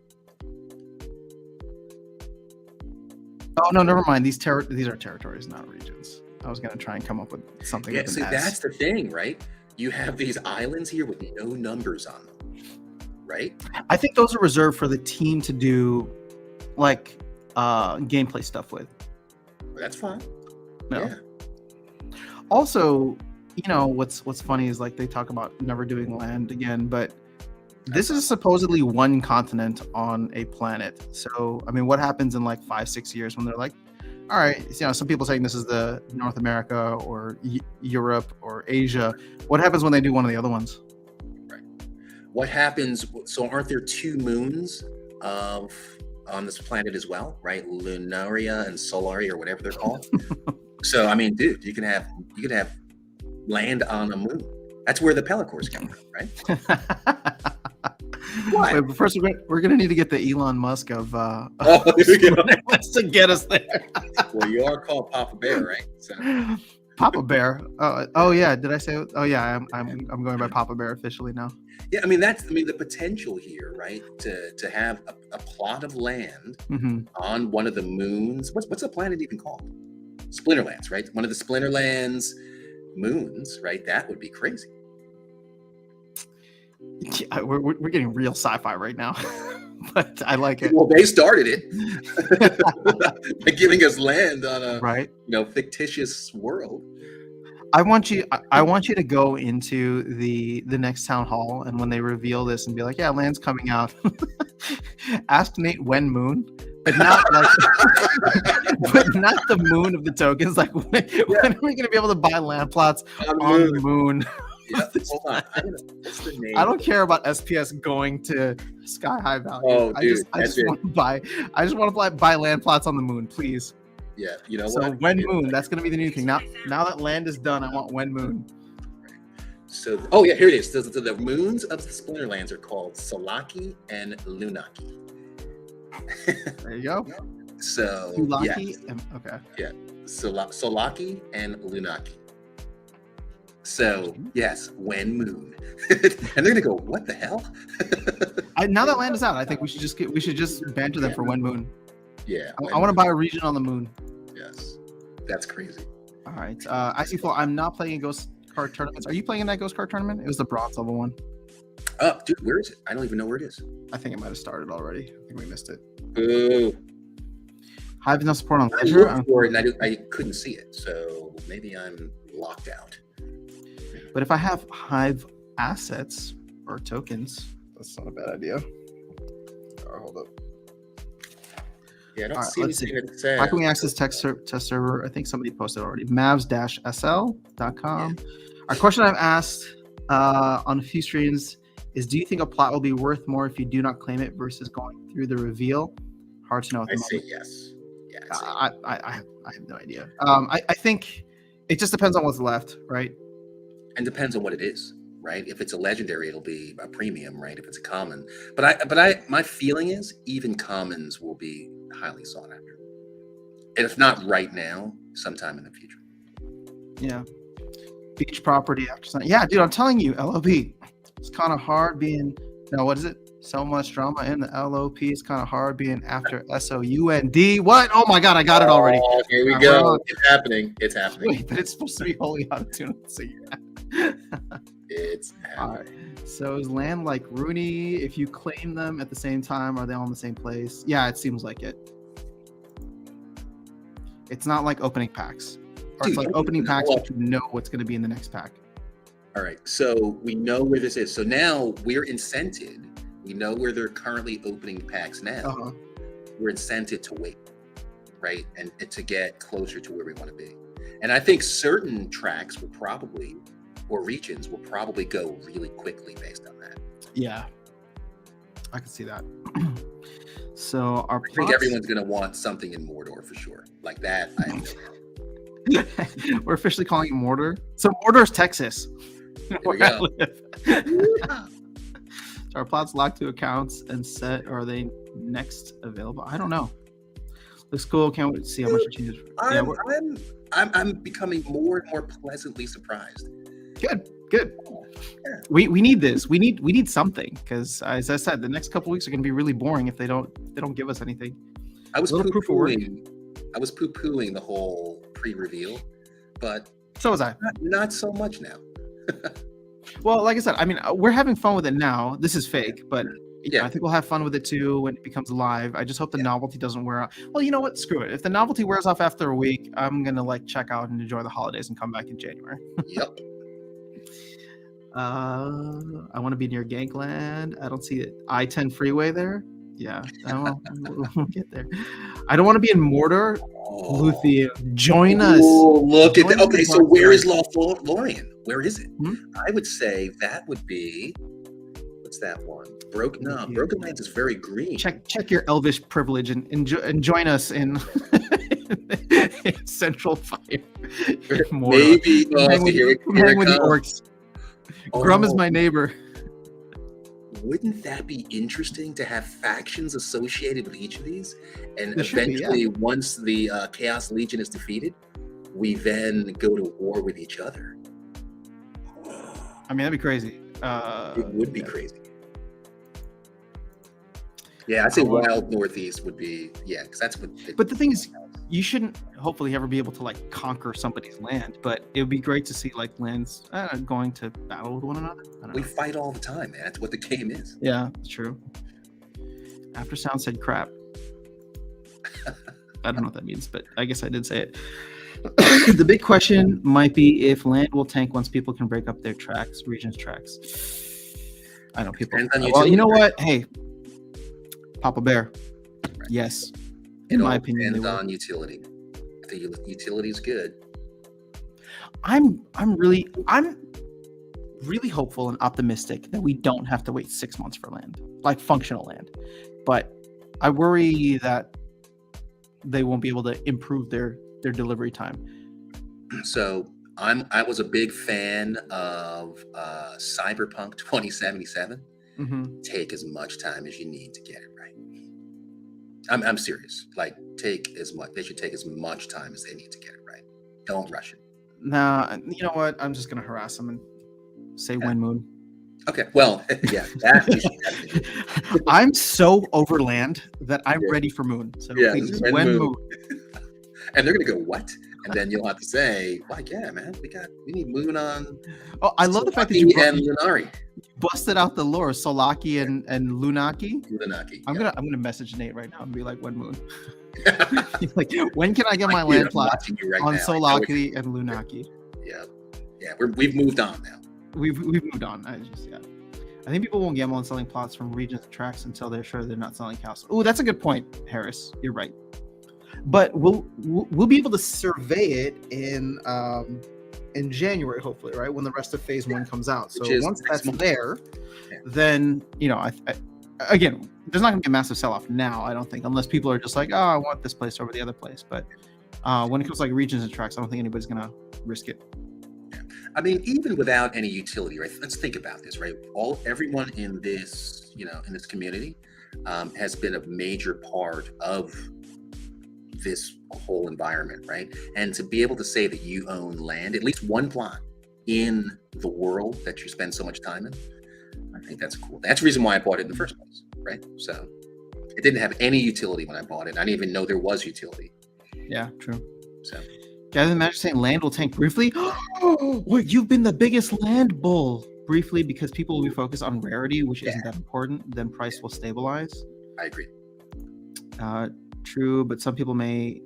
Oh no, never mind. These are territories, not regions. I was going to try and come up with something. Yeah. See, that's the thing, right? You have these islands here with no numbers on them. Right? I think those are reserved for the team to do like gameplay stuff with. That's fine. No. Yeah. Also, what's funny is like they talk about never doing land again, but this is supposedly one continent on a planet. So, I mean, what happens in like 5-6 years when they're like, all right, some people saying this is the North America or Europe or Asia. What happens when they do one of the other ones? What happens? So aren't there 2 moons on this planet as well, right? Lunaria and Solaria, or whatever they're called. So I mean, dude, you can have land on a moon. That's where the Pellicors come from, right? What? Wait, but first we're gonna need to get the Elon Musk of to get us there. Well, you are called Papa Bear, right? So. Papa Bear. Oh yeah. Did I say? Oh yeah. I'm going by Papa Bear officially now. Yeah, I mean the potential here, right? To have a plot of land on one of the moons. What's the planet even called? Splinterlands, right? One of the Splinterlands moons, right? That would be crazy. Yeah, we're getting real sci-fi right now, but I like it. Well, they started it by giving us land on a fictitious world. I want you to go into the next town hall, and when they reveal this and be like, yeah, land's coming out. Ask Nate when moon, but not like, but not the moon of the tokens. Like when are we gonna be able to buy land plots on the moon? Yep. Hold on. What's the name? I don't care about SPS going to sky high value. Oh, dude, I just want to buy. I just want to buy land plots on the moon, please. Yeah, you know so what? So When Moon, that's going to be the new thing. Now that land is done, I want When Moon. So, oh yeah, here it is. The moons of the Splinterlands are called Solaki and Lunaki. There you go. So, Sulaki? Yeah. Okay. Yeah, Solaki and Lunaki. So, yes, When Moon. And they're going to go, what the hell? Now that land is out, I think we should just banter them for When Moon. Yeah. I want to buy a region on the moon. Yes. That's crazy. All right. I see Flo, I'm not playing in Ghost Card tournaments. Are you playing in that Ghost Card tournament? It was the bronze level one. Oh, dude, where is it? I don't even know where it is. I think it might have started already. I think we missed it. Boo. Hive no support on Ledger. I couldn't see it, so maybe I'm locked out. But if I have Hive assets or tokens, that's not a bad idea. Hold up. Yeah, I don't see anything that says. How can we access test server? I think somebody posted already. Mavs-sl.com. Yeah. Our question I've asked on a few streams is, do you think a plot will be worth more if you do not claim it versus going through the reveal? Hard to know. I say yes. Yeah, I have no idea. I think it just depends on what's left, right? And depends on what it is, right? If it's a legendary, it'll be a premium, right? If it's a common, but my feeling is even commons will be highly sought after, and if not right now, sometime in the future. Yeah. Beach property after. Yeah, dude, I'm telling you, LOP. It's kind of hard being. No, what is it? So much drama in the LOP. It's kind of hard being after SOUND. What? Oh my God, I got it already. Oh, here we go. It's happening. It's happening. Wait, but it's supposed to be wholly out of tune. So yeah. It's happening. All right. So is land like Rooney? If you claim them at the same time, are they all in the same place? Yeah, it seems like it. It's not like opening packs. Or dude, it's like opening packs, but you know what's going to be in the next pack. All right. So we know where this is. So now we're incented. We know where they're currently opening packs now. Uh-huh. We're incented to wait, right? And to get closer to where we want to be. And I think certain tracks will probably, or regions will probably go really quickly based on that. Yeah. I can see that. So I think everyone's going to want something in Mordor for sure. Like that. We're officially calling it Mordor. So Mordor's Texas. There we go. So our plots locked to accounts and set, or are they next available? I don't know. Looks cool. Can't wait to see how much it changes. I'm becoming more and more pleasantly surprised. Good. Yeah. We need this. We need something, because as I said, the next couple weeks are going to be really boring if they don't give us anything. I was poo-pooing the whole pre-reveal, but so was I. Not so much now. Well, like I said, I mean, we're having fun with it now. This is fake, but yeah, I think we'll have fun with it too when it becomes live. I just hope the novelty doesn't wear out. Well, you know what? Screw it. If the novelty wears off after a week, I'm gonna check out and enjoy the holidays and come back in January. Yep. I want to be near Gangland. I don't see it. I-10 freeway there. Yeah, we'll get there. I don't want to be in Mordor. Luthien, join us. Look at that. Okay, so where is Lothlorien? Where is it? I would say that would be, what's that one? Broken Lands is very green. Check your elvish privilege and join us in Central Fire. Maybe hang with the orcs. Grum is my neighbor. Wouldn't that be interesting to have factions associated with each of these? And eventually, once the Chaos Legion is defeated, we then go to war with each other. I mean, that'd be crazy. It would be crazy. Yeah, I'd say Wild Northeast would be, because that's what... But the thing is, you shouldn't hopefully ever be able to conquer somebody's land, but it would be great to see lands going to battle with one another. We fight all the time, man. That's what the game is. Yeah, it's true. After Sound said crap. I don't know what that means, but I guess I did say it. The big question might be if land will tank once people can break up their regions tracks. I know people. Well, you know what? Hey, Papa Bear. Right. Yes. In my opinion, depends on utility. If the utility is good, I'm really hopeful and optimistic that we don't have to wait 6 months for land, like functional land. But I worry that they won't be able to improve their delivery time. So I was a big fan of Cyberpunk 2077. Take as much time as you need to get it right. I'm serious. Like, they should take as much time as they need to get it right. Don't rush it. Nah, you know what? I'm just gonna harass them and say When Moon. Okay, well, yeah, that we should definitely do. I'm so over land that I'm ready for Moon. So please, When Moon. And they're gonna go, what? And then you'll have to say, like, yeah, man, we need Moon on. Oh, I love the fact that you busted out the lore, Solaki and Lunaki. I'm gonna message Nate right now and be like, When Moon. Like, when can I get my land plot on Solaki and Lunaki? Yeah, we've moved on now. We've moved on. I think people won't gamble on selling plots from regions and tracks until they're sure they're not selling cows. Oh, that's a good point, Harris. You're right. But we'll be able to survey it in January, hopefully, right, when the rest of Phase 1 comes out. So once that's there, then again, there's not going to be a massive sell-off now, I don't think, unless people are just like, oh, I want this place over the other place. But when it comes to like regions and tracks, I don't think anybody's going to risk it. I mean, even without any utility, right? Let's think about this, right? Everyone in this, in this community, has been a major part of this whole environment, right? And to be able to say that you own land, at least one plot in the world that you spend so much time in, I think that's cool. That's the reason why I bought it in the first place, right? So it didn't have any utility when I bought it. I didn't even know there was utility. Yeah, true. So. Guys, imagine saying land will tank briefly. Wait, you've been the biggest land bull. Briefly, because people will be focused on rarity, which isn't that important, then price will stabilize. I agree. True, but some people may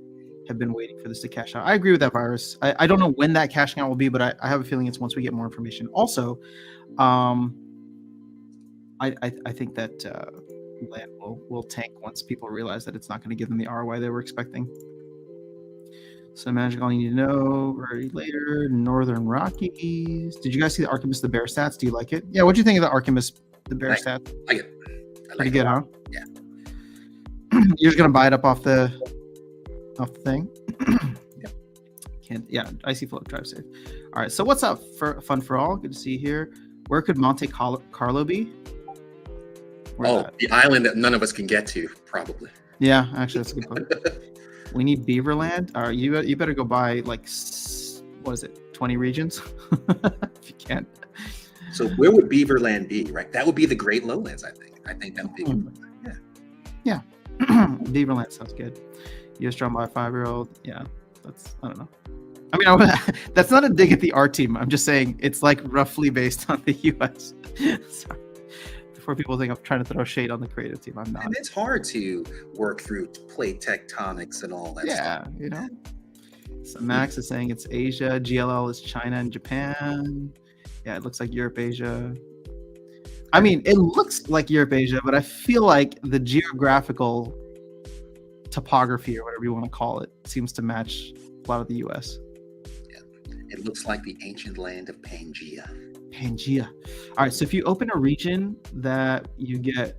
have been waiting for this to cash out. I agree with that, Virus. I don't know when that cashing out will be, but I have a feeling it's once we get more information. Also, I think that land will tank once people realize that it's not going to give them the ROI they were expecting. So Magic, all you need to know, already later, Northern Rockies. Did you guys see the Archimist the Bear stats? Do you like it? Yeah, what'd you think of the Archimist the Bear stats? I like it. Pretty good, huh? Yeah. You're just gonna buy it up off the thing? Yeah, Icy Float, drive safe. All right, so what's up, Fun for All? Good to see you here. Where could Monte Carlo be? The island that none of us can get to, probably. Yeah, actually, that's a good point. We need Beaverland. All right, you better go buy, like, what is it, 20 regions? If you can't. So where would Beaverland be, right? That would be the Great Lowlands, I think. I think that would be good. Yeah. Beaverland sounds good. US drawn by a 5-year-old. Yeah, I don't know. I mean, that's not a dig at the art team. I'm just saying it's like roughly based on the US. Sorry. Before people think I'm trying to throw shade on the creative team, I'm not. And it's hard to work through plate tectonics and all that stuff. Yeah, So Max is saying it's Asia. GLL is China and Japan. Yeah, it looks like Europe, Asia. I mean, it looks like Europe, Asia, but I feel like the geographical topography, or whatever you want to call it, seems to match a lot of the US. Yeah, it looks like the ancient land of Pangea. All right, so if you open a region that you get,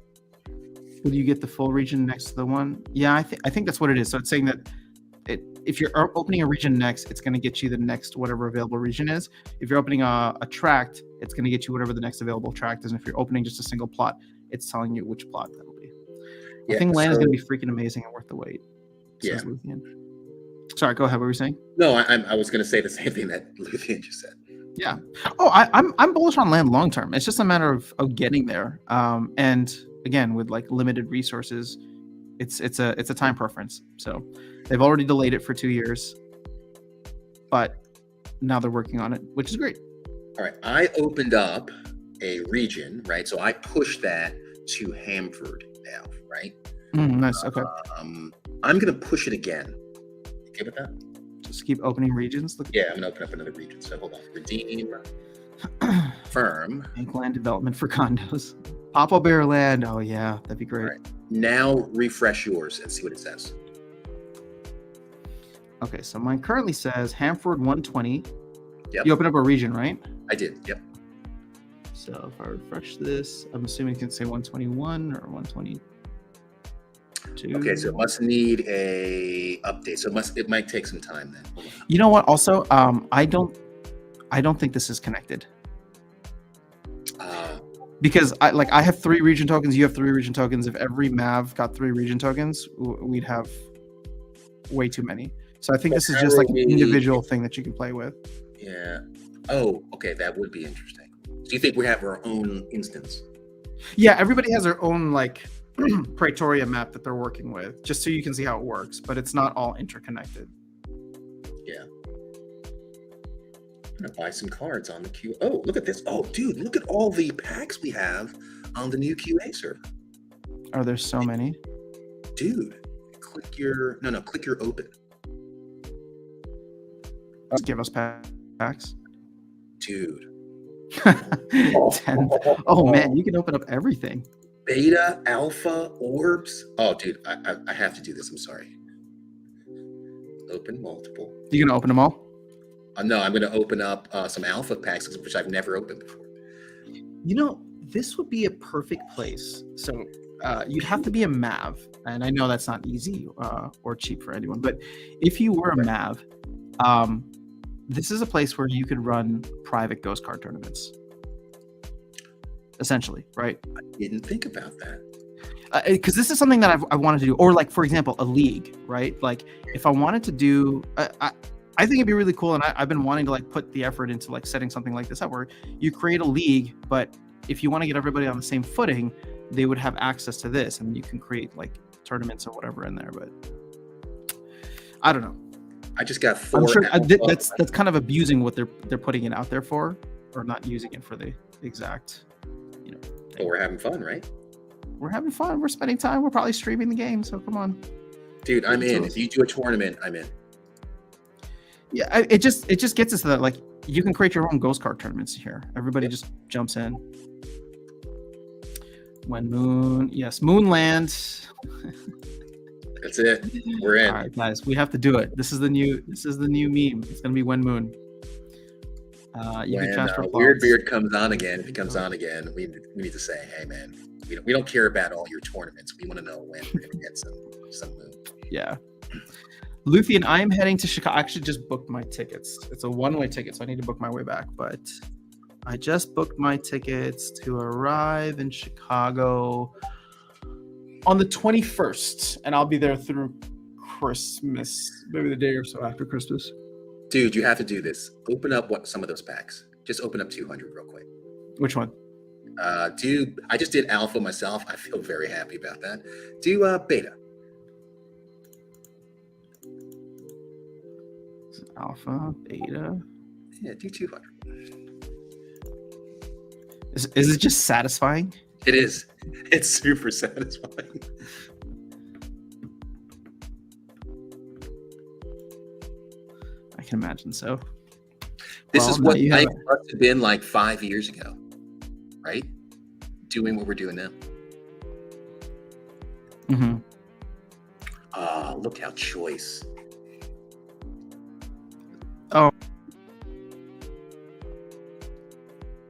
would you get the full region next to the one? Yeah, I think that's what it is. So it's saying that if you're opening a region next, it's going to get you the next whatever available region is. If you're opening a tract, it's going to get you whatever the next available tract is. And if you're opening just a single plot, it's telling you which plot that'll be. I think land is going to be freaking amazing and worth the wait. Yeah. Sorry, go ahead. What were you saying? No, I was going to say the same thing that Luthien just said. Yeah. Oh, I'm bullish on land long term. It's just a matter of getting there. And again, with like limited resources, it's a time preference. So they've already delayed it for 2 years, but now they're working on it, which is great. All right. I opened up a region, right? So I pushed that to Hamford now, right? Nice. Okay. I'm going to push it again. You okay with that? Just keep opening regions. Yeah, I'm going to open up another region. So hold on. Redeem. Firm. Bank land development for condos. Papa Bear land. Oh, yeah. That'd be great. All right. Now refresh yours and see what it says. Okay, so mine currently says Hamford 120. Yep. You open up a region, right? I did. Yep. So if I refresh this, I'm assuming it can say 121 or 122. Okay, so it must need a update. So it might take some time then. You know what? Also, I don't think this is connected. Because I have 3 region tokens, you have 3 region tokens. If every Mav got 3 region tokens, we'd have way too many. So I think this is just like an individual thing that you can play with. Yeah. Oh, okay, that would be interesting. So you think we have our own instance? Yeah, everybody has their own like Praetoria map that they're working with, just so you can see how it works, but it's not all interconnected. Yeah. I'm gonna buy some cards on the Q. Oh, look at this. Oh, dude, look at all the packs we have on the new QA server. Are there so many? Dude, click your open. Give us packs. Dude. 10. Oh man, you can open up everything. Beta, alpha, orbs. Oh, dude, I have to do this. I'm sorry. Open multiple. You gonna open them all? No, I'm gonna open up some alpha packs, which I've never opened before. You know, this would be a perfect place. So you'd have to be a Mav, and I know that's not easy or cheap for anyone, but if you were a Mav, this is a place where you could run private ghost card tournaments. Essentially, right? I didn't think about that. Because this is something that I wanted to do. Or like, for example, a league, right? Like if I wanted to do, I think it'd be really cool. And I've been wanting to like put the effort into like setting something like this up where you create a league, but if you want to get everybody on the same footing, they would have access to this and you can create like tournaments or whatever in there. But I don't know. I just got 4. I'm sure that's kind of abusing what they're putting it out there for, or not using it for the exact, thing. But we're having fun, right? We're having fun. We're spending time. We're probably streaming the game. So come on, dude. I'm in. If you do a tournament, I'm in. Yeah, it just gets us to that. Like you can create your own ghost card tournaments here. Everybody just jumps in. When Moon, yes, Moonland. That's it. We're in. All right, guys, we have to do it. This is the new meme. It's gonna be when Moon. You can transfer Weird Beard comes on again. If he comes on again, we need to say, hey man, we don't care about all your tournaments. We want to know when we're gonna get some Moon. Yeah. Luthien, I am heading to Chicago. I actually just booked my tickets. It's a one-way ticket, so I need to book my way back. But I just booked my tickets to arrive in Chicago on the 21st, and I'll be there through Christmas, maybe the day or so after Christmas. Dude, you have to do this. Open up some of those packs. Just open up 200 real quick. Which one? Dude, I just did alpha myself. I feel very happy about that. Do beta. Alpha, beta. Yeah, do 200. Is it just satisfying? It is. It's super satisfying. I can imagine so. This is what life must have been like 5 years ago, right? Doing what we're doing now. Mm-hmm. Look how choice. Oh.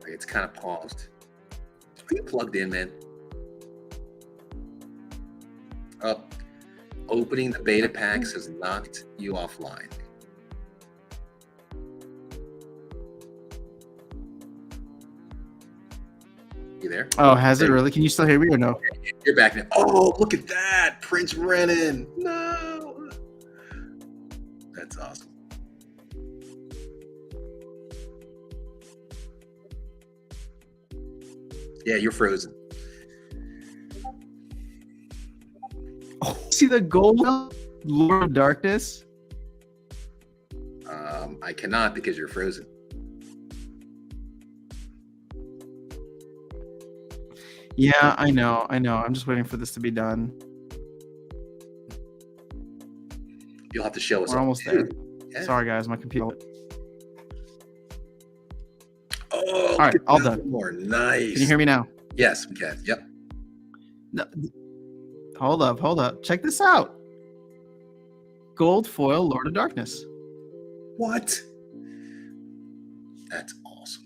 It's kind of paused. Are you plugged in, man? Opening the beta packs has knocked you offline. You there? Oh, has it really? Can you still hear me or no? You're back now. Oh, look at that. Prince Renan. No. That's awesome. Yeah, you're frozen. Oh, see the gold Lord of Darkness? I cannot because you're frozen. Yeah, I know. I'm just waiting for this to be done. You'll have to show us. We're almost there. Yeah. Sorry, guys, my computer. Oh, all right, all done. More nice. Can you hear me now? Yes, we can. Yep. No, hold up. Check this out. Gold foil Lord of Darkness. What? That's awesome.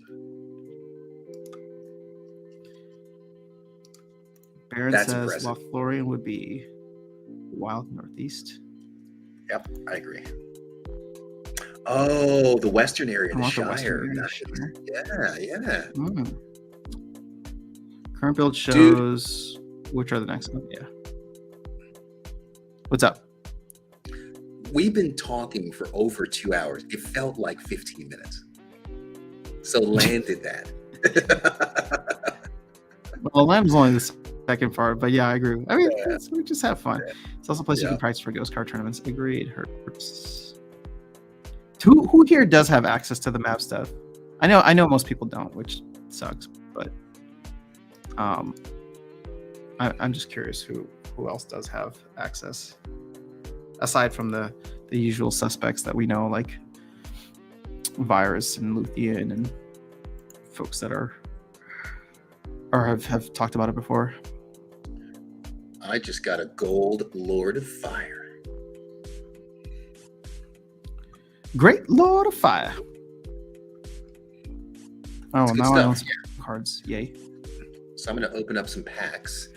Aaron That's says impressive. Lothlorien would be wild northeast. Yep, I agree. Oh, the western area, I the want the Shire. western area. Nice. Shire. Yeah. Current build shows which are the next one. Yeah. What's up? We've been talking for over 2 hours. It felt like 15 minutes. So landed that. Well, land was only the second part, but yeah, I agree. I mean, we just have fun. It's also a place you can practice for ghost card tournaments. Agreed. Hurts. Who here does have access to the map stuff? I know most people don't, which sucks. But I'm just curious who else does have access aside from the usual suspects that we know, like Virus and Luthien and folks that are or have talked about it before. I just got a gold Lord of Fire. Great Lord of Fire. Oh, That's now good I own stuff. some cards. Yay. So I'm going to open up some packs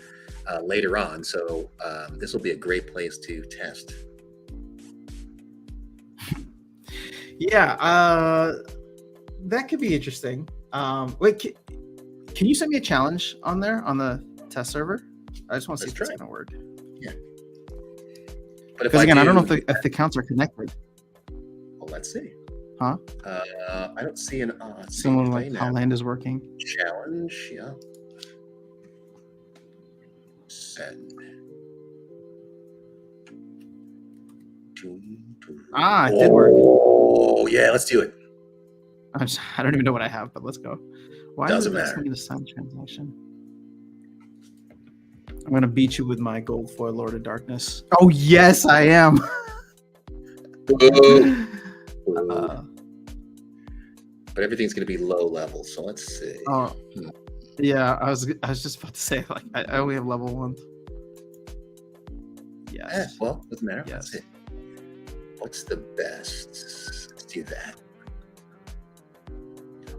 later on. So this will be a great place to test. Yeah, that could be interesting. Wait, can you send me a challenge on there on the test server? I just want to see if it's going to work. Yeah. But Because again, I don't know if the accounts are connected. Well, let's see. Huh? I don't see an Someone like how land is working. Challenge, yeah. Send. It did work. Oh, yeah, let's do it. I don't even know what I have, but let's go. Why Doesn't is it matter. asking me to sign transaction? I'm going to beat you with my gold foil Lord of Darkness. Oh, yes, I am. But everything's going to be low level, so let's see. Oh, yeah, I was just about to say, like, I only have level 1. Yes. Well, doesn't matter. Yes. That's it. What's the best? Let's do that.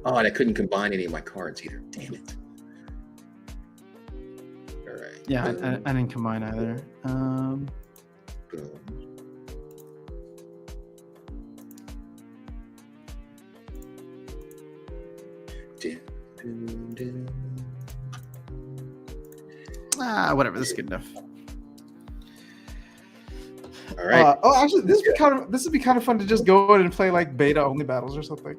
Oh, and I couldn't combine any of my cards either. Damn it. All right. Yeah, I didn't combine either. Boom. Whatever. This is good enough. All right. Actually, this would be kind of fun to just go in and play like beta only battles or something.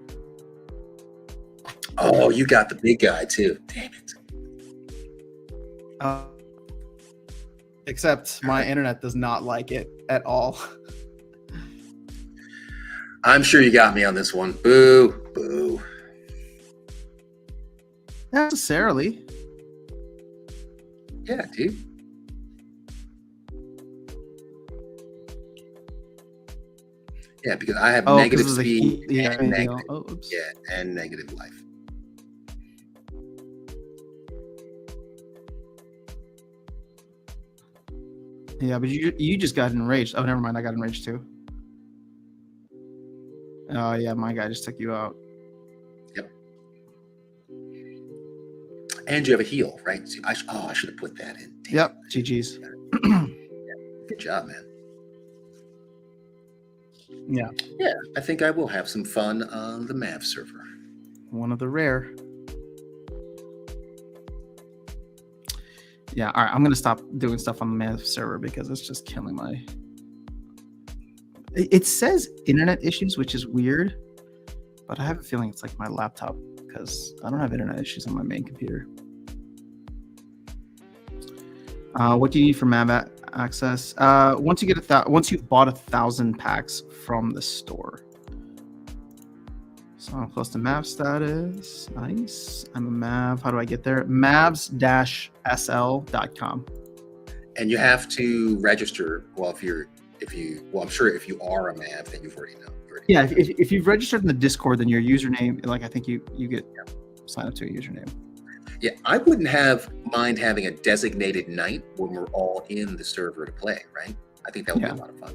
Oh, you got the big guy too. Damn it. Except my internet does not like it at all. I'm sure you got me on this one. Boo, boo. Not necessarily. Yeah, dude. Yeah, because I have negative speed and negative, and negative life. Yeah, but you just got enraged. Oh, never mind. I got enraged too. Oh, yeah. My guy just took you out. Yep. And you have a heal, right? So I should have put that in. Damn. Yep. GG's. Good job, man. Yeah. Yeah, I think I will have some fun on the Mav server. One of the rare. Yeah, all right. I'm gonna stop doing stuff on the Mav server because it's just killing my. It says internet issues, which is weird, but I have a feeling it's like my laptop because I don't have internet issues on my main computer. What do you need for Mav access? Once you get once you've bought 1,000 packs from the store. So I'm close to Mav status. Nice. I'm a Mav. How do I get there? Mavs-sl.com. And you have to register. Well, I'm sure if you are a Mav, then you've already known. Yeah, if you've registered in the Discord, then your username, like I think you get sign up to a username. Yeah, I wouldn't mind having a designated night when we're all in the server to play, right? I think that would be a lot of fun.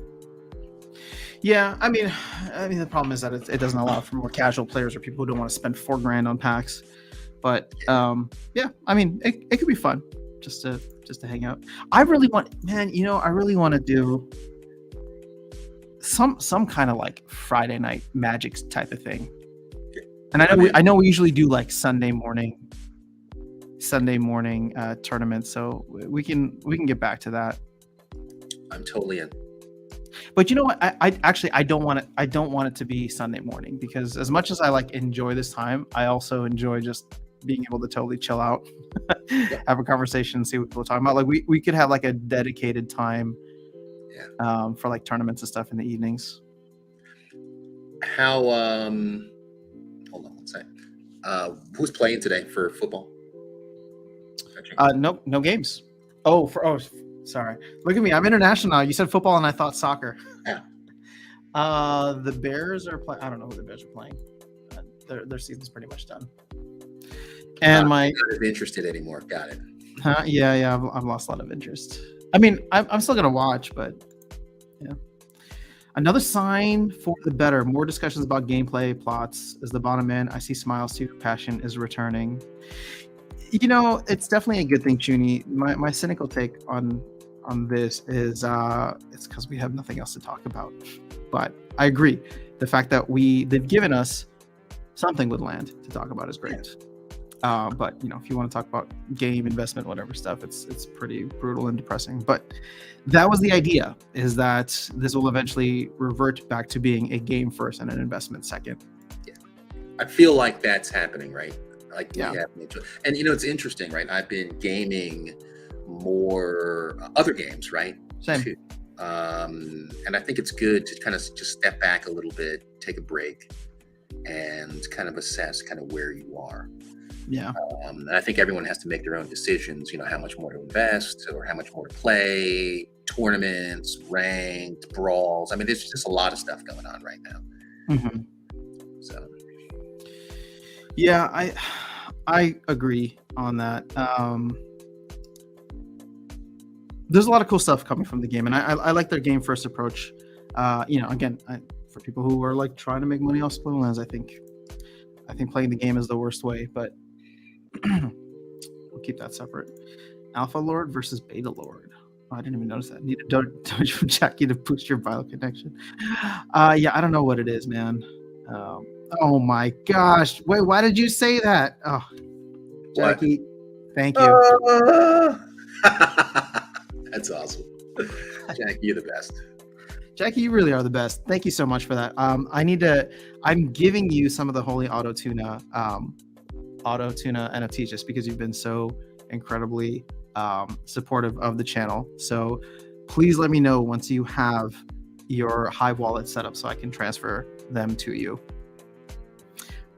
Yeah, I mean, the problem is that it doesn't allow for more casual players or people who don't want to spend $4,000 on packs. But yeah, I mean, it could be fun. just to hang out. I really want to do some kind of like Friday night Magic type of thing. And I know we usually do like Sunday morning tournaments, so we can get back to that. I'm totally in. But you know what? I don't want it to be Sunday morning, because as much as I like enjoy this time, I also enjoy just being able to totally chill out, have a conversation, see what people are talking about. Like we could have like a dedicated time for like tournaments and stuff in the evenings. How hold on one second. Who's playing today for football? No games. Sorry. Look at me. I'm international now. You said football and I thought soccer. Yeah. The Bears are playing. I don't know who the Bears are playing. Their season's pretty much done. And I'm not interested anymore. Got it. Yeah. I've lost a lot of interest. I mean, I'm still gonna watch, but yeah. Another sign for the better. More discussions about gameplay plots. As the bottom man, I see smiles too. Passion is returning. You know, it's definitely a good thing, Chuny. My cynical take on this is it's because we have nothing else to talk about. But I agree. The fact that they've given us something with land to talk about is great. But you know, if you want to talk about game investment, whatever stuff, it's pretty brutal and depressing. But that was the idea, is that this will eventually revert back to being a game first and an investment second. Yeah, I feel like that's happening, right? Like, and you know, it's interesting, right? I've been gaming more other games, right? Same. Too. And I think it's good to kind of just step back a little bit, take a break, and kind of assess kind of where you are. Yeah. And I think everyone has to make their own decisions, you know, how much more to invest or how much more to play, tournaments, ranked, brawls. I mean, there's just a lot of stuff going on right now. Mm-hmm. So. Yeah, I agree on that. There's a lot of cool stuff coming from the game, and I like their game first approach. You know, again, for people who are like trying to make money off Splinterlands, I think playing the game is the worst way, but we'll keep that separate. Alpha Lord versus Beta Lord. Oh, I didn't even notice that. Need a doge from Jackie to boost your bio connection. Yeah, I don't know what it is, man. Oh my gosh! Wait, why did you say that? Oh, Jackie, thank you. That's awesome, Jackie. You're the best. Jackie, you really are the best. Thank you so much for that. I'm giving you some of the Holy Auto Tuna NFTs just because you've been so incredibly supportive of the channel. So please let me know once you have your Hive wallet set up so I can transfer them to you.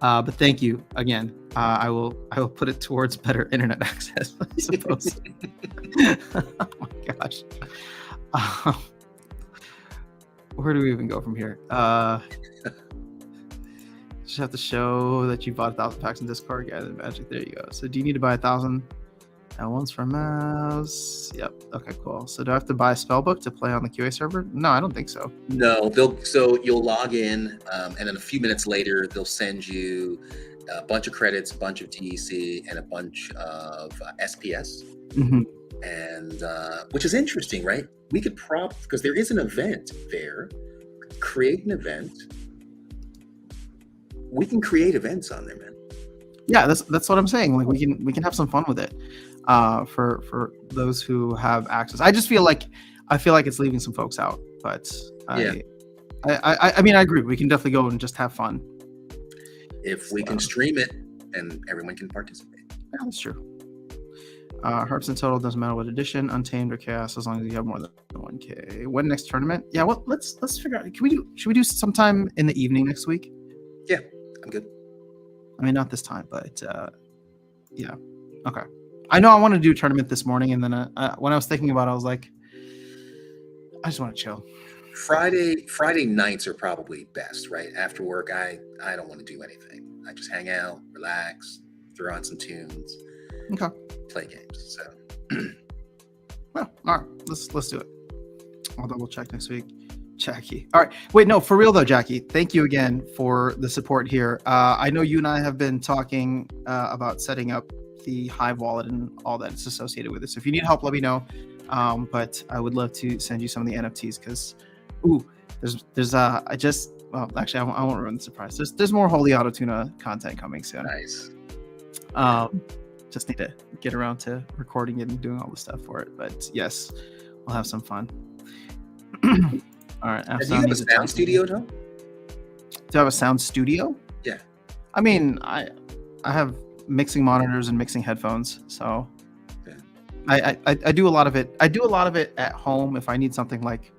But thank you again. I will put it towards better internet access, I suppose. Oh my gosh. Where do we even go from here? Just have to show that you bought 1,000 packs in Discord. Yeah, the magic. There you go. So do you need to buy 1,000 ones for mouse? Yep. Okay, cool. So do I have to buy a spellbook to play on the QA server? No, I don't think so. No, so you'll log in, and then a few minutes later, they'll send you a bunch of credits, a bunch of TEC, and a bunch of SPS. Mm-hmm. And which is interesting, right? We could because there is an event there. Create an event. We can create events on there, man. Yeah, that's what I'm saying. Like we can have some fun with it. For those who have access. I feel like it's leaving some folks out, but I mean, I agree. We can definitely go and just have fun. If we can stream it and everyone can participate. Yeah, that's true. Hearts in total, doesn't matter what edition, Untamed or Chaos, as long as you have more than 1K. When next tournament? Yeah, well, let's figure out. Should we do sometime in the evening next week? Yeah, I'm good. I mean, not this time, but yeah. Okay. I know I wanted to do a tournament this morning, and then when I was thinking about it, I was like, I just want to chill. Friday nights are probably best, right? After work, I don't want to do anything. I just hang out, relax, throw on some tunes. Okay. Play games. So. Well, all right. Let's do it. I'll double check next week. Jackie. All right. Wait, no, for real though, Jackie. Thank you again for the support here. I know you and I have been talking about setting up the Hive wallet and all that is associated with it. So if you need help, let me know. But I would love to send you some of the NFTs because, actually I won't ruin the surprise. There's more Holy Auto Tuna content coming soon. Nice. Just need to get around to recording it and doing all the stuff for it. But yes, we'll have some fun. All right. Do you have a sound studio, Tom? Do I have a sound studio? Yeah. I mean, I have mixing monitors and mixing headphones, so yeah. I do a lot of it. I do a lot of it at home. If I need something like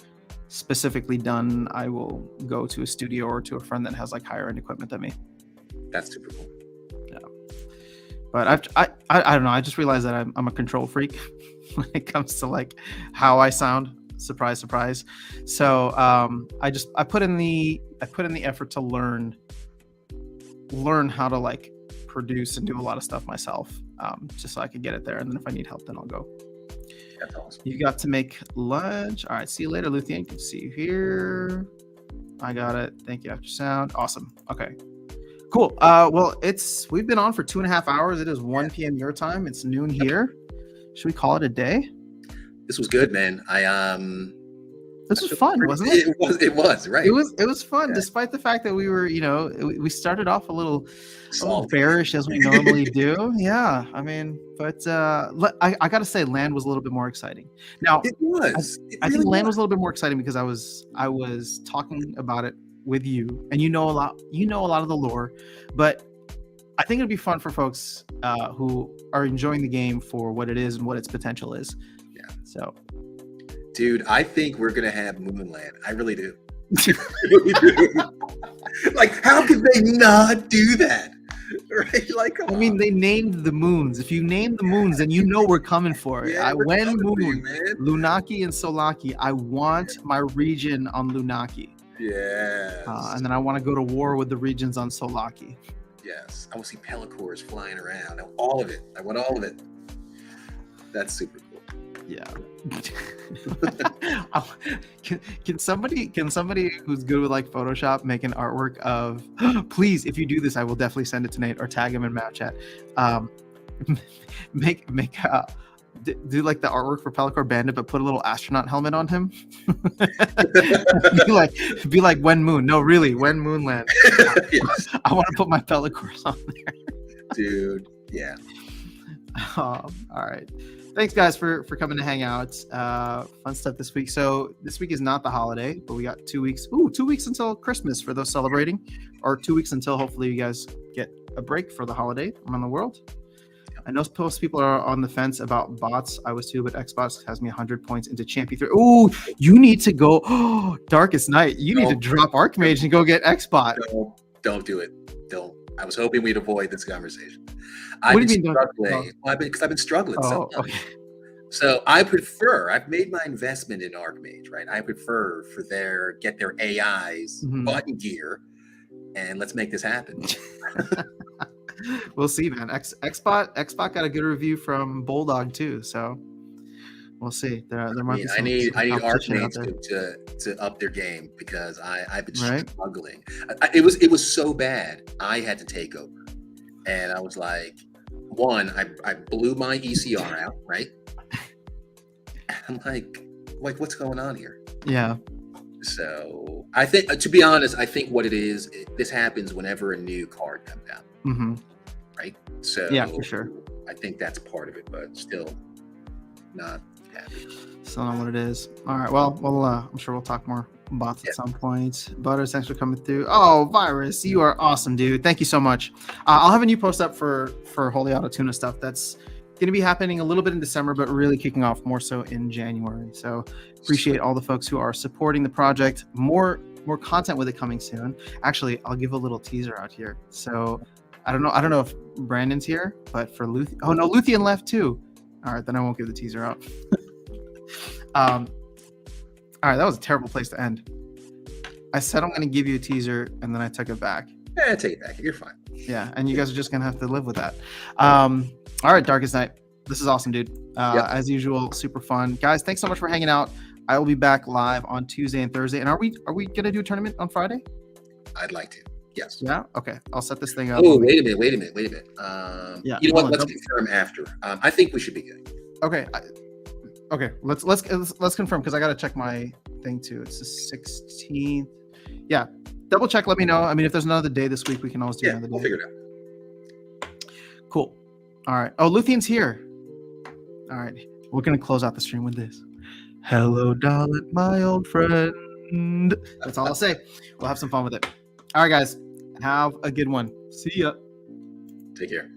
specifically done, I will go to a studio or to a friend that has like higher end equipment than me. That's super cool. Yeah. But I don't know. I just realized that I'm a control freak when it comes to like how I sound. Surprise, surprise. So I put in the effort to learn how to like produce and do a lot of stuff myself, just so I could get it there. And then if I need help, then I'll go. That's awesome. You got to make lunch. All right. See you later, Luthien. Can see you here. I got it. Thank you, After Sound. Awesome. Okay. Cool. Well, we've been on for 2.5 hours. It is 1 p.m. your time. It's noon here. Should we call it a day? This was good, man. This was fun, wasn't it? It was, right? It was fun, despite the fact that we were, we started off a little bearish as we normally do. Yeah, I mean, but I got to say, Land was a little bit more exciting. Now, it was. I think Land was a little bit more exciting because I was talking about it with you, and you know a lot of the lore, but I think it'd be fun for folks who are enjoying the game for what it is and what its potential is. Yeah. So, dude, I think we're gonna have Moonland. I really do. I really do. Like, how could they not do that? Right? Like, I mean, they named the moons. If you name the moons, then you know we're coming for it. Yeah, When Moon, Lunaki and Solaki. I want my region on Lunaki. Yeah. And then I want to go to war with the regions on Solaki. Yes. I want to see Pellicors flying around. All of it. I want all of it. That's super cool. Yeah. Can somebody who's good with like Photoshop make an artwork of please, if you do this, I will definitely send it to Nate or tag him in map chat. Make do like the artwork for Pellicor Bandit, but put a little astronaut helmet on him. be like when Moon. No, really, when Moonland. Yes. I want to put my Pellicors on there. Dude, yeah. All right. Thanks, guys, for coming to hang out. Fun stuff this week. So this week is not the holiday, but we got 2 weeks. 2 weeks until Christmas for those celebrating, or 2 weeks until hopefully you guys get a break for the holiday around the world. I know most people are on the fence about bots. I was too, but Xbox has me 100 points into Champion 3. Oh, you need to go. Darkestnyte. You need to drop Archmage and go get Xbot. Don't do it. Don't. I was hoping we'd avoid this conversation. What do you mean? Because I've been struggling so much. Okay. So I've made my investment in Archmage, right? I prefer get their AIs button gear, and let's make this happen. We'll see, man. Xbot got a good review from Bulldog too, so we'll see. There might be some. I need Archmage to up their game because I've been struggling. It was so bad I had to take over, and I was like, I blew my ECR out, right? I'm like what's going on here? Yeah. So I think, to be honest, what it is, this happens whenever a new card comes out. Mm-hmm. Right? So yeah, for sure. I think that's part of it, but still not happy. Still not what it is. All right. Well, I'm sure we'll talk more bots at some point. Butters, thanks for coming through. Oh, Virus, you are awesome, dude. Thank you so much. I'll have a new post up for Holy Auto Tuna stuff. That's going to be happening a little bit in December, but really kicking off more so in January. So appreciate all the folks who are supporting the project. More content with it coming soon. Actually, I'll give a little teaser out here. So I don't know if Brandon's here, but for Luthien. Oh no, Luthien left too. All right, then I won't give the teaser out. All right, that was a terrible place to end. I said I'm going to give you a teaser, and then I took it back. Yeah, take it back. You're fine. Yeah, and you guys are just going to have to live with that. All right, Darkestnyte. This is awesome, dude. As usual, super fun. Guys, thanks so much for hanging out. I will be back live on Tuesday and Thursday. And are we going to do a tournament on Friday? I'd like to. Yes. Yeah. Okay. I'll set this thing up. Oh, wait a minute. Yeah, You know what? hold on, Let's don't- confirm after. I think we should be good. Okay. Okay. Let's confirm because I gotta check my thing too. It's the 16th. Yeah. Double check. Let me know. I mean, if there's another day this week, we can always do Yeah, another we'll day. figure it out. Cool. All right. Oh, Luthien's here. All right. We're gonna close out the stream with this. Hello, darling, my old friend. That's all I'll say. We'll have some fun with it. All right, guys. Have a good one. See ya. Take care.